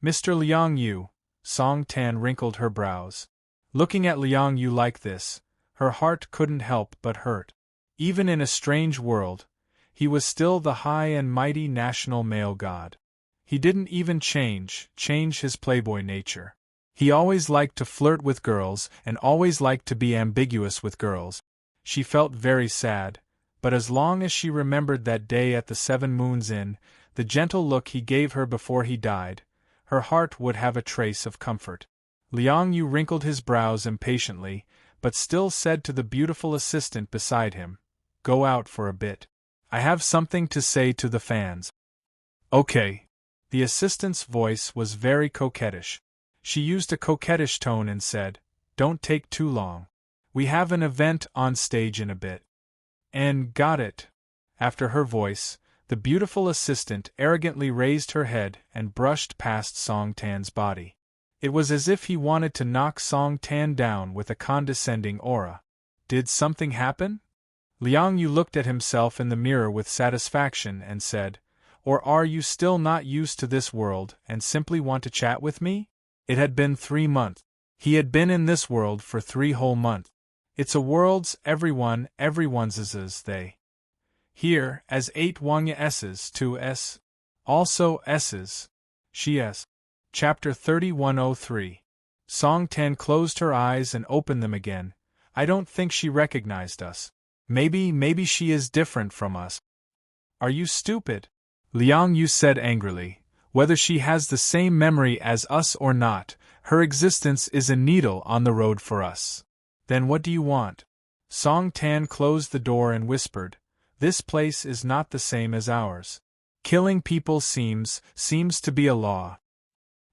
"Mr. Liang Yu," Song Tan wrinkled her brows. Looking at Liang Yu like this, her heart couldn't help but hurt. Even in a strange world, he was still the high and mighty national male god. He didn't even change his playboy nature. He always liked to flirt with girls and always liked to be ambiguous with girls. She felt very sad, but as long as she remembered that day at the 7 Moons Inn, the gentle look he gave her before he died, her heart would have a trace of comfort. Liang Yu wrinkled his brows impatiently, but still said to the beautiful assistant beside him, "Go out for a bit. I have something to say to the fans." "Okay." The assistant's voice was very coquettish. She used a coquettish tone and said, "Don't take too long. We have an event on stage in a bit." "And got it." After her voice, the beautiful assistant arrogantly raised her head and brushed past Song Tan's body. It was as if he wanted to knock Song Tan down with a condescending aura. Did something happen? Liang Yu looked at himself in the mirror with satisfaction and said, "Or are you still not used to this world and simply want to chat with me?" It had been 3 months. He had been in this world for 3 whole months. It's a world's everyone's is they. Here, as 8 Wangya S's, 2 S. Also S's. She S. Chapter 3103. Song Tan closed her eyes and opened them again. "I don't think she recognized us. Maybe she is different from us." "Are you stupid?" Liang Yu said angrily. "Whether she has the same memory as us or not, her existence is a needle on the road for us. Then what do you want?" Song Tan closed the door and whispered, "This place is not the same as ours. Killing people seems to be a law."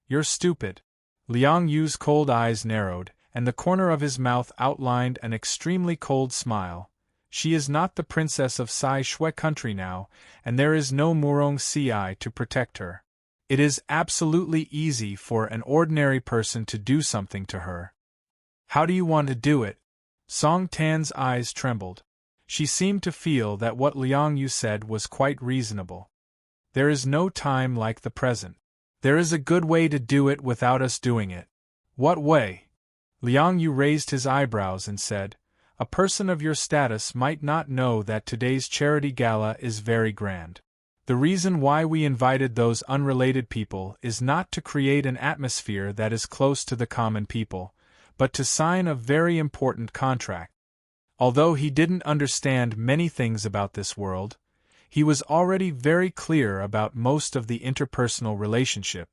"You're stupid." Liang Yu's cold eyes narrowed, and the corner of his mouth outlined an extremely cold smile. "She is not the princess of Sai Shui country now, and there is no Murong Ci to protect her. It is absolutely easy for an ordinary person to do something to her." "How do you want to do it?" Song Tan's eyes trembled. She seemed to feel that what Liang Yu said was quite reasonable. "There is no time like the present. There is a good way to do it without us doing it." "What way?" Liang Yu raised his eyebrows and said, "A person of your status might not know that today's charity gala is very grand. The reason why we invited those unrelated people is not to create an atmosphere that is close to the common people, but to sign a very important contract. Although he didn't understand many things about this world, he was already very clear about most of the interpersonal relationship.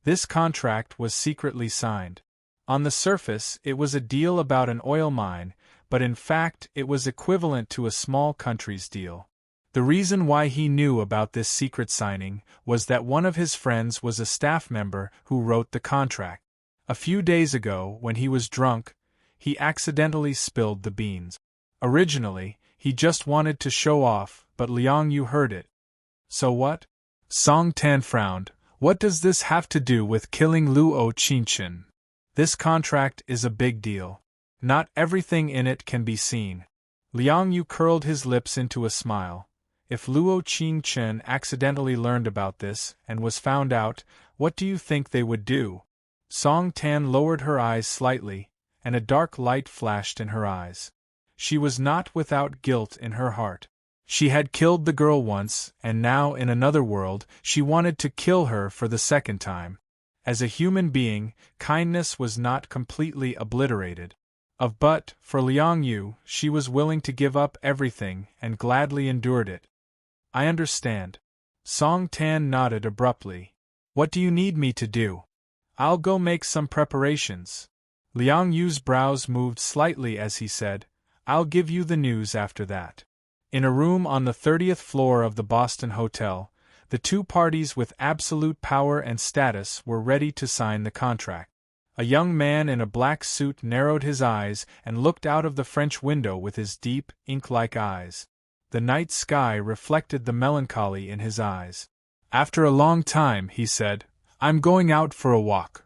This contract was secretly signed. On the surface, it was a deal about an oil mine, but in fact it was equivalent to a small country's deal. The reason why he knew about this secret signing was that one of his friends was a staff member who wrote the contract. A few days ago, when he was drunk, he accidentally spilled the beans. Originally, he just wanted to show off, but Liang Yu heard it. So what? Song Tan frowned. What does this have to do with killing Luo Qingchen? This contract is a big deal. Not everything in it can be seen. Liang Yu curled his lips into a smile. If Luo Qingchen accidentally learned about this and was found out, what do you think they would do? Song Tan lowered her eyes slightly, and a dark light flashed in her eyes. She was not without guilt in her heart. She had killed the girl once, and now in another world she wanted to kill her for the second time. As a human being, kindness was not completely obliterated. But, for Liang Yu, she was willing to give up everything and gladly endured it. I understand. Song Tan nodded abruptly. What do you need me to do? I'll go make some preparations. Liang Yu's brows moved slightly as he said, I'll give you the news after that. In a room on the 30th floor of the Boston Hotel, the two parties with absolute power and status were ready to sign the contract. A young man in a black suit narrowed his eyes and looked out of the French window with his deep, ink-like eyes. The night sky reflected the melancholy in his eyes. After a long time, he said, I'm going out for a walk.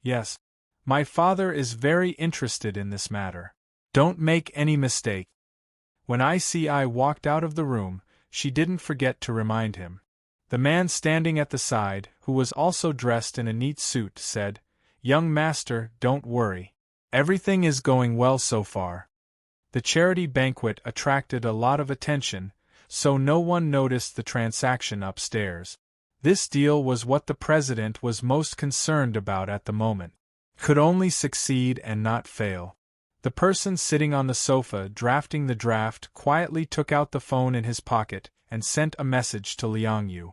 Yes. My father is very interested in this matter. Don't make any mistake. When I walked out of the room, she didn't forget to remind him. The man standing at the side, who was also dressed in a neat suit, said, Young master, don't worry. Everything is going well so far. The charity banquet attracted a lot of attention, so no one noticed the transaction upstairs. This deal was what the president was most concerned about at the moment. Could only succeed and not fail. The person sitting on the sofa drafting the draft quietly took out the phone in his pocket and sent a message to Liang Yu.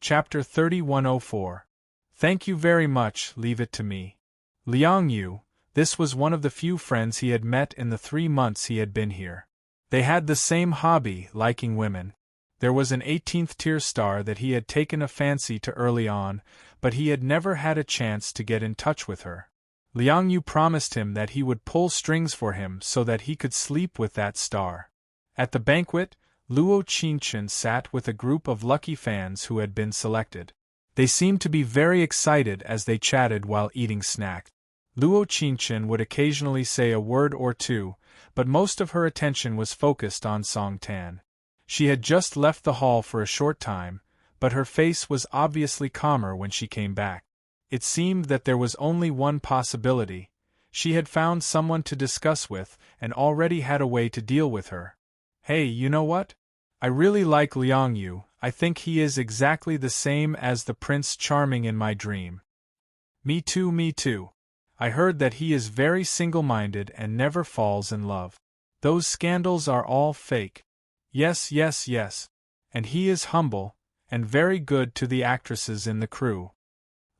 Chapter 3104. Thank you very much, leave it to me. Liang Yu, this was one of the few friends he had met in the 3 months he had been here. They had the same hobby, liking women. There was an 18th-tier star that he had taken a fancy to early on, but he had never had a chance to get in touch with her. Liang Yu promised him that he would pull strings for him so that he could sleep with that star. At the banquet, Luo Qingchen sat with a group of lucky fans who had been selected. They seemed to be very excited as they chatted while eating snacks. Luo Qingchen would occasionally say a word or two, but most of her attention was focused on Song Tan. She had just left the hall for a short time, but her face was obviously calmer when she came back. It seemed that there was only one possibility. She had found someone to discuss with and already had a way to deal with her. Hey, you know what? I really like Liang Yu. I think he is exactly the same as the Prince Charming in my dream. Me too, me too. I heard that he is very single-minded and never falls in love. Those scandals are all fake. Yes, yes, yes. And he is humble, and very good to the actresses in the crew.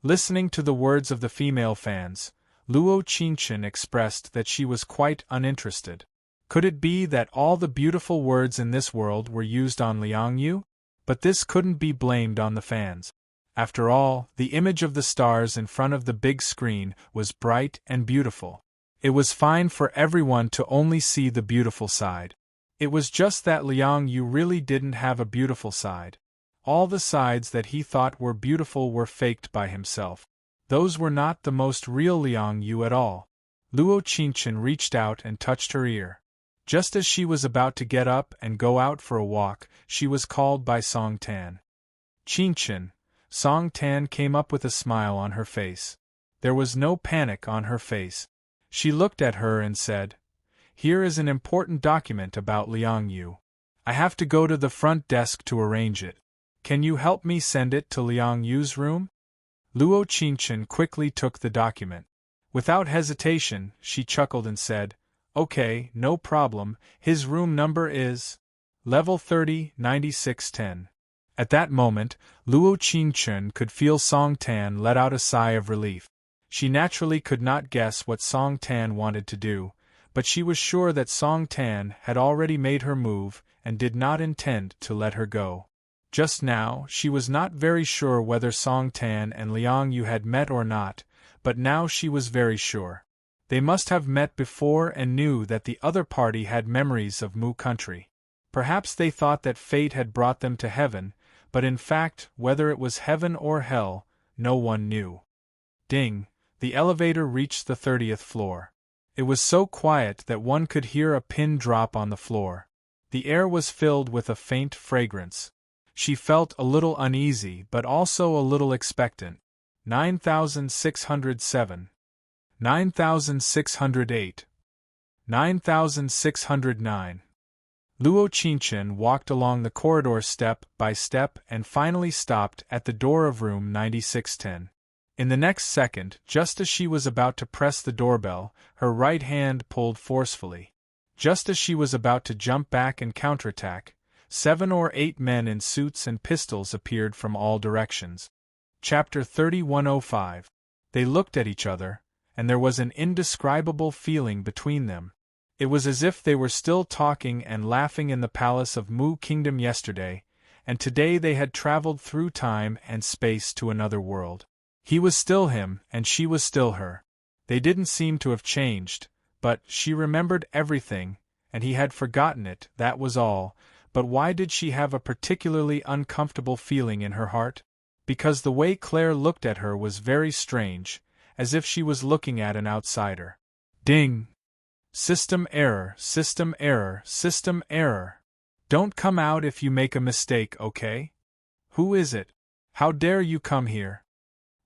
Listening to the words of the female fans, Luo Qingchen expressed that she was quite uninterested. Could it be that all the beautiful words in this world were used on Liang Yu? But this couldn't be blamed on the fans. After all, the image of the stars in front of the big screen was bright and beautiful. It was fine for everyone to only see the beautiful side. It was just that Liang Yu really didn't have a beautiful side. All the sides that he thought were beautiful were faked by himself. Those were not the most real Liang Yu at all. Luo Qingchen reached out and touched her ear. Just as she was about to get up and go out for a walk, she was called by Song Tan. Qingchen. Song Tan came up with a smile on her face. There was no panic on her face. She looked at her and said, Here is an important document about Liang Yu. I have to go to the front desk to arrange it. Can you help me send it to Liang Yu's room? Luo Qingchen quickly took the document. Without hesitation, she chuckled and said, Okay, no problem, his room number is level 30, 9610. At that moment, Luo Qingchen could feel Song Tan let out a sigh of relief. She naturally could not guess what Song Tan wanted to do, but she was sure that Song Tan had already made her move and did not intend to let her go. Just now, she was not very sure whether Song Tan and Liang Yu had met or not, but now she was very sure. They must have met before and knew that the other party had memories of Mu country. Perhaps they thought that fate had brought them to heaven, but in fact, whether it was heaven or hell, no one knew. Ding! The elevator reached the 30th floor. It was so quiet that one could hear a pin drop on the floor. The air was filled with a faint fragrance. She felt a little uneasy but also a little expectant. 9607. 9608. 9609. Luo Qingchen walked along the corridor step by step and finally stopped at the door of room 9610. In the next second, just as she was about to press the doorbell, her right hand pulled forcefully. Just as she was about to jump back and counterattack, 7 or 8 men in suits and pistols appeared from all directions. Chapter 3105. They looked at each other, and there was an indescribable feeling between them. It was as if they were still talking and laughing in the palace of Mu Kingdom yesterday, and today they had traveled through time and space to another world. He was still him, and she was still her. They didn't seem to have changed, but she remembered everything, and he had forgotten it, that was all. But why did she have a particularly uncomfortable feeling in her heart? Because the way Claire looked at her was very strange, as if she was looking at an outsider. Ding! System error, system error, system error. Don't come out if you make a mistake, okay? Who is it? How dare you come here?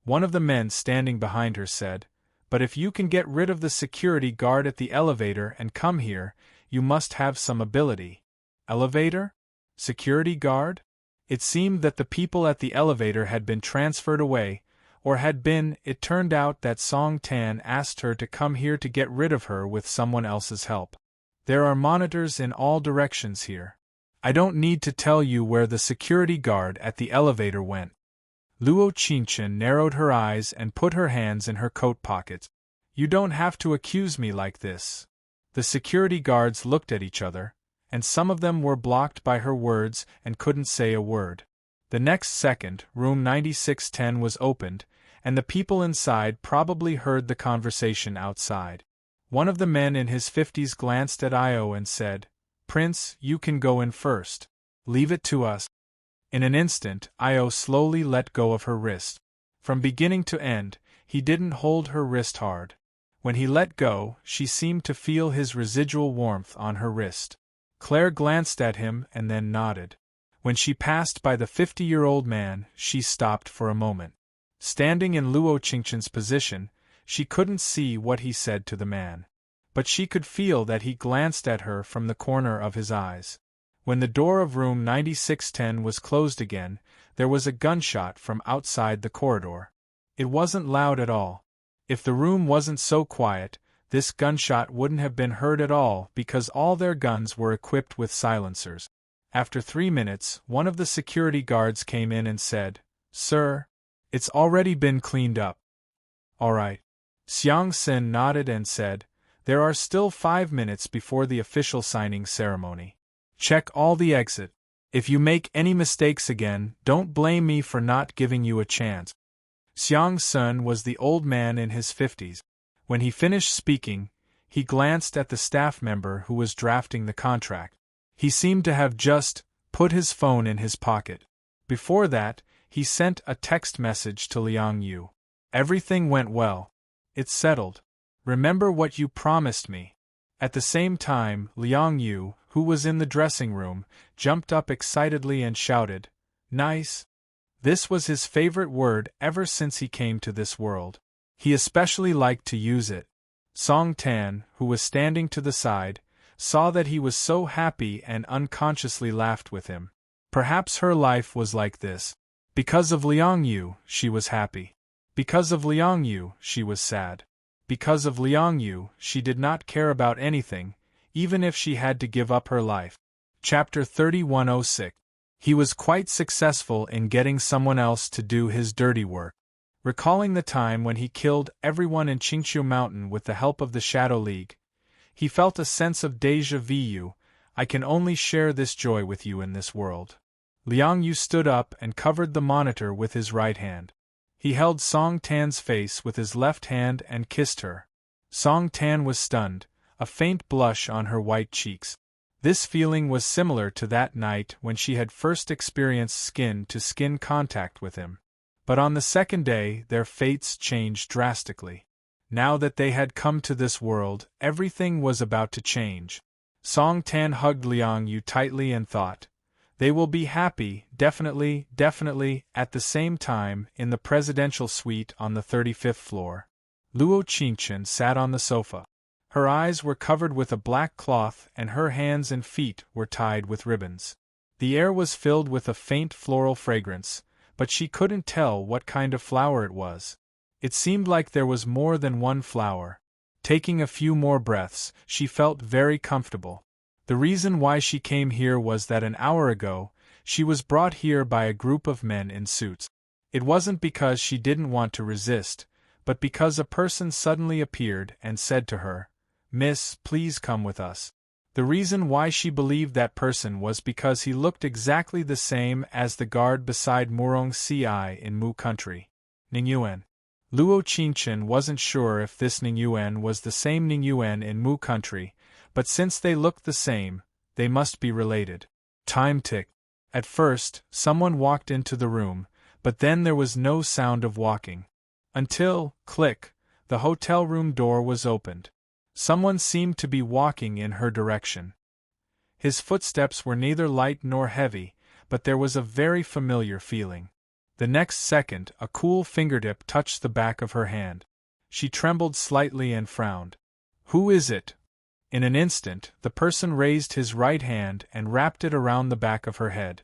One of the men standing behind her said, But if you can get rid of the security guard at the elevator and come here, you must have some ability. Elevator? Security guard? It seemed that the people at the elevator had been transferred away, or had been. It turned out that Song Tan asked her to come here to get rid of her with someone else's help. There are monitors in all directions here. I don't need to tell you where the security guard at the elevator went. Luo Qingchen narrowed her eyes and put her hands in her coat pockets. You don't have to accuse me like this. The security guards looked at each other, and some of them were blocked by her words and couldn't say a word. The next second, room 9610 was opened, and the people inside probably heard the conversation outside. One of the men in his 50s glanced at Io and said, Prince, you can go in first. Leave it to us. In an instant, Io slowly let go of her wrist. From beginning to end, he didn't hold her wrist hard. When he let go, she seemed to feel his residual warmth on her wrist. Claire glanced at him and then nodded. When she passed by the 50-year-old man, she stopped for a moment. Standing in Luo Qingchen's position, she couldn't see what he said to the man. But she could feel that he glanced at her from the corner of his eyes. When the door of room 9610 was closed again, there was a gunshot from outside the corridor. It wasn't loud at all. If the room wasn't so quiet, this gunshot wouldn't have been heard at all because all their guns were equipped with silencers. After 3 minutes, one of the security guards came in and said, Sir, it's already been cleaned up. All right. Xiang Xin nodded and said, There are still 5 minutes before the official signing ceremony. Check all the exit. If you make any mistakes again, don't blame me for not giving you a chance. Xiang Xin was the old man in his 50s. When he finished speaking, he glanced at the staff member who was drafting the contract. He seemed to have just put his phone in his pocket. Before that, he sent a text message to Liang Yu. Everything went well. It's settled. Remember what you promised me. At the same time, Liang Yu, who was in the dressing room, jumped up excitedly and shouted, Nice! This was his favorite word ever since he came to this world. He especially liked to use it. Song Tan, who was standing to the side, saw that he was so happy and unconsciously laughed with him. Perhaps her life was like this. Because of Liang Yu, she was happy. Because of Liang Yu, she was sad. Because of Liang Yu, she did not care about anything, even if she had to give up her life. Chapter 3106. He was quite successful in getting someone else to do his dirty work. Recalling the time when he killed everyone in Qingqiu Mountain with the help of the Shadow League, he felt a sense of déjà vu. I can only share this joy with you in this world. Liang Yu stood up and covered the monitor with his right hand. He held Song Tan's face with his left hand and kissed her. Song Tan was stunned, a faint blush on her white cheeks. This feeling was similar to that night when she had first experienced skin-to-skin contact with him. But on the second day their fates changed drastically. Now that they had come to this world, everything was about to change. Song Tan hugged Liang Yu tightly and thought, "They will be happy, definitely, at the same time, in the presidential suite on the 35th floor." Luo Qingchen sat on the sofa. Her eyes were covered with a black cloth and her hands and feet were tied with ribbons. The air was filled with a faint floral fragrance, but she couldn't tell what kind of flower it was. It seemed like there was more than one flower. Taking a few more breaths, she felt very comfortable. The reason why she came here was that an hour ago, she was brought here by a group of men in suits. It wasn't because she didn't want to resist, but because a person suddenly appeared and said to her, "Miss, please come with us." The reason why she believed that person was because he looked exactly the same as the guard beside Murong Ci in Mu country. Ningyuan. Luo Qingchen wasn't sure if this Ningyuan was the same Ningyuan in Mu country, but since they looked the same, they must be related. Time ticked. At first, someone walked into the room, but then there was no sound of walking. Until, click, the hotel room door was opened. Someone seemed to be walking in her direction. His footsteps were neither light nor heavy, but there was a very familiar feeling. The next second, a cool fingertip touched the back of her hand. She trembled slightly and frowned. "Who is it?" In an instant, the person raised his right hand and wrapped it around the back of her head.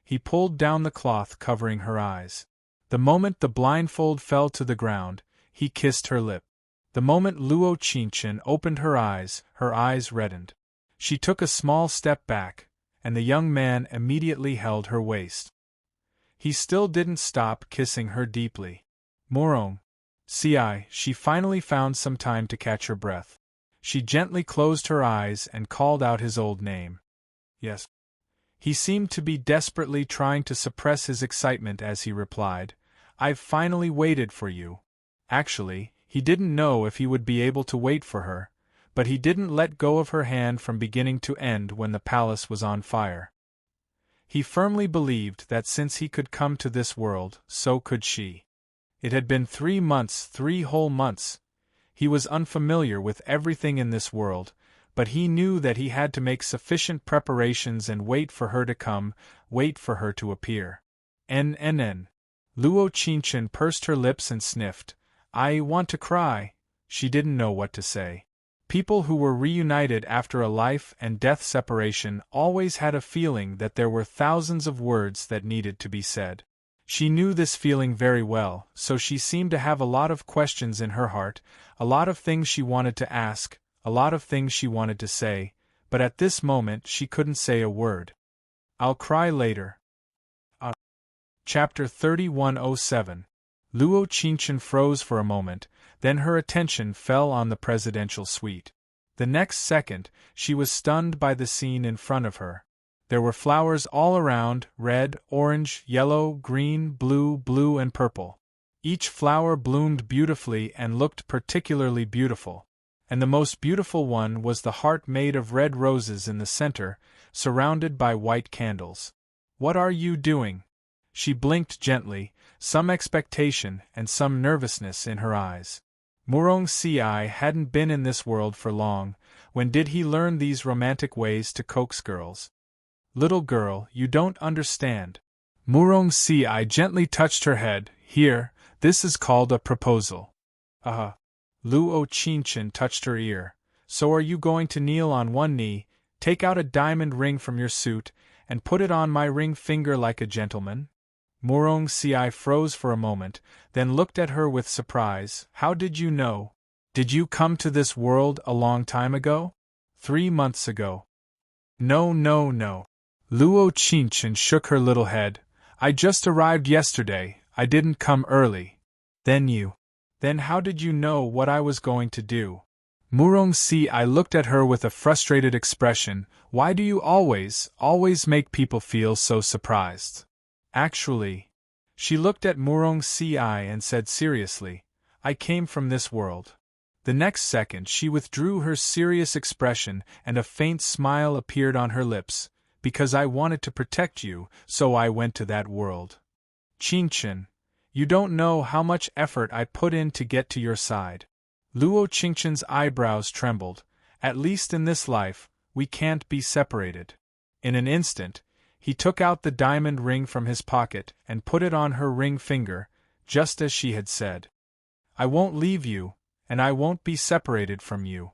He pulled down the cloth covering her eyes. The moment the blindfold fell to the ground, he kissed her lip. The moment Luo Qingchen opened her eyes reddened. She took a small step back, and the young man immediately held her waist. He still didn't stop kissing her deeply. "Murong Ci," she finally found some time to catch her breath. She gently closed her eyes and called out his old name. "Yes." He seemed to be desperately trying to suppress his excitement as he replied, "I've finally waited for you." Actually, he didn't know if he would be able to wait for her, but he didn't let go of her hand from beginning to end when the palace was on fire. He firmly believed that since he could come to this world, so could she. It had been 3 months, 3 whole months. He was unfamiliar with everything in this world, but he knew that he had to make sufficient preparations and wait for her to come, wait for her to appear. N. Luo Qingchen pursed her lips and sniffed. "I want to cry." She didn't know what to say. People who were reunited after a life and death separation always had a feeling that there were thousands of words that needed to be said. She knew this feeling very well, so she seemed to have a lot of questions in her heart, a lot of things she wanted to ask, a lot of things she wanted to say, but at this moment she couldn't say a word. "I'll cry later." Chapter 3107. Luo Qingchen froze for a moment, then her attention fell on the presidential suite. The next second, she was stunned by the scene in front of her. There were flowers all around, red, orange, yellow, green, blue, and purple. Each flower bloomed beautifully and looked particularly beautiful. And the most beautiful one was the heart made of red roses in the center, surrounded by white candles. "What are you doing?" She blinked gently, some expectation and some nervousness in her eyes. Murong Ci hadn't been in this world for long. When did he learn these romantic ways to coax girls? "Little girl, you don't understand." Murong Ci gently touched her head. "Here, this is called a proposal." Luo Qingchen touched her ear. "So are you going to kneel on one knee, take out a diamond ring from your suit, and put it on my ring finger like a gentleman? Murong Si froze for a moment, then looked at her with surprise. How did you know? Did you come to this world a long time ago? 3 months ago. No, no, no. Luo Qingchen shook her little head. I just arrived yesterday, I didn't come early. Then how did you know what I was going to do? Murong Si looked at her with a frustrated expression. Why do you always make people feel so surprised? Actually, she looked at Murong Si and said seriously, I came from this world. The next second she withdrew her serious expression and a faint smile appeared on her lips. Because I wanted to protect you, so I went to that world. Qingchen, you don't know how much effort I put in to get to your side. Luo Qingchen's eyebrows trembled. At least in this life, we can't be separated. In an instant, he took out the diamond ring from his pocket and put it on her ring finger, just as she had said. I won't leave you, and I won't be separated from you.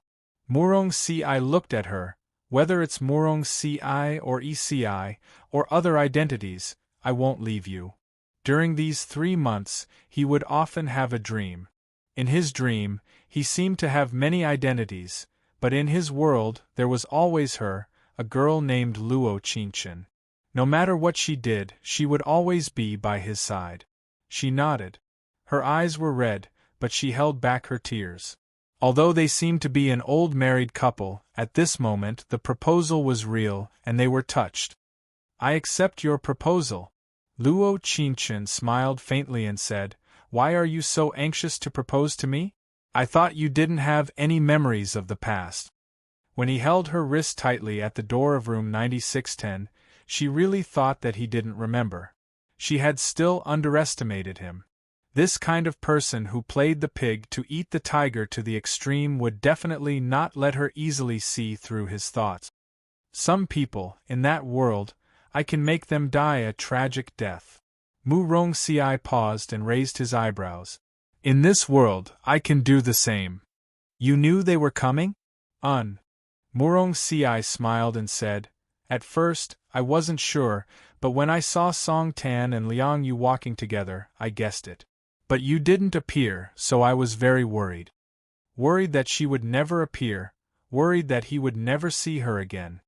Murong Si looked at her. Whether it's Murong Si or ECI, or other identities, I won't leave you. During these 3 months, he would often have a dream. In his dream, he seemed to have many identities, but in his world there was always her, a girl named Luo Qingchen. No matter what she did, she would always be by his side. She nodded. Her eyes were red, but she held back her tears. Although they seemed to be an old married couple, at this moment the proposal was real, and they were touched. I accept your proposal. Luo Qingchen smiled faintly and said, Why are you so anxious to propose to me? I thought you didn't have any memories of the past. When he held her wrist tightly at the door of room 9610, she really thought that he didn't remember. She had still underestimated him. This kind of person who played the pig to eat the tiger to the extreme would definitely not let her easily see through his thoughts. Some people, in that world, I can make them die a tragic death. Murong Si paused and raised his eyebrows. In this world, I can do the same. You knew they were coming? Murong Si smiled and said, At first, I wasn't sure, but when I saw Song Tan and Liang Yu walking together, I guessed it. But you didn't appear, so I was very worried. Worried that she would never appear, worried that he would never see her again.